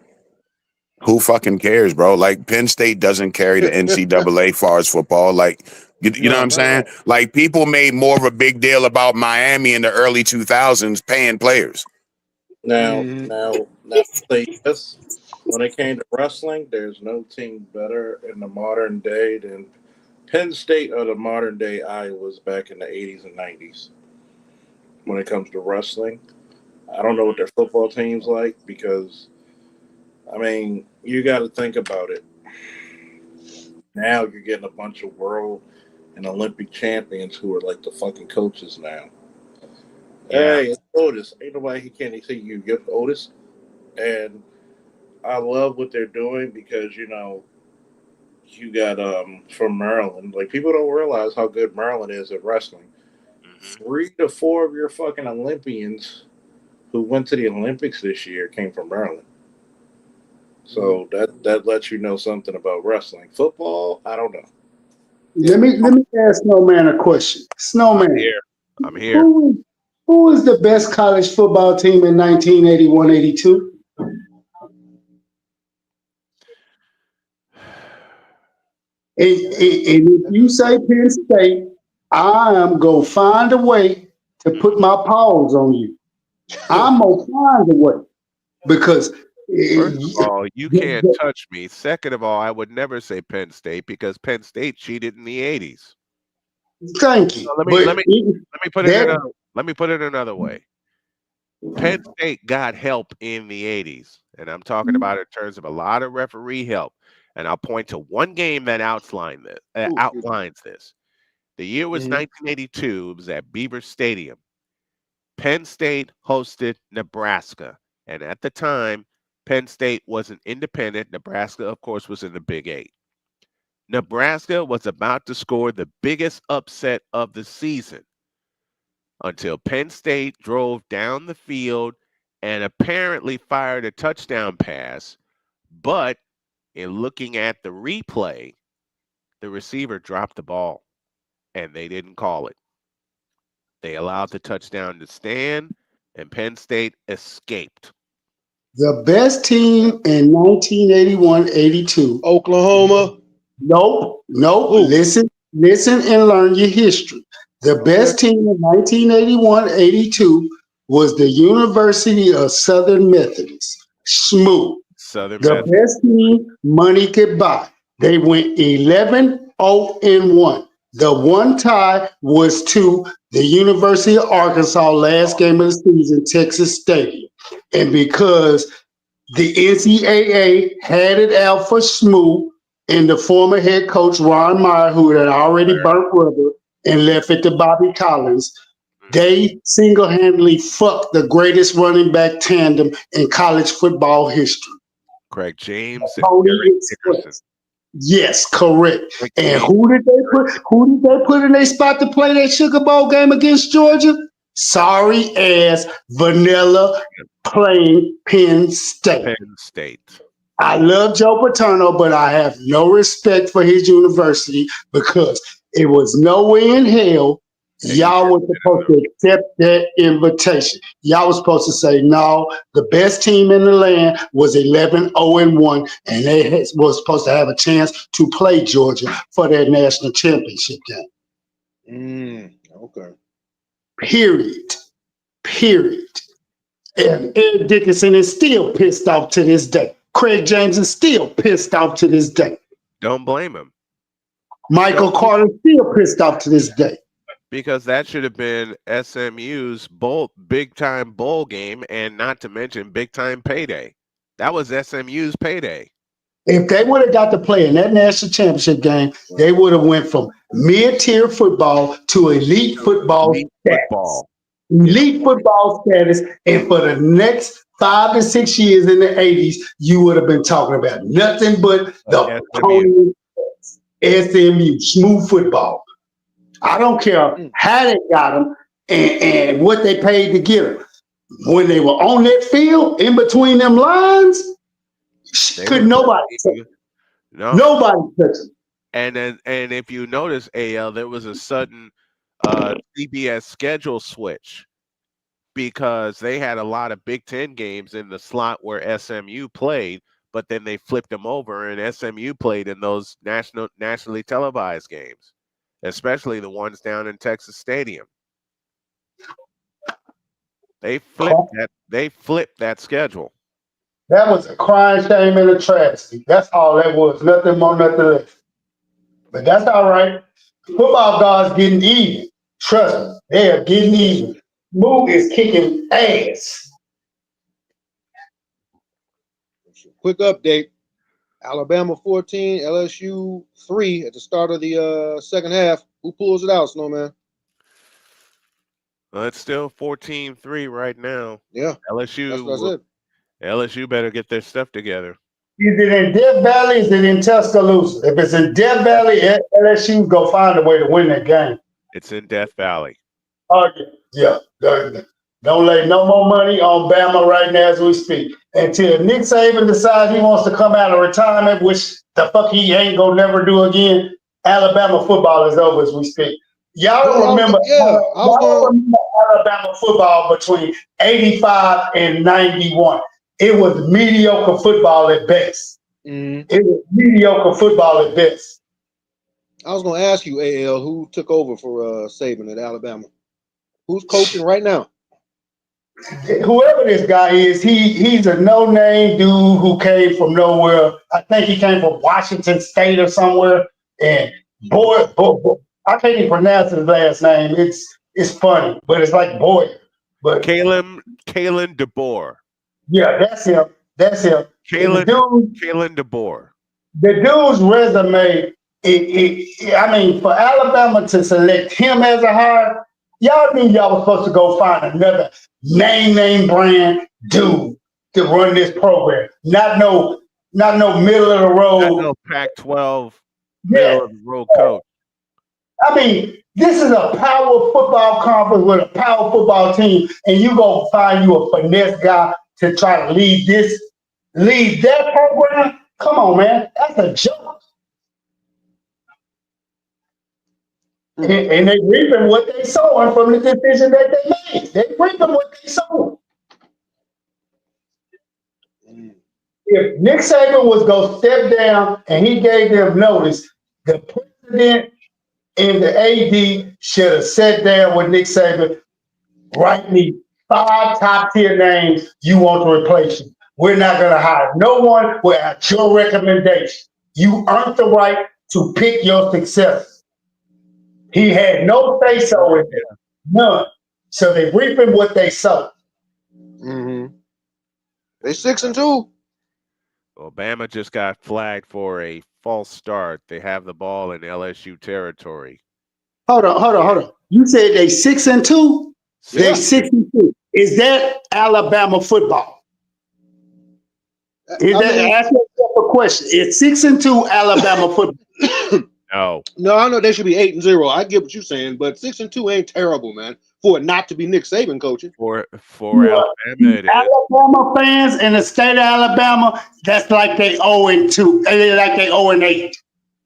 who fucking cares, bro? Like, Penn State doesn't carry the NCAA far as football. Like, you know what I'm saying? Like, people made more of a big deal about Miami in the early 2000s paying players. Now, say this. When it came to wrestling, there's no team better in the modern day than Penn State or the modern day Iowas back in the 80s and 90s. When it comes to wrestling, I don't know what their football team's like because, I mean, you got to think about it. Now you're getting a bunch of world and Olympic champions who are like the fucking coaches now. Yeah. Hey, it's Otis. Ain't nobody he can't see you. You're Otis. And I love what they're doing because, you got from Maryland. Like, people don't realize how good Maryland is at wrestling. 3 to 4 of your fucking Olympians who went to the Olympics this year came from Maryland. So that lets you know something about wrestling. Football, I don't know. Let me ask Snowman a question. Snowman, I'm here. Who is the best college football team in 1981-82? And if you say Penn State, I am going to find a way to put my paws on you. I'm going to find a way because First of all, you can't touch me. Second of all, I would never say Penn State because Penn State cheated in the 80s. thank you. So let me put it another way. Penn State got help in the 80s, and I'm talking about in terms of a lot of referee help. And I'll point to one game that outlines this. The year was 1982. It was at Beaver Stadium. Penn State hosted Nebraska, and at the time, Penn State wasn't independent. Nebraska, of course, was in the Big Eight. Nebraska was about to score the biggest upset of the season until Penn State drove down the field and apparently fired a touchdown pass. But in looking at the replay, the receiver dropped the ball and they didn't call it. They allowed the touchdown to stand and Penn State escaped. The best team in 1981-82. Oklahoma. Nope. Listen and learn your history. The best team in 1981-82 was the University of Southern Methodist. Smooth. The best team money could buy. They went 11-0-1. The one tie was to the University of Arkansas last game of the season, Texas Stadium. And because the NCAA had it out for Smooth and the former head coach, Ron Meyer, who had already burnt rubber and left it to Bobby Collins, they single-handedly fucked the greatest running back tandem in college football history. Craig James and Eric Dickerson. Yes, correct. And who did they put in their spot to play that Sugar Bowl game against Georgia? Sorry ass vanilla playing Penn State. I love Joe Paterno, but I have no respect for his university because it was no way in hell y'all were supposed to accept that invitation. Y'all was supposed to say, no, the best team in the land was 11-0-1, and they was supposed to have a chance to play Georgia for their national championship game. Okay. Period. And Ed Dickinson is still pissed off to this day. Craig James is still pissed off to this day. Don't blame him. Michael Carter is still pissed off to this day. Because that should have been SMU's big-time bowl game, and not to mention big-time payday. That was SMU's payday. If they would have got to play in that national championship game, they would have went from mid-tier football to elite football status. Elite football status, and for the next 5 to 6 years in the 80s, you would have been talking about nothing but the SMU, smooth football. I don't care how they got them and what they paid to get them. When they were on that field, in between them lines, could nobody touch them. No. Nobody touch them. And if you notice, AL, there was a sudden CBS schedule switch because they had a lot of Big Ten games in the slot where SMU played, but then they flipped them over and SMU played in those nationally televised games, especially the ones down in Texas Stadium. They flipped that schedule. That was a crying shame and a travesty. That's all that was. Nothing more, nothing less. But that's all right. Football gods getting even. Trust me, they are getting even. Moog is kicking ass. Quick update. Alabama 14, LSU 3 at the start of the second half. Who pulls it out, Snowman? Well, it's still 14-3 right now. Yeah. LSU better get their stuff together. Is it in Death Valley? Is it in Tuscaloosa? If it's in Death Valley, LSU go find a way to win that game. It's in Death Valley. Oh, yeah. Don't lay no more money on Bama right now as we speak. Until Nick Saban decides he wants to come out of retirement, which the fuck he ain't gonna never do again, Alabama football is over as we speak. Y'all remember Alabama football between 85 and 91. It was mediocre football at best. It was mediocre football at best. I was going to ask you, AL, who took over for Saban at Alabama? Who's coaching right now? Whoever this guy is, he's a no-name dude who came from nowhere. I think he came from Washington State or somewhere. And boy, I can't even pronounce his last name. It's funny, but it's like boy. But Kalen DeBoer. yeah, that's him. That's him. Kalen DeBoer. The dude's resume. I mean, for Alabama to select him as a hire, y'all knew y'all was supposed to go find another name brand dude to run this program. Not no middle of the road. Not no Pac-12 middle of the road coach. I mean, this is a power football conference with a power football team, and you go find you a finesse guy to try to lead that program. Come on, man, that's a joke. And they reaping what they sowing from the decision that they made. They reaping what they sowing. If Nick Saban was going to step down and he gave them notice, the president and the AD should have sat down with Nick Saban, write me 5 top-tier names you want to replace you. We're not going to hire no one without your recommendation. You earned the right to pick your successor. He had no say-so in it. None. So they reaping what they sow. Mm-hmm. They 6-2. Alabama just got flagged for a false start. They have the ball in LSU territory. Hold on. You said they 6-2? They 6-2. Is that Alabama football? Is that ask yourself a question? Is 6-2 Alabama football? No, I know they should be 8-0. I get what you're saying, but 6-2 ain't terrible, man. For it not to be Nick Saban coaching. For Alabama, it is. Alabama fans in the state of Alabama, that's like they 0-2. Like they 0-8.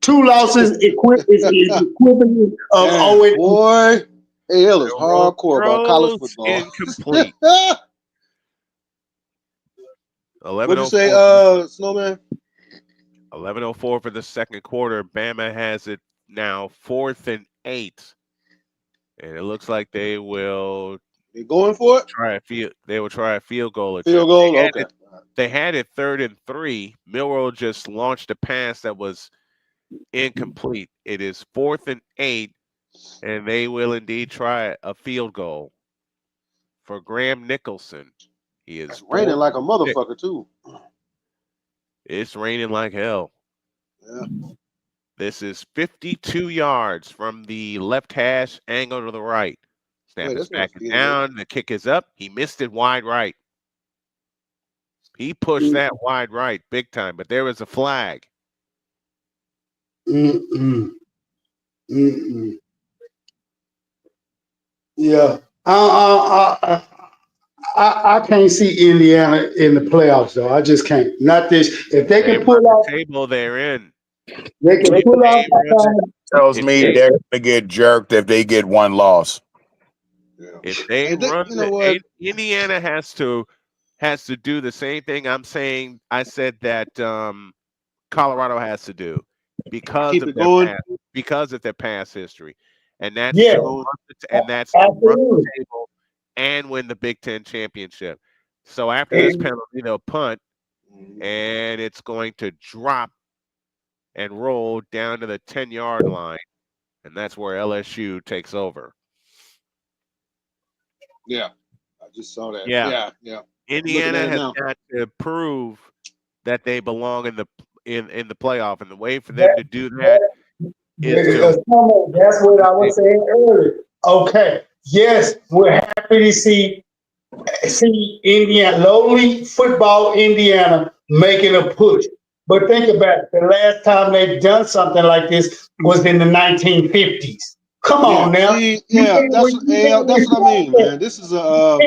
2 losses is equivalent of 0-8. Boy, AL is hardcore about college football. Incomplete. 11:04. What'd you say, Snowman? 11:04 for the second quarter. Bama has it now 4th and 8. And it looks like they will. They going for it? They will try a field goal. Field goal, okay. They had it 3rd and 3. Milroe just launched a pass that was incomplete. It is 4th and 8, and they will indeed try a field goal for Graham Nicholson. He is raining like a motherfucker too. It's raining like hell. Yeah. This is 52 yards from the left hash, angle to the right. Snap is back and down. The kick is up. He missed it wide right. He pushed that wide right big time, but there was a flag. Yeah. I can't see Indiana in the playoffs, though. I just can't. Not this. If they can pull out the table they're in, they can pull out. Tells me they're going to get jerked if they get one loss. If they run, Indiana has to do the same thing. I said that Colorado has to do because of their past history, and that's that's to run the table and win the Big Ten championship. So after this penalty, they'll punt, and it's going to drop and roll down to the 10-yard line, and that's where LSU takes over. Yeah, I just saw that. Yeah. Indiana has now. got to prove that they belong in the playoff, and the way for them to do that is that's what I was saying earlier. Okay, yes, we're happy to see Indiana, lowly football Indiana, making a push. But think about it. The last time they've done something like this was in the 1950s. Come on now. That's what I mean, man. This is a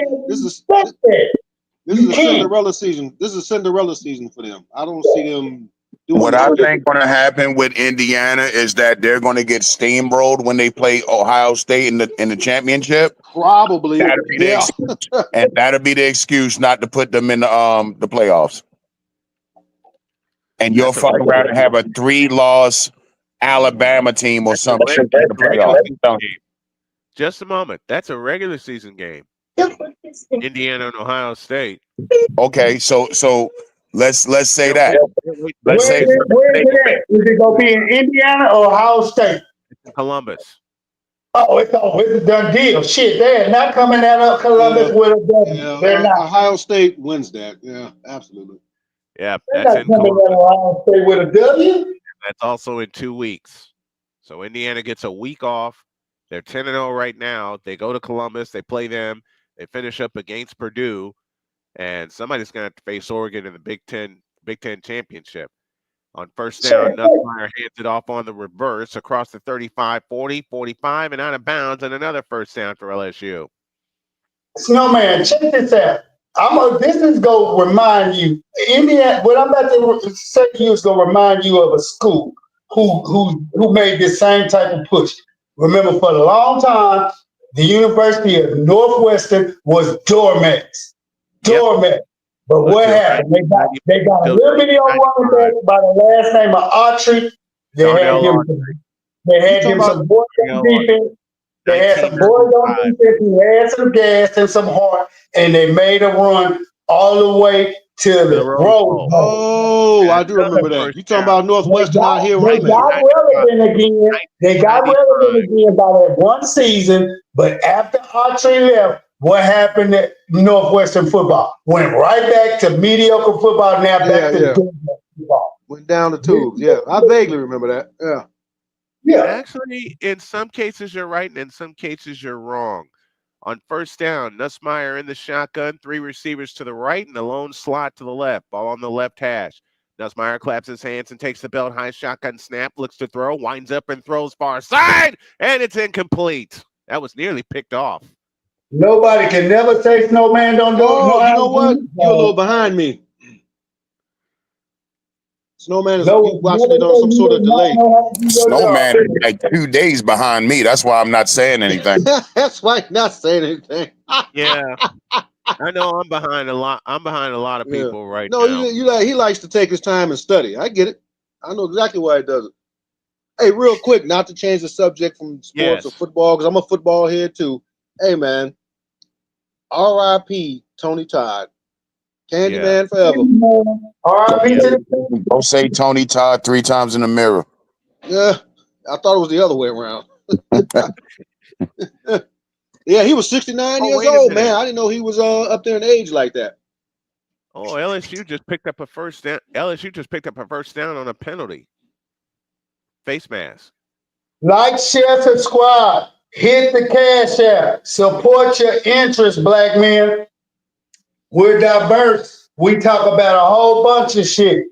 Cinderella season. This is a Cinderella season for them. I don't see them doing what I think going to happen with Indiana is that they're going to get steamrolled when they play Ohio State in the championship. Probably. That'll be the excuse, and that'll be the excuse not to put them in the playoffs. And you'll fuck around and have a 3-loss Alabama team or something Wait, in that's the a regular playoffs. season game. Just a moment. That's a regular season game. Indiana and Ohio State. Okay, so let's say that. Wait, Let's say Where is it at? Is it gonna be in Indiana or Ohio State? Columbus. It's a done deal. Shit, they're not coming out of Columbus Yeah, with a W. yeah. They're not. Ohio State wins that. Yeah, absolutely. Yeah, They're that's not in coming Columbus. out of Ohio State with a W. That's also in 2 weeks. So Indiana gets a week off. They're 10-0 right now. They go to Columbus. They play them. They finish up against Purdue, and somebody's going to have to face Oregon in the Big Ten championship. On first down, Nussmeier hands it off on the reverse across the 35, 40, 45, and out of bounds, and another first down for LSU. Snowman, check this out. This is gonna remind you, Indiana. What I'm about to say to you is gonna remind you of a school who made this same type of push. Remember, for a long time, the University of Northwestern was doormats. Doormat. But what Until happened? They got a until little bitty old running back by the last name of Autry. They Darnell had him some boys on defense. They had some boys on 1995. defense who had some gas and some heart, and they made a run all the way to the Rose Rose Bowl. Bowl. Oh, I And do remember another that. first You talking down. about Northwestern out here They running? got relevant again. They got 1995. relevant again by that one season, but after Autry left, what happened at Northwestern football? Went right back to mediocre football, now back to doormat football. Went down the tubes. Yeah, I vaguely remember that. Yeah. Yeah. Actually, in some cases you're right, and in some cases you're wrong. On first down, Nussmeier in the shotgun, 3 receivers to the right and the lone slot to the left. Ball on the left hash. Nussmeier claps his hands and takes the belt high shotgun snap, looks to throw, winds up and throws far side, and it's incomplete. That was nearly picked off. Nobody can never say Snowman don't know Oh, how you know to what? do You're a little behind me. Snowman is No, you watching it on some sort of delay. Snowman is like 2 days behind me. That's why I'm not saying anything. That's why I'm not saying anything. Yeah. I know I'm behind a lot. I'm behind a lot of Yeah. people right No, now. he likes to take his time and study. I get it. I know exactly why he does it. Hey, real quick, not to change the subject from sports or Yes. football, because I'm a football head too. Hey, man, R.I.P. Tony Todd, Candyman forever. R.I.P. to the Don't say Tony Todd 3 times in the mirror. Yeah, I thought it was the other way around. Yeah, he was 69 years wait a old, minute. man. I didn't know he was up there in age like that. Oh, LSU just picked up a first down. LSU just picked up a first down on a penalty. Face mask. Like, share, subscribe. Hit the cash app. Support your interests, black men. We're diverse. We talk about a whole bunch of shit.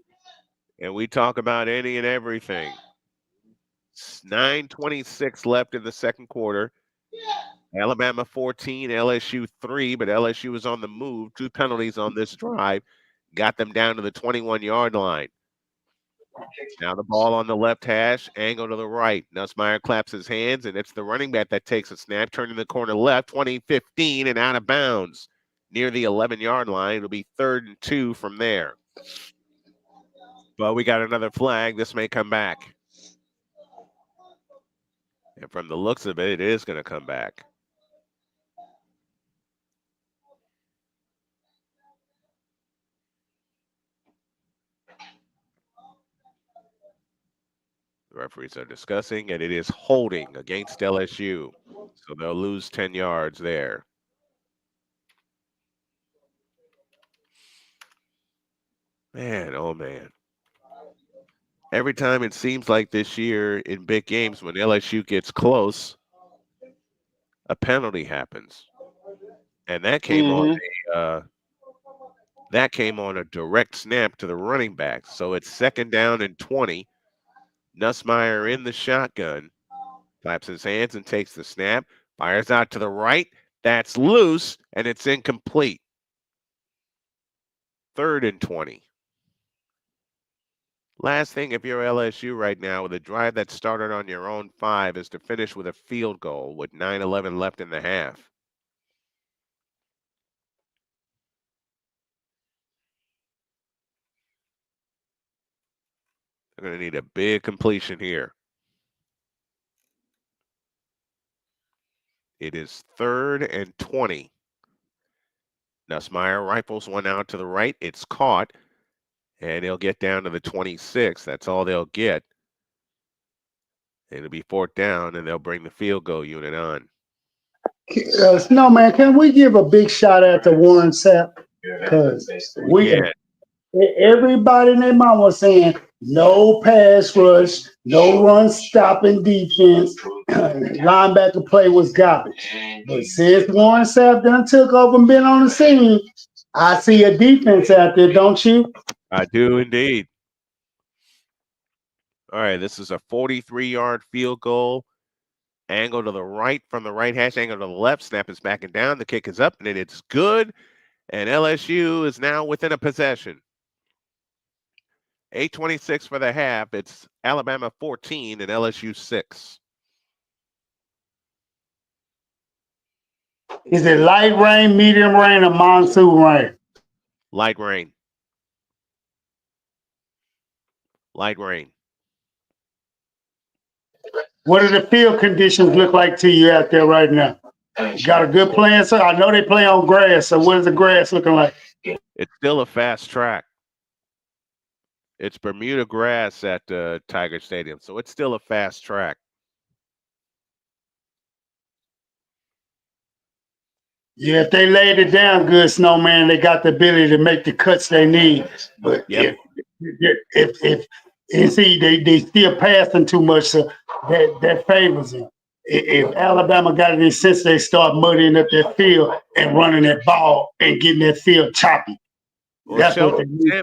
And we talk about any and everything. 9:26 left in the second quarter. Alabama 14, LSU 3, but LSU is on the move. 2 penalties on this drive. Got them down to the 21-yard line. Now the ball on the left hash, angle to the right. Nussmeier claps his hands, and it's the running back that takes a snap, turning the corner left, 20-15, and out of bounds. Near the 11-yard line. It'll be 3rd and 2 from there. But we got another flag. This may come back. And from the looks of it, it is going to come back. The referees are discussing, and it is holding against LSU. So they'll lose 10 yards there. Man, oh man. Every time it seems like this year in big games when LSU gets close, a penalty happens. And that came on a direct snap to the running back. So it's 2nd down and 20. Nussmeier in the shotgun. Claps his hands and takes the snap. Fires out to the right. That's loose, and it's incomplete. 3rd and 20. Last thing, if you're LSU right now, with a drive that started on your own 5, is to finish with a field goal with 9:11 left in the half. They're going to need a big completion here. It is 3rd and 20. Nussmeier rifles one out to the right. It's caught, and they'll get down to the 26. That's all they'll get. It'll be 4th down, and they'll bring the field goal unit on. Snowman, can we give a big shout out to Warren Sapp? Because everybody and their mom was saying no pass rush, no run stopping defense, linebacker play was garbage. But since Warren Sapp done took over and been on the scene, I see a defense out there, don't you? I do indeed. All right, this is a 43-yard field goal. Angle to the right from the right hash, angle to the left. Snap is backing down. The kick is up, and it's good. And LSU is now within a possession. 8:26 for the half. It's Alabama 14 and LSU 6. Is it light rain, medium rain, or monsoon rain? Light rain. Light rain. What do the field conditions look like to you out there right now? You got a good plan, sir? I know they play on grass, so what is the grass looking like? It's still a fast track. It's Bermuda grass at Tiger Stadium, so it's still a fast track. Yeah, if they laid it down good, Snowman, they got the ability to make the cuts they need. But if and see, they still passing too much, so that favors them. If Alabama got it in sense, they start muddying up their field and running that ball and getting that field choppy. Well, That's what they need.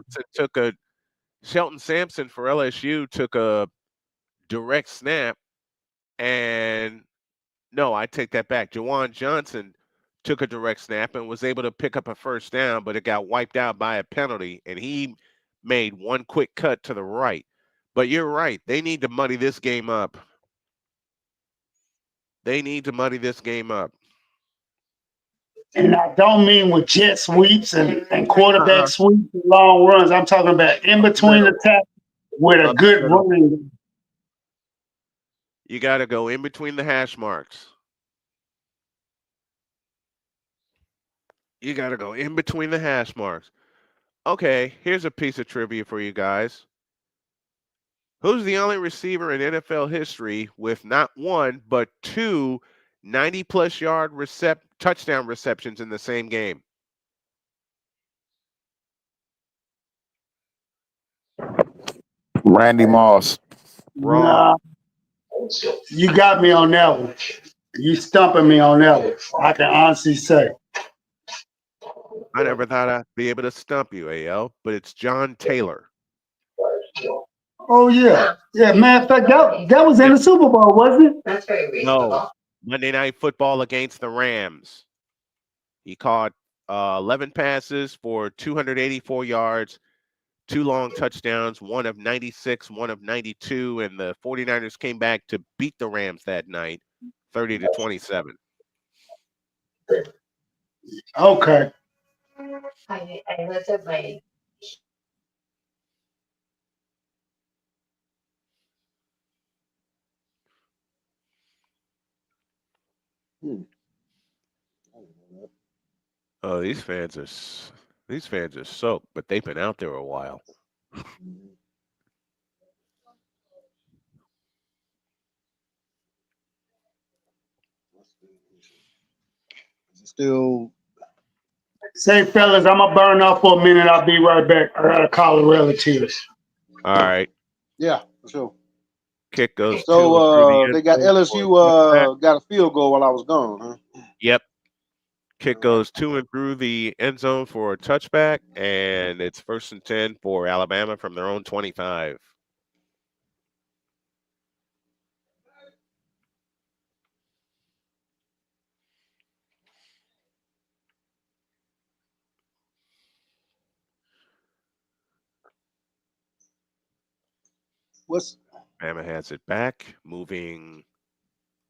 Shelton Sampson for LSU took a direct snap, and no, I take that back. Jawan Johnson took a direct snap and was able to pick up a first down, but it got wiped out by a penalty, and he made one quick cut to the right. But you're right. They need to muddy this game up. They need to muddy this game up. And I don't mean with jet sweeps and quarterback sweeps and long runs. I'm talking about in between the tackles with a good running. You got to go in between the hash marks. You got to go in between the hash marks. Okay, here's a piece of trivia for you guys. Who's the only receiver in NFL history with not one, but 2 90-plus yard touchdown receptions in the same game? Randy Moss. Wrong. Nah, you got me on that one. You stumping me on that one. I can honestly say. I never thought I'd be able to stump you, AL, but it's John Taylor. Oh, yeah. Yeah, matter of fact, that was in the Super Bowl, wasn't it? No, Monday Night Football against the Rams. He caught 11 passes for 284 yards, 2 long touchdowns, one of 96, one of 92, and the 49ers came back to beat the Rams that night, 30-27. Okay. I looked at my. Oh, these fans are soaked, but they've been out there a while. Still. Say, fellas, I'm gonna burn off for a minute. I'll be right back. I gotta call the relatives. All right. Yeah, for sure. Kick goes. So they got LSU got a field goal while I was gone, huh? Yep. Kick goes to and through the end zone for a touchback, and it's 1st and 10 for Alabama from their own 25. Alabama has it back, moving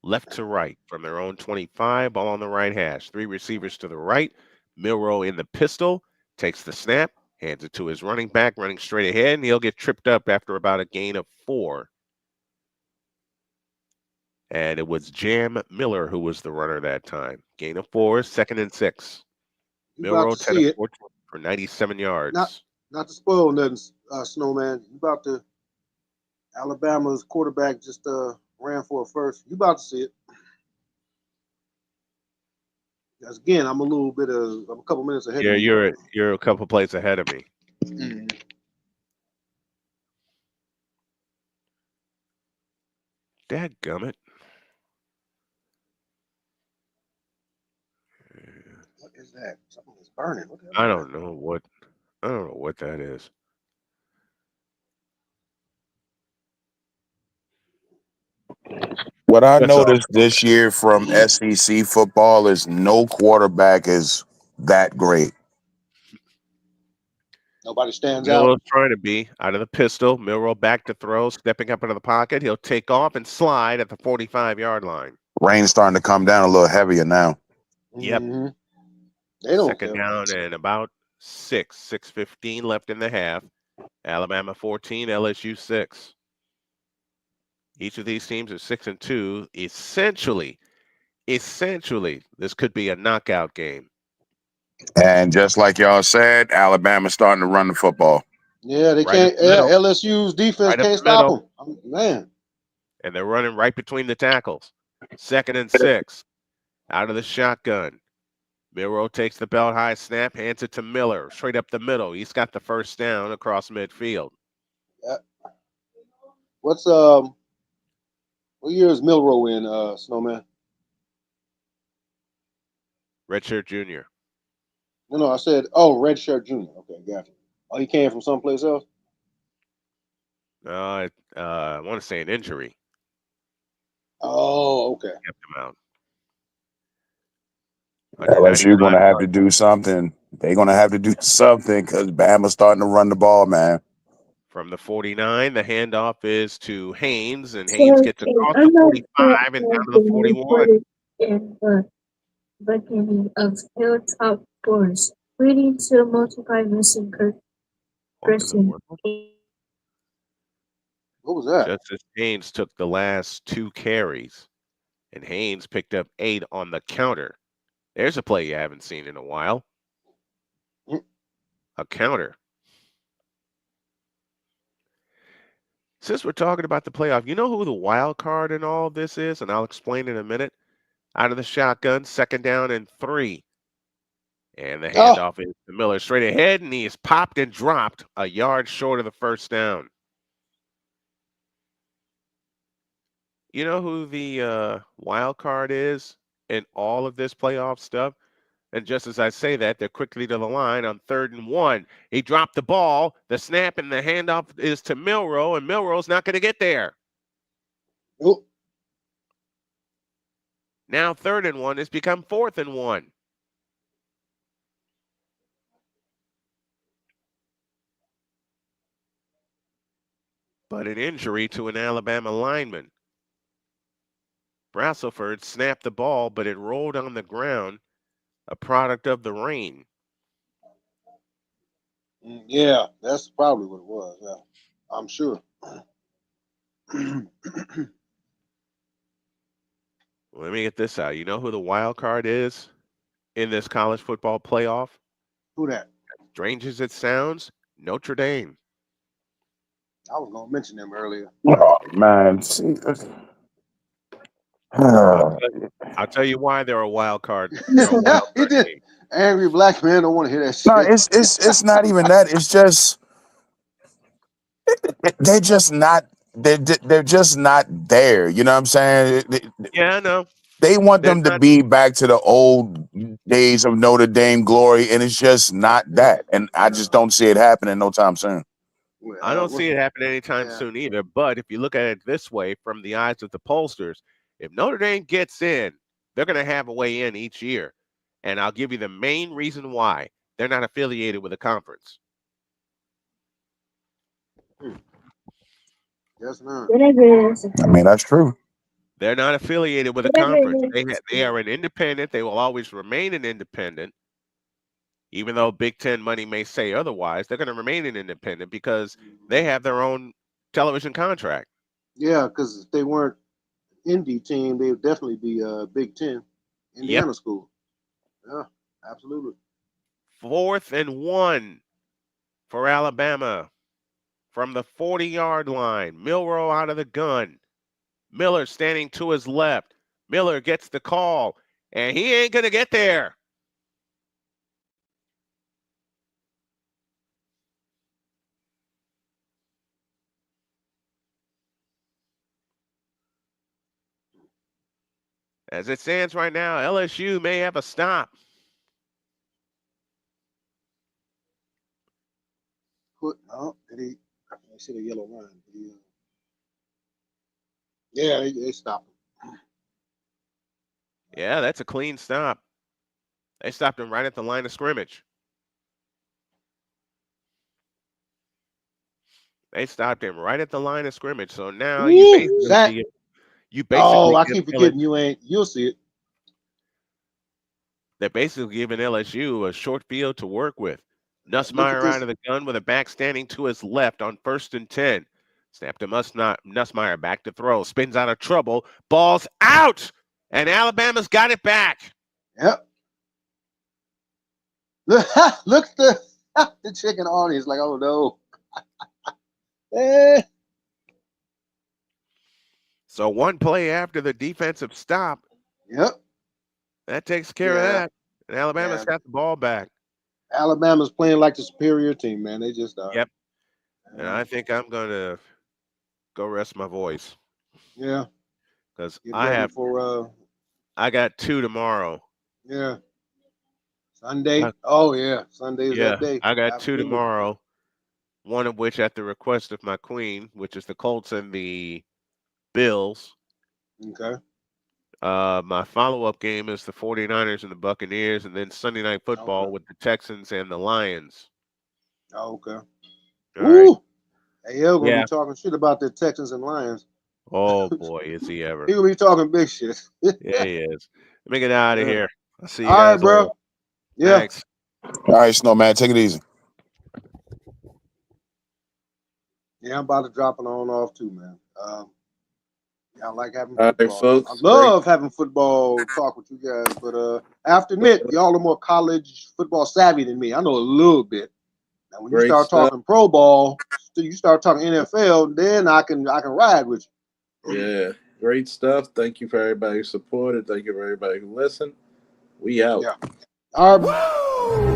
left to right from their own 25, ball on the right hash. 3 receivers to the right. Milroe in the pistol, takes the snap, hands it to his running back, running straight ahead, and he'll get tripped up after about a gain of 4. And it was Jam Miller who was the runner that time. Gain of 4, 2nd and 6. You about Milrow to 10 of see it. 14 for 97 yards. Not to spoil nothing, Snowman. You about to Alabama's quarterback just ran for a first. You about to see it. Because again, I'm a couple minutes ahead Yeah, of you. you're a couple plays ahead of me. Mm. Dadgummit. What is that? Something is burning. What the hell is I that? don't know what that is. What I That's all. noticed this year from SEC football is no quarterback is that great. Nobody stands out. Milrow's trying to be out of the pistol. Milrow back to throw, stepping up into the pocket. He'll take off and slide at the 45-yard line. Rain's starting to come down a little heavier now. Yep. Mm-hmm. They don't Second care. down and about 6:15 left in the half. Alabama 14, LSU 6. Each of these teams are 6-2. Essentially, this could be a knockout game. And just like y'all said, Alabama's starting to run the football. Yeah, they Right up can't. the middle. LSU's defense Right up can't the stop middle. them. Man, And they're running right between the tackles. 2nd and 6. Out of the shotgun. Milrow takes the belt high snap, hands it to Miller, straight up the middle. He's got the first down across midfield. what year is Milrow in, Snowman? Redshirt Junior. No, I said, Redshirt Junior. Okay, gotcha. Oh, he came from someplace else? I want to say an injury Oh, okay. kept him out. LSU going 195 to have to yards. do something. They're going to have to do something because Bama's starting to run the ball, man. From the 49, the handoff is to Haynes, and Haynes gets across the 45 and down to the 41. In the beginning of Hilltop Boys, leading to multiple missing person. What was that? Justice Haynes took the last 2 carries, and Haynes picked up 8 on the counter. There's a play you haven't seen in a while. A counter. Since we're talking about the playoff, you know who the wild card in all of this is? And I'll explain in a minute. Out of the shotgun, 2nd down and 3. And the handoff is to Miller straight ahead, and he is popped and dropped a yard short of the first down. You know who the wild card is in all of this playoff stuff? And just as I say that, they're quickly to the line on 3rd and 1. He dropped the ball. The snap and the handoff is to Milrow, and Milrow's not going to get there. Nope. Now 3rd and 1 has become 4th and 1. But an injury to an Alabama lineman. Brasselsford snapped the ball, but it rolled on the ground, a product of the rain. Yeah, that's probably what it was. Yeah, I'm sure. Let me get this out. You know who the wild card is in this college football playoff? Who that? As strange as it sounds, Notre Dame. I was gonna mention them earlier. Oh, man. See, I'll tell you why they're a wild card. They're a wild card team. Angry black man don't want to hear that shit. no, it's not even that. It's just they're just not they're just not there. You know what I'm saying? Yeah, I know. They want They're them to not- be back to the old days of Notre Dame glory, and it's just not that. And I just don't see it happening no time soon. I don't see it happening anytime soon either. But if you look at it this way, from the eyes of the pollsters, if Notre Dame gets in, they're going to have a way in each year. And I'll give you the main reason why. They're not affiliated with a conference. Yes, ma'am. I mean, that's true. They're not affiliated with a conference. They are an independent. They will always remain an independent. Even though Big Ten money may say otherwise, they're going to remain an independent because they have their own television contract. Yeah, because if they weren't, Indy team, they would definitely be Big Ten, Indiana Yep. school. Yeah, absolutely. 4th and 1 for Alabama from the 40-yard line. Milroe out of the gun. Miller standing to his left. Miller gets the call, and he ain't going to get there. As it stands right now, LSU may have a stop. I see the yellow line. Yeah, they stopped him. Yeah, that's a clean stop. They stopped him right at the line of scrimmage. They stopped him right at the line of scrimmage. So now you basically I give keep forgetting you'll see it. They're basically giving LSU a short field to work with. Look at Nussmeier this. out of the gun with a back standing to his left on 1st and 10. Snap to Nussmeier back to throw. Spins out of trouble. Ball's out. And Alabama's got it back. Yep. Look at the chicken audience like, oh no. So one play after the defensive stop. Yep. That takes care of that. And Alabama's got the ball back. Alabama's playing like the superior team, man. They just are. Yep. And I think I'm going to go rest my voice. Yeah. Because I got 2 tomorrow. Yeah. Sunday. Sunday is that day. I got Absolutely. 2 tomorrow. One of which at the request of my queen, which is the Colts and the Bills. Okay. My follow-up game is the 49ers and the Buccaneers, and then Sunday Night Football with the Texans and the Lions. Oh, okay. All right. Hey, El's gonna be talking shit about the Texans and Lions. Oh boy, is he ever. He gonna be talking big shit. Yeah, he is. Let me get out of here. I'll see you All guys right, bro. later. Yeah. Thanks. All right, Snowman, take it easy. Yeah, I'm about to drop it on off too, man. I like having All football. right, folks. I love having football talk with you guys, but I have to admit, y'all are more college football savvy than me. I know a little bit. Now, when you start talking pro ball, you start talking NFL, then I can ride with you. Yeah, great stuff. Thank you for everybody who supported. Thank you for everybody who listened. We out. Yeah. All right.